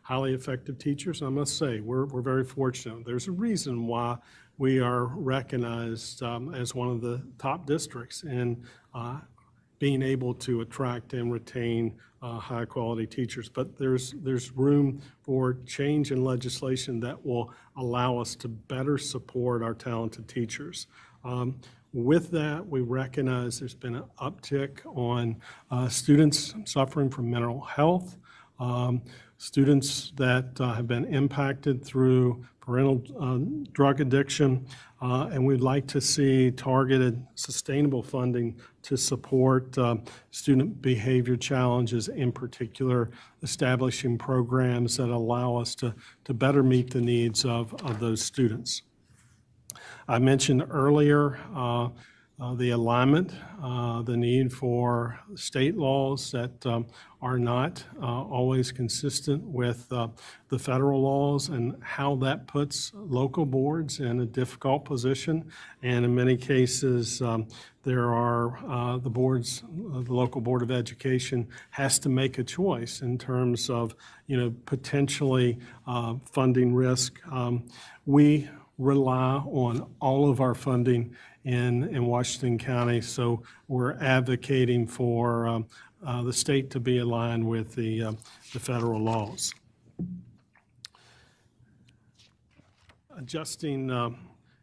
highly effective teachers. I must say, we're very fortunate. There's a reason why we are recognized as one of the top districts in being able to attract and retain high-quality teachers. But there's room for change in legislation that will allow us to better support our talented teachers. With that, we recognize there's been an uptick on students suffering from mental health, students that have been impacted through parental drug addiction, and we'd like to see targeted, sustainable funding to support student behavior challenges, in particular, establishing programs that allow us to better meet the needs of those students. I mentioned earlier the alignment, the need for state laws that are not always consistent with the federal laws, and how that puts local boards in a difficult position. And in many cases, there are the local Board of Education has to make a choice in terms of, potentially funding risk. We rely on all of our funding in Washington County, so we're advocating for the state to be aligned with the federal laws. Adjusting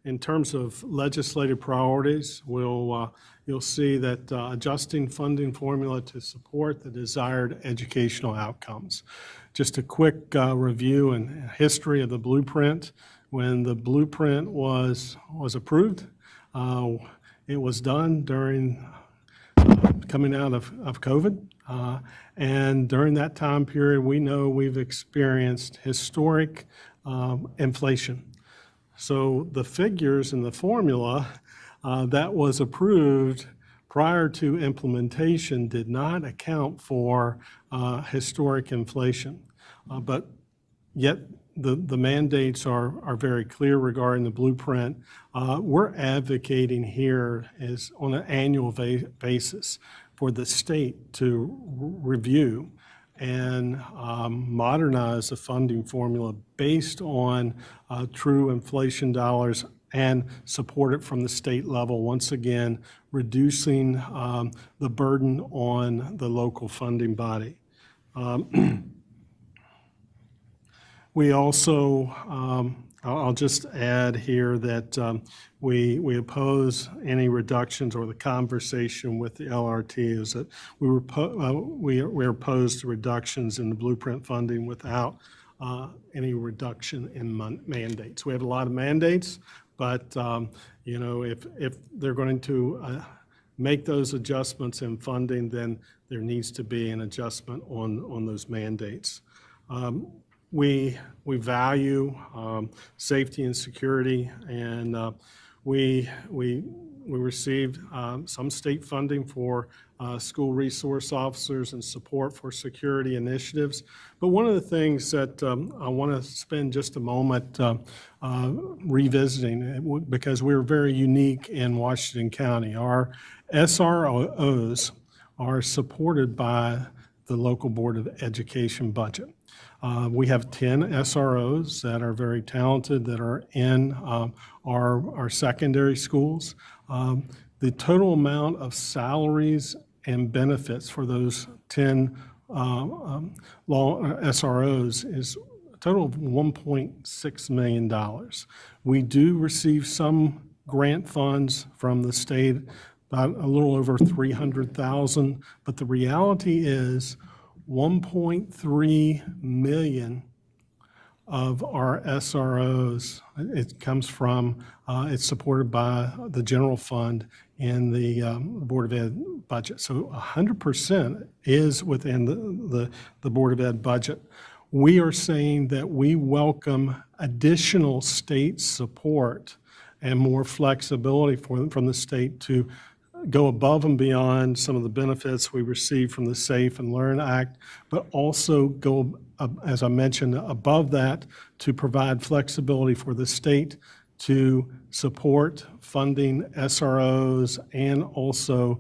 in terms of legislative priorities, you'll see that adjusting funding formula to support the desired educational outcomes. Just a quick review and history of the blueprint. When the blueprint was approved, it was done during coming out of COVID. And during that time period, we know we've experienced historic inflation. So the figures in the formula that was approved prior to implementation did not account for historic inflation. But yet the mandates are very clear regarding the blueprint. We're advocating here is on an annual basis for the state to review and modernize the funding formula based on true inflation dollars and support it from the state level, once again, reducing the burden on the local funding body. We also, I'll just add here that we oppose any reductions, or the conversation with the LRT is that we're opposed to reductions in the blueprint funding without any reduction in mandates. We have a lot of mandates, but if they're going to make those adjustments in funding, then there needs to be an adjustment on those mandates. We value safety and security, and we received some state funding for school resource officers and support for security initiatives. But one of the things that I want to spend just a moment revisiting, because we're very unique in Washington County. Our SROs are supported by the local Board of Education budget. We have 10 SROs that are very talented, that are in our secondary schools. The total amount of salaries and benefits for those 10 SROs is a total of $1.6 million. We do receive some grant funds from the state, about a little over 300,000. But the reality is 1.3 million of our SROs, it comes from, it's supported by the general fund in the Board of Ed budget. So 100% is within the Board of Ed budget. We are saying that we welcome additional state support and more flexibility from the state to go above and beyond some of the benefits we receive from the Safe and Learn Act, but also go, as I mentioned, above that to provide flexibility for the state to support funding SROs and also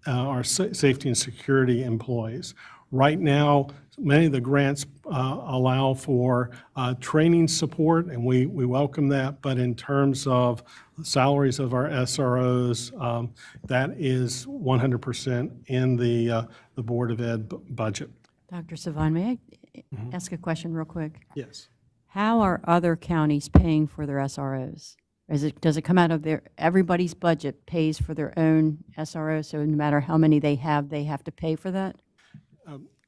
our safety and security employees. Right now, many of the grants allow for training support, and we welcome that. But in terms of salaries of our SROs, that is 100% in the Board of Ed budget. Dr. Savine, may I ask a question real quick? Yes. How are other counties paying for their SROs? Does it come out of everybody's budget pays for their own SRO, so no matter how many they have to pay for that?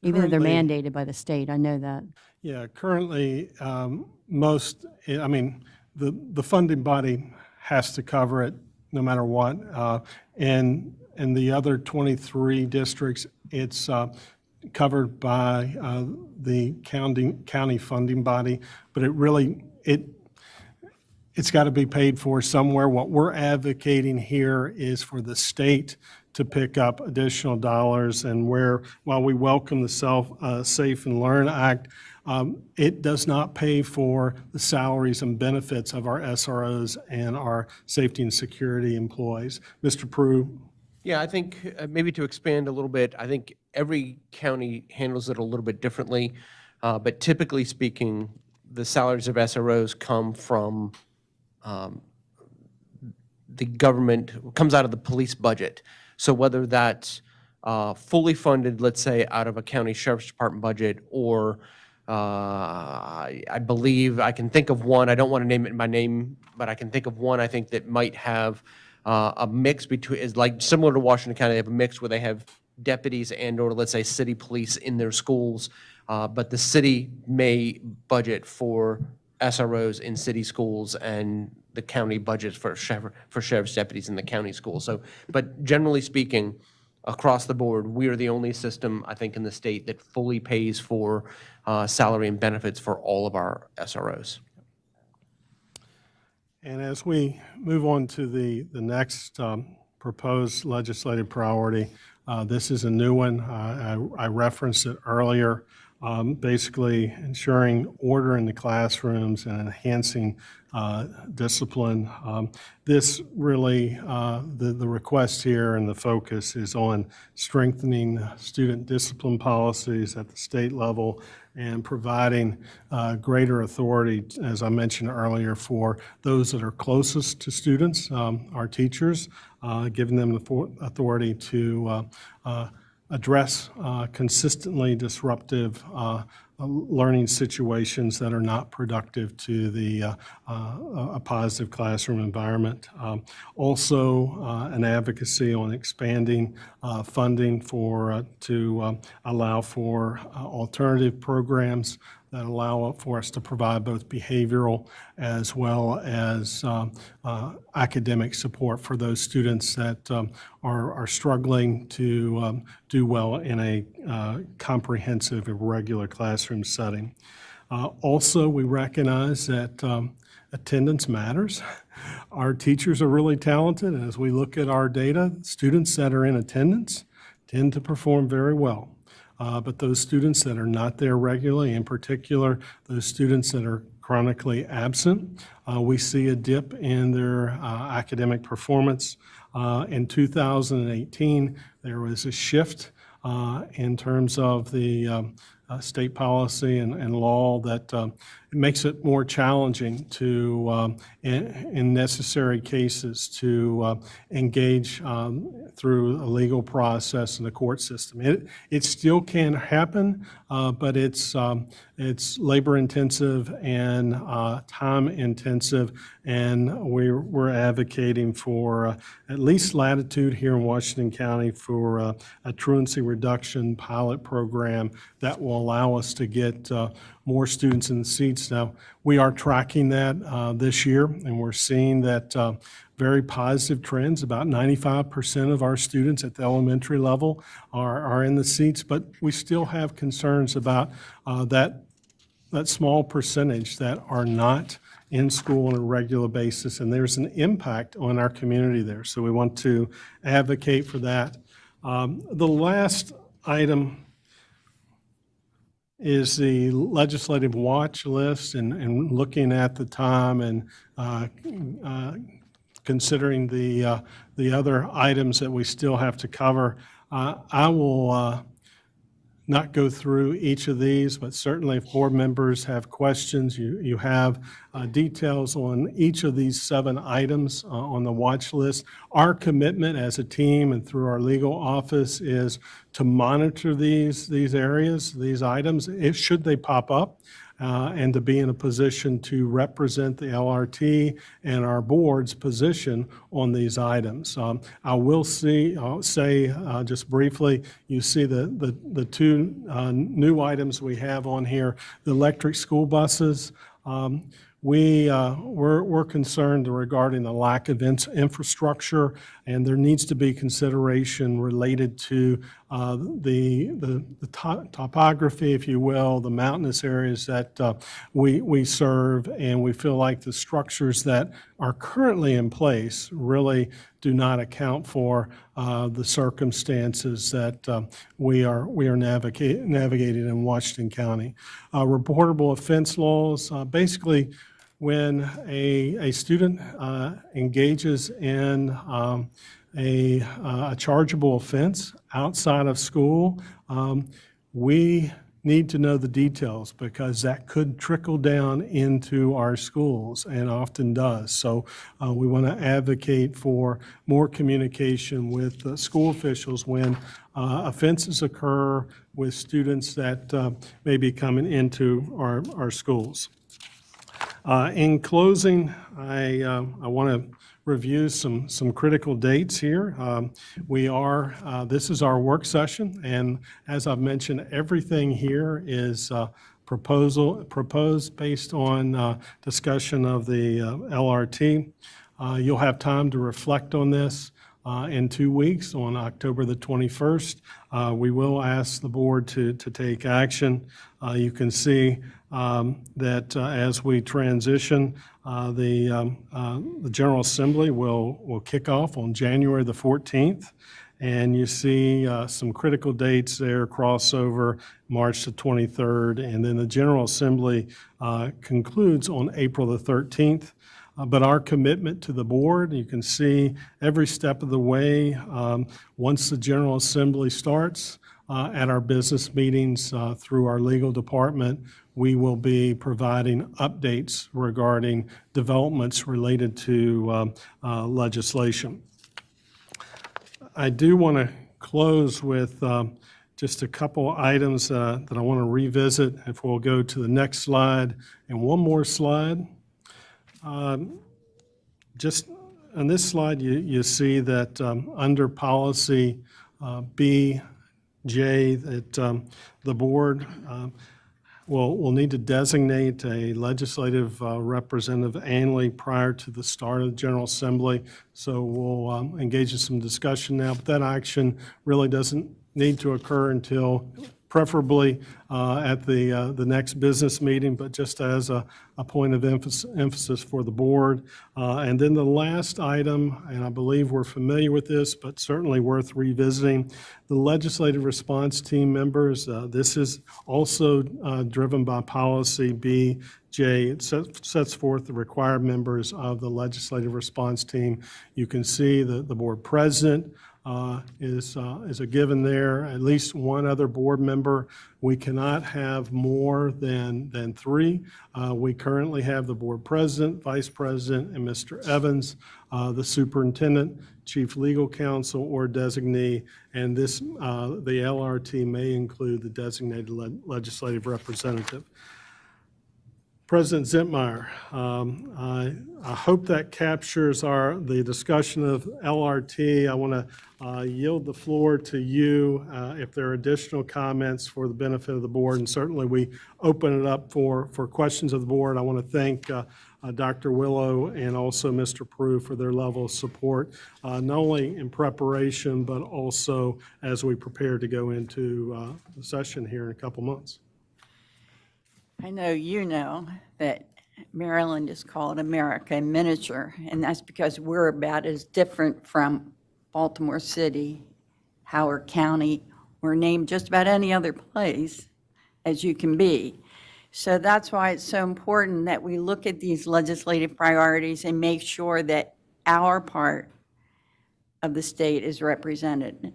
Even though they're mandated by the state, I know that. Yeah, currently, the funding body has to cover it no matter what. And in the other 23 districts, it's covered by the county funding body, but it's got to be paid for somewhere. What we're advocating here is for the state to pick up additional dollars, and while we welcome the Safe and Learn Act, it does not pay for the salaries and benefits of our SROs and our safety and security employees. Mr. Prue? Yeah, I think maybe to expand a little bit, I think every county handles it a little bit differently, but typically speaking, the salaries of SROs come from the government, comes out of the police budget. So whether that's fully funded, let's say, out of a county sheriff's department budget, or I believe I can think of one, I don't want to name it by name, but I can think of one I think that might have a mix between, is like similar to Washington County, they have a mix where they have deputies and or let's say city police in their schools, but the city may budget for SROs in city schools and the county budgets for sheriff's deputies in the county schools. So, but generally speaking, across the board, we are the only system, I think, in the state that fully pays for salary and benefits for all of our SROs. And as we move on to the next proposed legislative priority, this is a new one. I referenced it earlier. Basically ensuring order in the classrooms and enhancing discipline. This really, the request here and the focus is on strengthening student discipline policies at the state level and providing greater authority, as I mentioned earlier, for those that are closest to students, our teachers, giving them the authority to address consistently disruptive learning situations that are not productive to a positive classroom environment. Also, an advocacy on expanding funding to allow for alternative programs that allow for us to provide both behavioral as well as academic support for those students that are struggling to do well in a comprehensive and regular classroom setting. Also, we recognize that attendance matters. Our teachers are really talented, and as we look at our data, students that are in attendance tend to perform very well. But those students that are not there regularly, in particular, those students that are chronically absent, we see a dip in their academic performance. In 2018, there was a shift in terms of the state policy and law that it makes it more challenging to, in necessary cases, to engage through a legal process in the court system. It still can happen, but it's labor intensive and time intensive, and we're advocating for at least latitude here in Washington County for a truancy reduction pilot program that will allow us to get more students in the seats. Now, we are tracking that this year, and we're seeing that very positive trends. About 95% of our students at the elementary level are in the seats, but we still have concerns about that small percentage that are not in school on a regular basis, and there's an impact on our community there. So we want to advocate for that. The last item is the legislative watch list, and looking at the time and considering the other items that we still have to cover. I will not go through each of these, but certainly if board members have questions, you have details on each of these 7 items on the watch list. Our commitment as a team and through our legal office is to monitor these areas, these items, should they pop up, and to be in a position to represent the LRT and our board's position on these items. I will say just briefly, you see the 2 new items we have on here, the electric school buses. We're concerned regarding the lack of infrastructure, and there needs to be consideration related to the topography, if you will, the mountainous areas that we serve, and we feel like the structures that are currently in place really do not account for the circumstances that we are navigating in Washington County. Reportable offense laws, basically when a student engages in a chargeable offense outside of school, we need to know the details because that could trickle down into our schools and often does. So we want to advocate for more communication with school officials when offenses occur with students that may be coming into our schools. In closing, I want to review some critical dates here. This is our work session, and as I've mentioned, everything here is proposed based on discussion of the LRT. You'll have time to reflect on this in 2 weeks on October the 21st. We will ask the board to take action. You can see that as we transition, the General Assembly will kick off on January the 14th. And you see some critical dates there, crossover March the 23rd, and then the General Assembly concludes on April the 13th. But our commitment to the board, you can see every step of the way, once the General Assembly starts, at our business meetings through our legal department, we will be providing updates regarding developments related to legislation. I do want to close with just a couple items that I want to revisit. If we'll go to the next slide and one more slide. Just on this slide, you see that under policy BJ, that the board will need to designate a legislative representative annually prior to the start of the General Assembly. So we'll engage in some discussion now, but that action really doesn't need to occur until preferably at the next business meeting, but just as a point of emphasis for the board. And then the last item, and I believe we're familiar with this, but certainly worth revisiting, the legislative response team members. This is also driven by policy BJ. It sets forth the required members of the legislative response team. You can see the board president, is a given there. At least one other board member. We cannot have more than three. We currently have the board president, vice president, and Mr. Evans, the superintendent, chief legal counsel, or designee, and this, the LRT may include the designated legislative representative. President Zentmeyer, I hope that captures the discussion of LRT. I want to yield the floor to you if there are additional comments for the benefit of the board, and certainly we open it up for questions of the board. I want to thank Dr. Willow and also Mr. Prue for their level of support, not only in preparation, but also as we prepare to go into the session here in a couple months. I know you know that Maryland is called America in miniature, and that's because we're about as different from Baltimore City, Howard County, or named just about any other place as you can be. So that's why it's so important that we look at these legislative priorities and make sure that our part of the state is represented.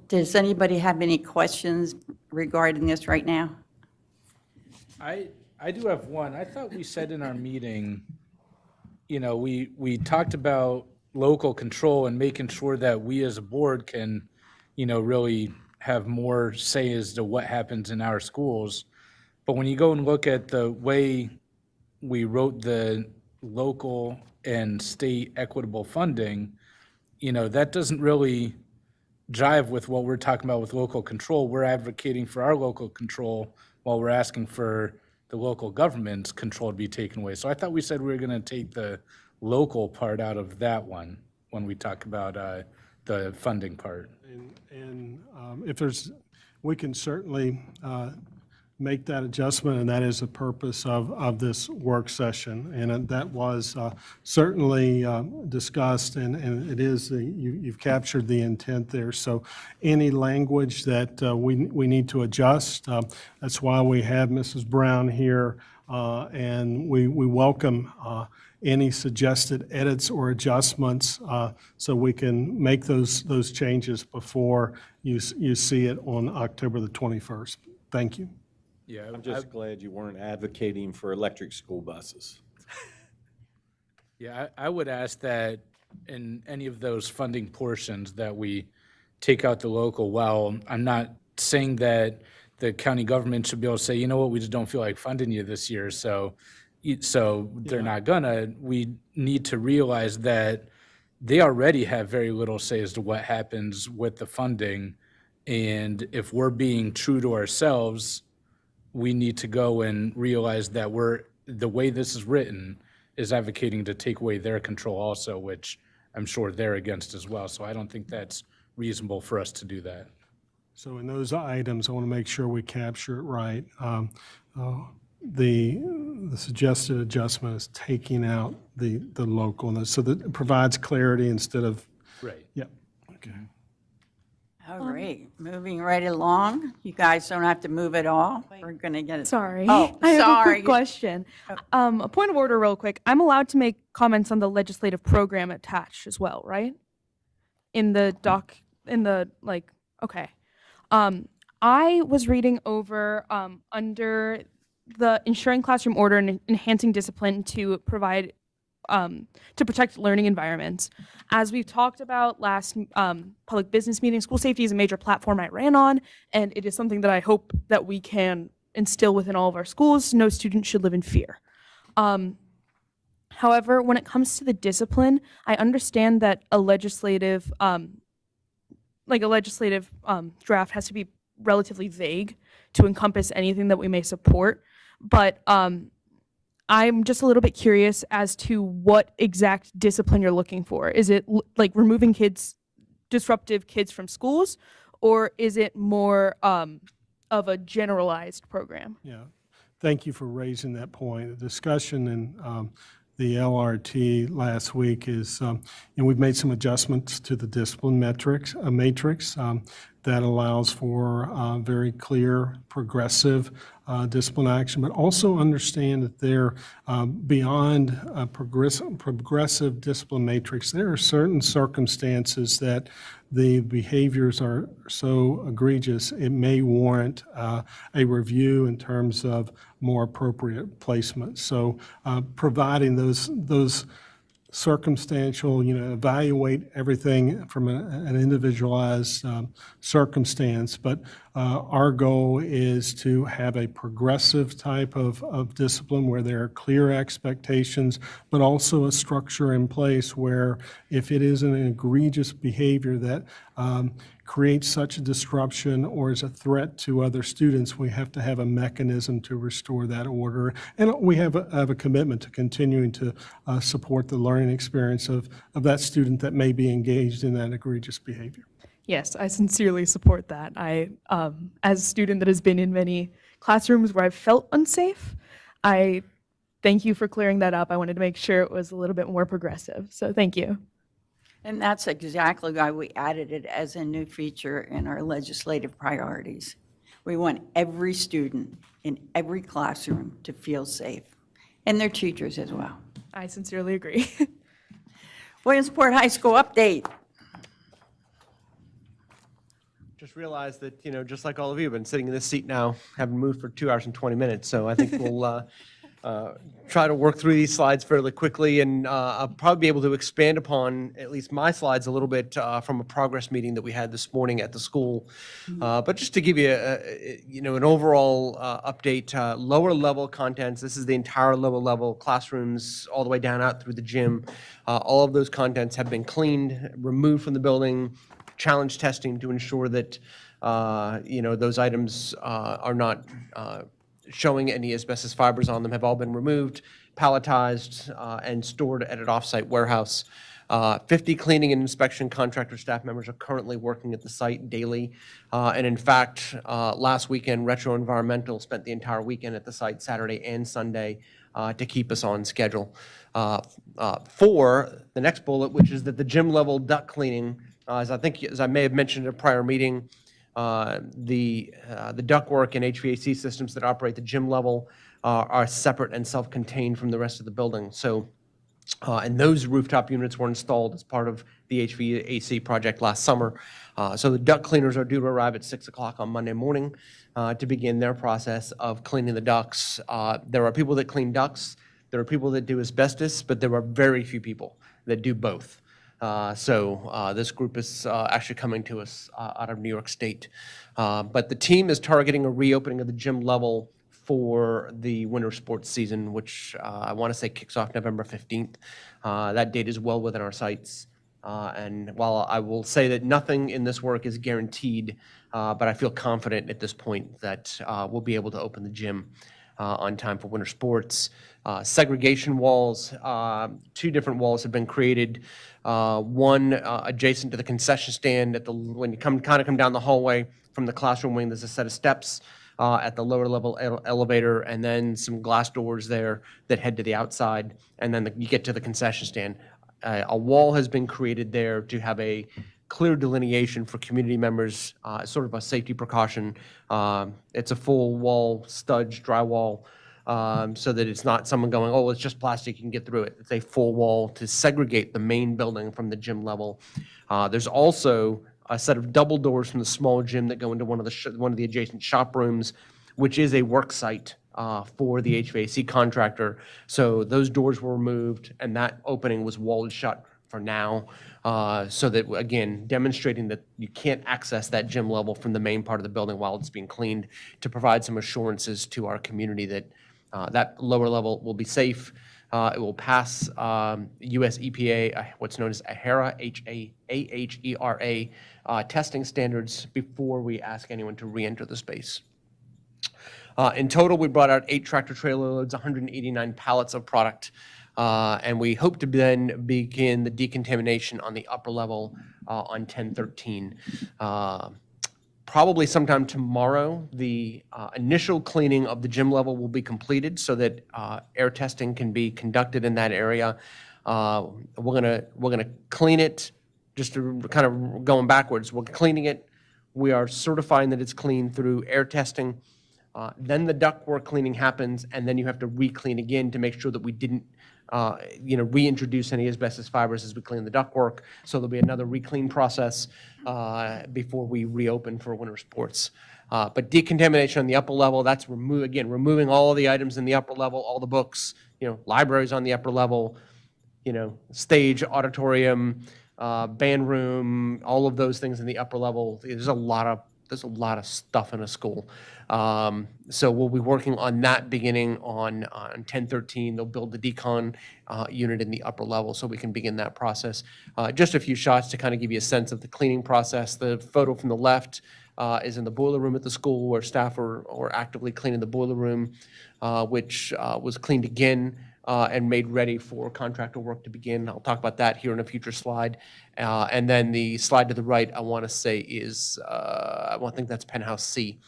Does anybody have any questions regarding this right now? I do have one. I thought we said in our meeting, you know, we talked about local control and making sure that we as a board can, you know, really have more say as to what happens in our schools. But when you go and look at the way we wrote the local and state equitable funding, you know, that doesn't really jive with what we're talking about with local control. We're advocating for our local control while we're asking for the local government's control to be taken away. So I thought we said we were going to take the local part out of that one when we talk about the funding part. And if there's, we can certainly make that adjustment, and that is the purpose of this work session. And that was certainly discussed, and it is, you've captured the intent there. So any language that we need to adjust, that's why we have Mrs. Brown here, and we welcome any suggested edits or adjustments so we can make those changes before you see it on October the 21st. Thank you. Yeah, I'm just glad you weren't advocating for electric school buses. Yeah, I would ask that in any of those funding portions that we take out the local. While I'm not saying that the county government should be able to say, you know what, we just don't feel like funding you this year, so they're not gonna. We need to realize that they already have very little say as to what happens with the funding, and if we're being true to ourselves, we need to go and realize that the way this is written is advocating to take away their control also, which I'm sure they're against as well. So I don't think that's reasonable for us to do that. So in those items, I want to make sure we capture it right. The suggested adjustment is taking out the localness, so that it provides clarity instead of. Right. Yep. Okay. All right, moving right along. You guys don't have to move at all. We're going to get it. Sorry. Oh, I have a sorry. quick question. A point of order real quick. I'm allowed to make comments on the legislative program attached as well, right? In the okay. I was reading over under the ensuring classroom order and enhancing discipline to provide to protect learning environments. As we've talked about last public business meeting, school safety is a major platform I ran on, and it is something that I hope that we can instill within all of our schools. No student should live in fear. However, when it comes to the discipline, I understand that a legislative draft has to be relatively vague to encompass anything that we may support, but I'm just a little bit curious as to what exact discipline you're looking for. Is it like removing disruptive kids from schools, or is it more of a generalized program? Yeah, thank you for raising that point. The discussion in the LRT last week is, and we've made some adjustments to the discipline matrix. that allows for very clear, progressive discipline action, but also understand that they're beyond a progressive discipline matrix. There are certain circumstances that the behaviors are so egregious, it may warrant a review in terms of more appropriate placement. So providing those circumstantial, evaluate everything from an individualized circumstance, but our goal is to have a progressive type of discipline where there are clear expectations, but also a structure in place where if it is an egregious behavior that creates such a disruption or is a threat to other students, we have to have a mechanism to restore that order. And we have a commitment to continuing to support the learning experience of that student that may be engaged in that egregious behavior. Yes, I sincerely support that. I, as a student that has been in many classrooms where I've felt unsafe, I thank you for clearing that up. I wanted to make sure it was a little bit more progressive, so thank you. And that's exactly why we added it as a new feature in our legislative priorities. We want every student in every classroom to feel safe, and their teachers as well. I sincerely agree. Williamsport High School update. Just realized that, just like all of you, I've been sitting in this seat now, haven't moved for 2 hours and 20 minutes. So I think we'll try to work through these slides fairly quickly, and I'll probably be able to expand upon at least my slides a little bit from a progress meeting that we had this morning at the school. But just to give you an overall update, lower level contents. This is the entire lower level classrooms all the way down out through the gym. All of those contents have been cleaned, removed from the building, challenge testing to ensure that those items are not showing any asbestos fibers on them, have all been removed, palletized, and stored at an offsite warehouse. 50 cleaning and inspection contractor staff members are currently working at the site daily. And in fact, last weekend, Retro Environmental spent the entire weekend at the site, Saturday and Sunday, to keep us on schedule. For the next bullet, which is that the gym level duct cleaning, as I may have mentioned in a prior meeting, the ductwork and HVAC systems that operate the gym level are separate and self-contained from the rest of the building. So, and those rooftop units were installed as part of the HVAC project last summer. So the duct cleaners are due to arrive at 6 o'clock on Monday morning to begin their process of cleaning the ducts. There are people that clean ducts. There are people that do asbestos, but there are very few people that do both. So this group is actually coming to us out of New York State. But the team is targeting a reopening of the gym level for the winter sports season, which I want to say kicks off November 15th. That date is well within our sights. And while I will say that nothing in this work is guaranteed, but I feel confident at this point that we'll be able to open the gym on time for winter sports. Segregation walls, 2 different walls have been created. One adjacent to the concession stand when you come down the hallway from the classroom wing, there's a set of steps at the lower level elevator, and then some glass doors there that head to the outside, and then you get to the concession stand. A wall has been created there to have a clear delineation for community members, sort of a safety precaution. It's a full wall, studge, drywall, so that it's not someone going, oh, it's just plastic, you can get through it. It's a full wall to segregate the main building from the gym level. There's also a set of double doors from the small gym that go into one of the adjacent shop rooms, which is a work site for the HVAC contractor. So those doors were removed, and that opening was walled shut for now, so that, again, demonstrating that you can't access that gym level from the main part of the building while it's being cleaned, to provide some assurances to our community that that lower level will be safe. It will pass US EPA, what's known as AHERA, AHERA testing standards before we ask anyone to re-enter the space. In total, we brought out 8 tractor trailer loads, 189 pallets of product, and we hope to then begin the decontamination on the upper level on 10/13. Probably sometime tomorrow, the initial cleaning of the gym level will be completed so that air testing can be conducted in that area. We're gonna clean it, just to kind of going backwards. We're cleaning it. We are certifying that it's clean through air testing. Then the ductwork cleaning happens, and then you have to re-clean again to make sure that we didn't reintroduce any asbestos fibers as we clean the ductwork. So there'll be another re-clean process before we reopen for winter sports. But decontamination on the upper level, that's removing all of the items in the upper level, all the books, libraries on the upper level, stage, auditorium, band room, all of those things in the upper level. There's a lot of stuff in a school. So we'll be working on that beginning on 10/13. They'll build the decon unit in the upper level so we can begin that process. Just a few shots to kind of give you a sense of the cleaning process. The photo from the left is in the boiler room at the school where staff are actively cleaning the boiler room, which was cleaned again and made ready for contractor work to begin. I'll talk about that here in a future slide. And then the slide to the right, I want to say is, I think that's Penthouse C,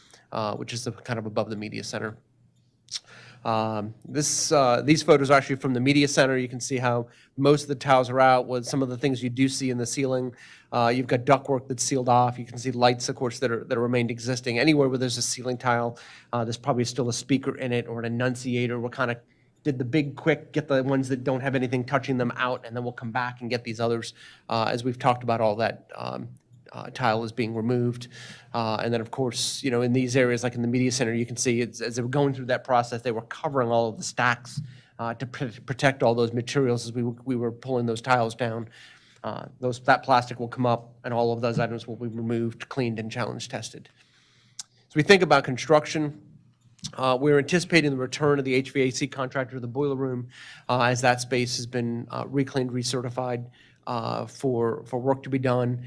which is kind of above the media center. These photos are actually from the media center. You can see how most of the tiles are out with some of the things you do see in the ceiling. You've got ductwork that's sealed off. You can see lights, of course, that are remained existing. Anywhere where there's a ceiling tile, there's probably still a speaker in it or an annunciator. We're kind of did the big quick, get the ones that don't have anything touching them out, and then we'll come back and get these others. As we've talked about, all that tile is being removed. And then, of course, in these areas, like in the media center, you can see as they were going through that process, they were covering all of the stacks to protect all those materials as we were pulling those tiles down. That plastic will come up, and all of those items will be removed, cleaned, and challenge tested. So we think about construction. We're anticipating the return of the HVAC contractor to the boiler room as that space has been reclaimed, recertified for work to be done,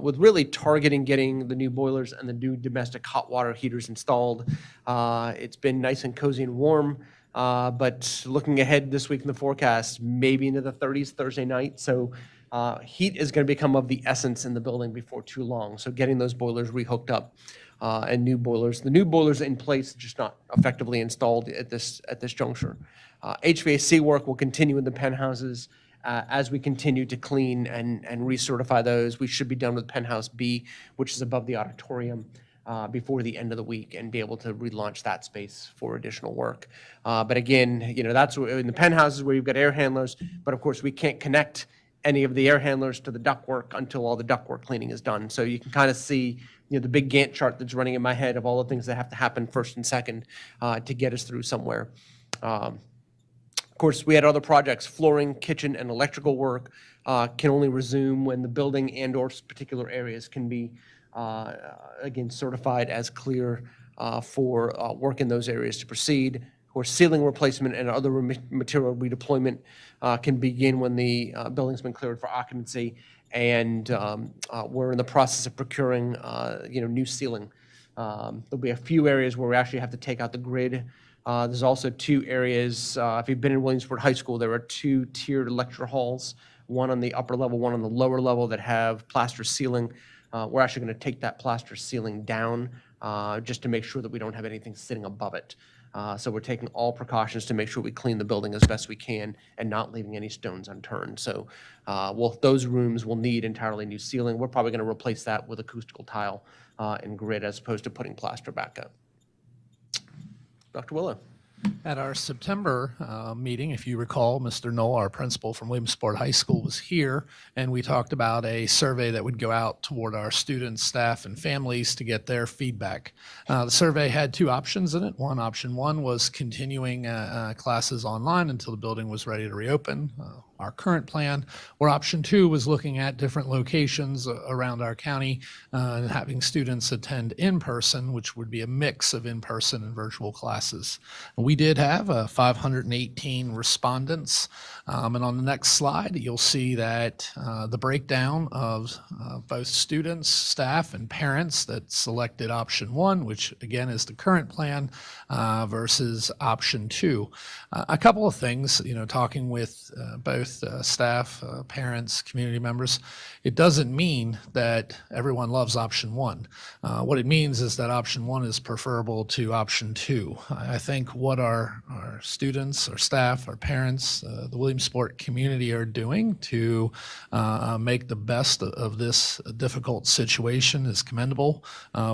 with really targeting getting the new boilers and the new domestic hot water heaters installed. It's been nice and cozy and warm, but looking ahead this week in the forecast, maybe into the 30s Thursday night. So heat is going to become of the essence in the building before too long. So getting those boilers rehooked up. And new boilers. The new boilers in place, just not effectively installed at this juncture. HVAC work will continue in the penthouses as we continue to clean and recertify those. We should be done with Penthouse B, which is above the auditorium, before the end of the week and be able to relaunch that space for additional work. But again, that's in the penthouses where you've got air handlers, but of course we can't connect any of the air handlers to the ductwork until all the ductwork cleaning is done. So you can kind of see the big Gantt chart that's running in my head of all the things that have to happen first and second to get us through somewhere. Of course, we had other projects, flooring, kitchen, and electrical work can only resume when the building and/or particular areas can be, again, certified as clear for work in those areas to proceed. Of course, ceiling replacement and other material redeployment can begin when the building's been cleared for occupancy. And we're in the process of procuring, new ceiling. There'll be a few areas where we actually have to take out the grid. There's also two areas, if you've been in Williamsport High School, there are two tiered lecture halls, one on the upper level, one on the lower level that have plaster ceiling. We're actually going to take that plaster ceiling down just to make sure that we don't have anything sitting above it. So we're taking all precautions to make sure we clean the building as best we can and not leaving any stones unturned. So those rooms will need entirely new ceiling. We're probably going to replace that with acoustical tile and grid as opposed to putting plaster back up. Dr. Willow. At our September meeting, if you recall, Mr. Knoll, our principal from Williamsport High School, was here, and we talked about a survey that would go out toward our students, staff, and families to get their feedback. The survey had two options in it. Option one was continuing classes online until the building was ready to reopen, our current plan, or option two was looking at different locations around our county and having students attend in person, which would be a mix of in-person and virtual classes. We did have 518 respondents, and on the next slide, you'll see that the breakdown of both students, staff, and parents that selected option one, which again is the current plan, versus option two. A couple of things, talking with both both staff, parents, community members. It doesn't mean that everyone loves option one. What it means is that option one is preferable to option two. I think what our students, our staff, our parents, the Williamsport community are doing to make the best of this difficult situation is commendable.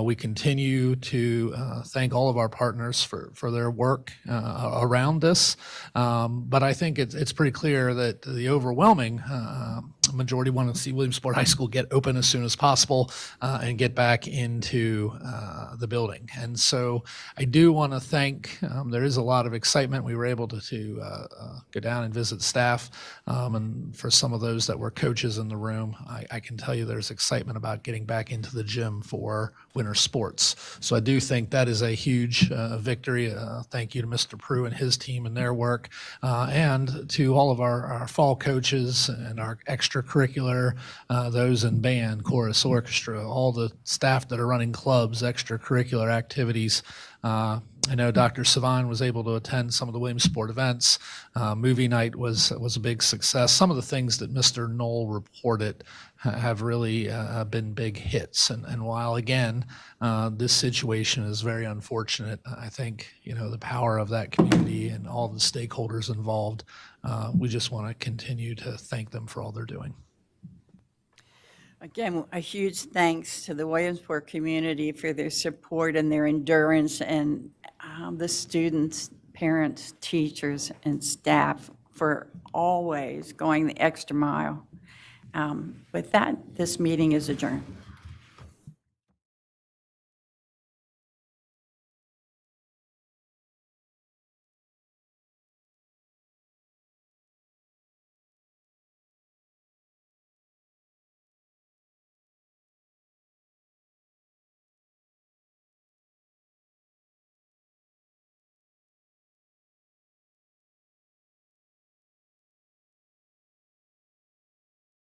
We continue to thank all of our partners for their work around this. But I think it's pretty clear that the overwhelming majority want to see Williamsport High School get open as soon as possible and get back into the building. And so I do want to thank, there is a lot of excitement. We were able to go down and visit staff. And for some of those that were coaches in the room, I can tell you there's excitement about getting back into the gym for winter sports. So I do think that is a huge victory. Thank you to Mr. Prue and his team and their work, and to all of our fall coaches and our extracurricular, those in band, chorus, orchestra, all the staff that are running clubs, extracurricular activities. I know Dr. Savine was able to attend some of the Williamsport events. Movie night was a big success. Some of the things that Mr. Knoll reported have really been big hits. And while, again, this situation is very unfortunate, I think, the power of that community and all the stakeholders involved, we just want to continue to thank them for all they're doing. Again, a huge thanks to the Williamsport community for their support and their endurance, and the students, parents, teachers, and staff for always going the extra mile. With that, this meeting is adjourned.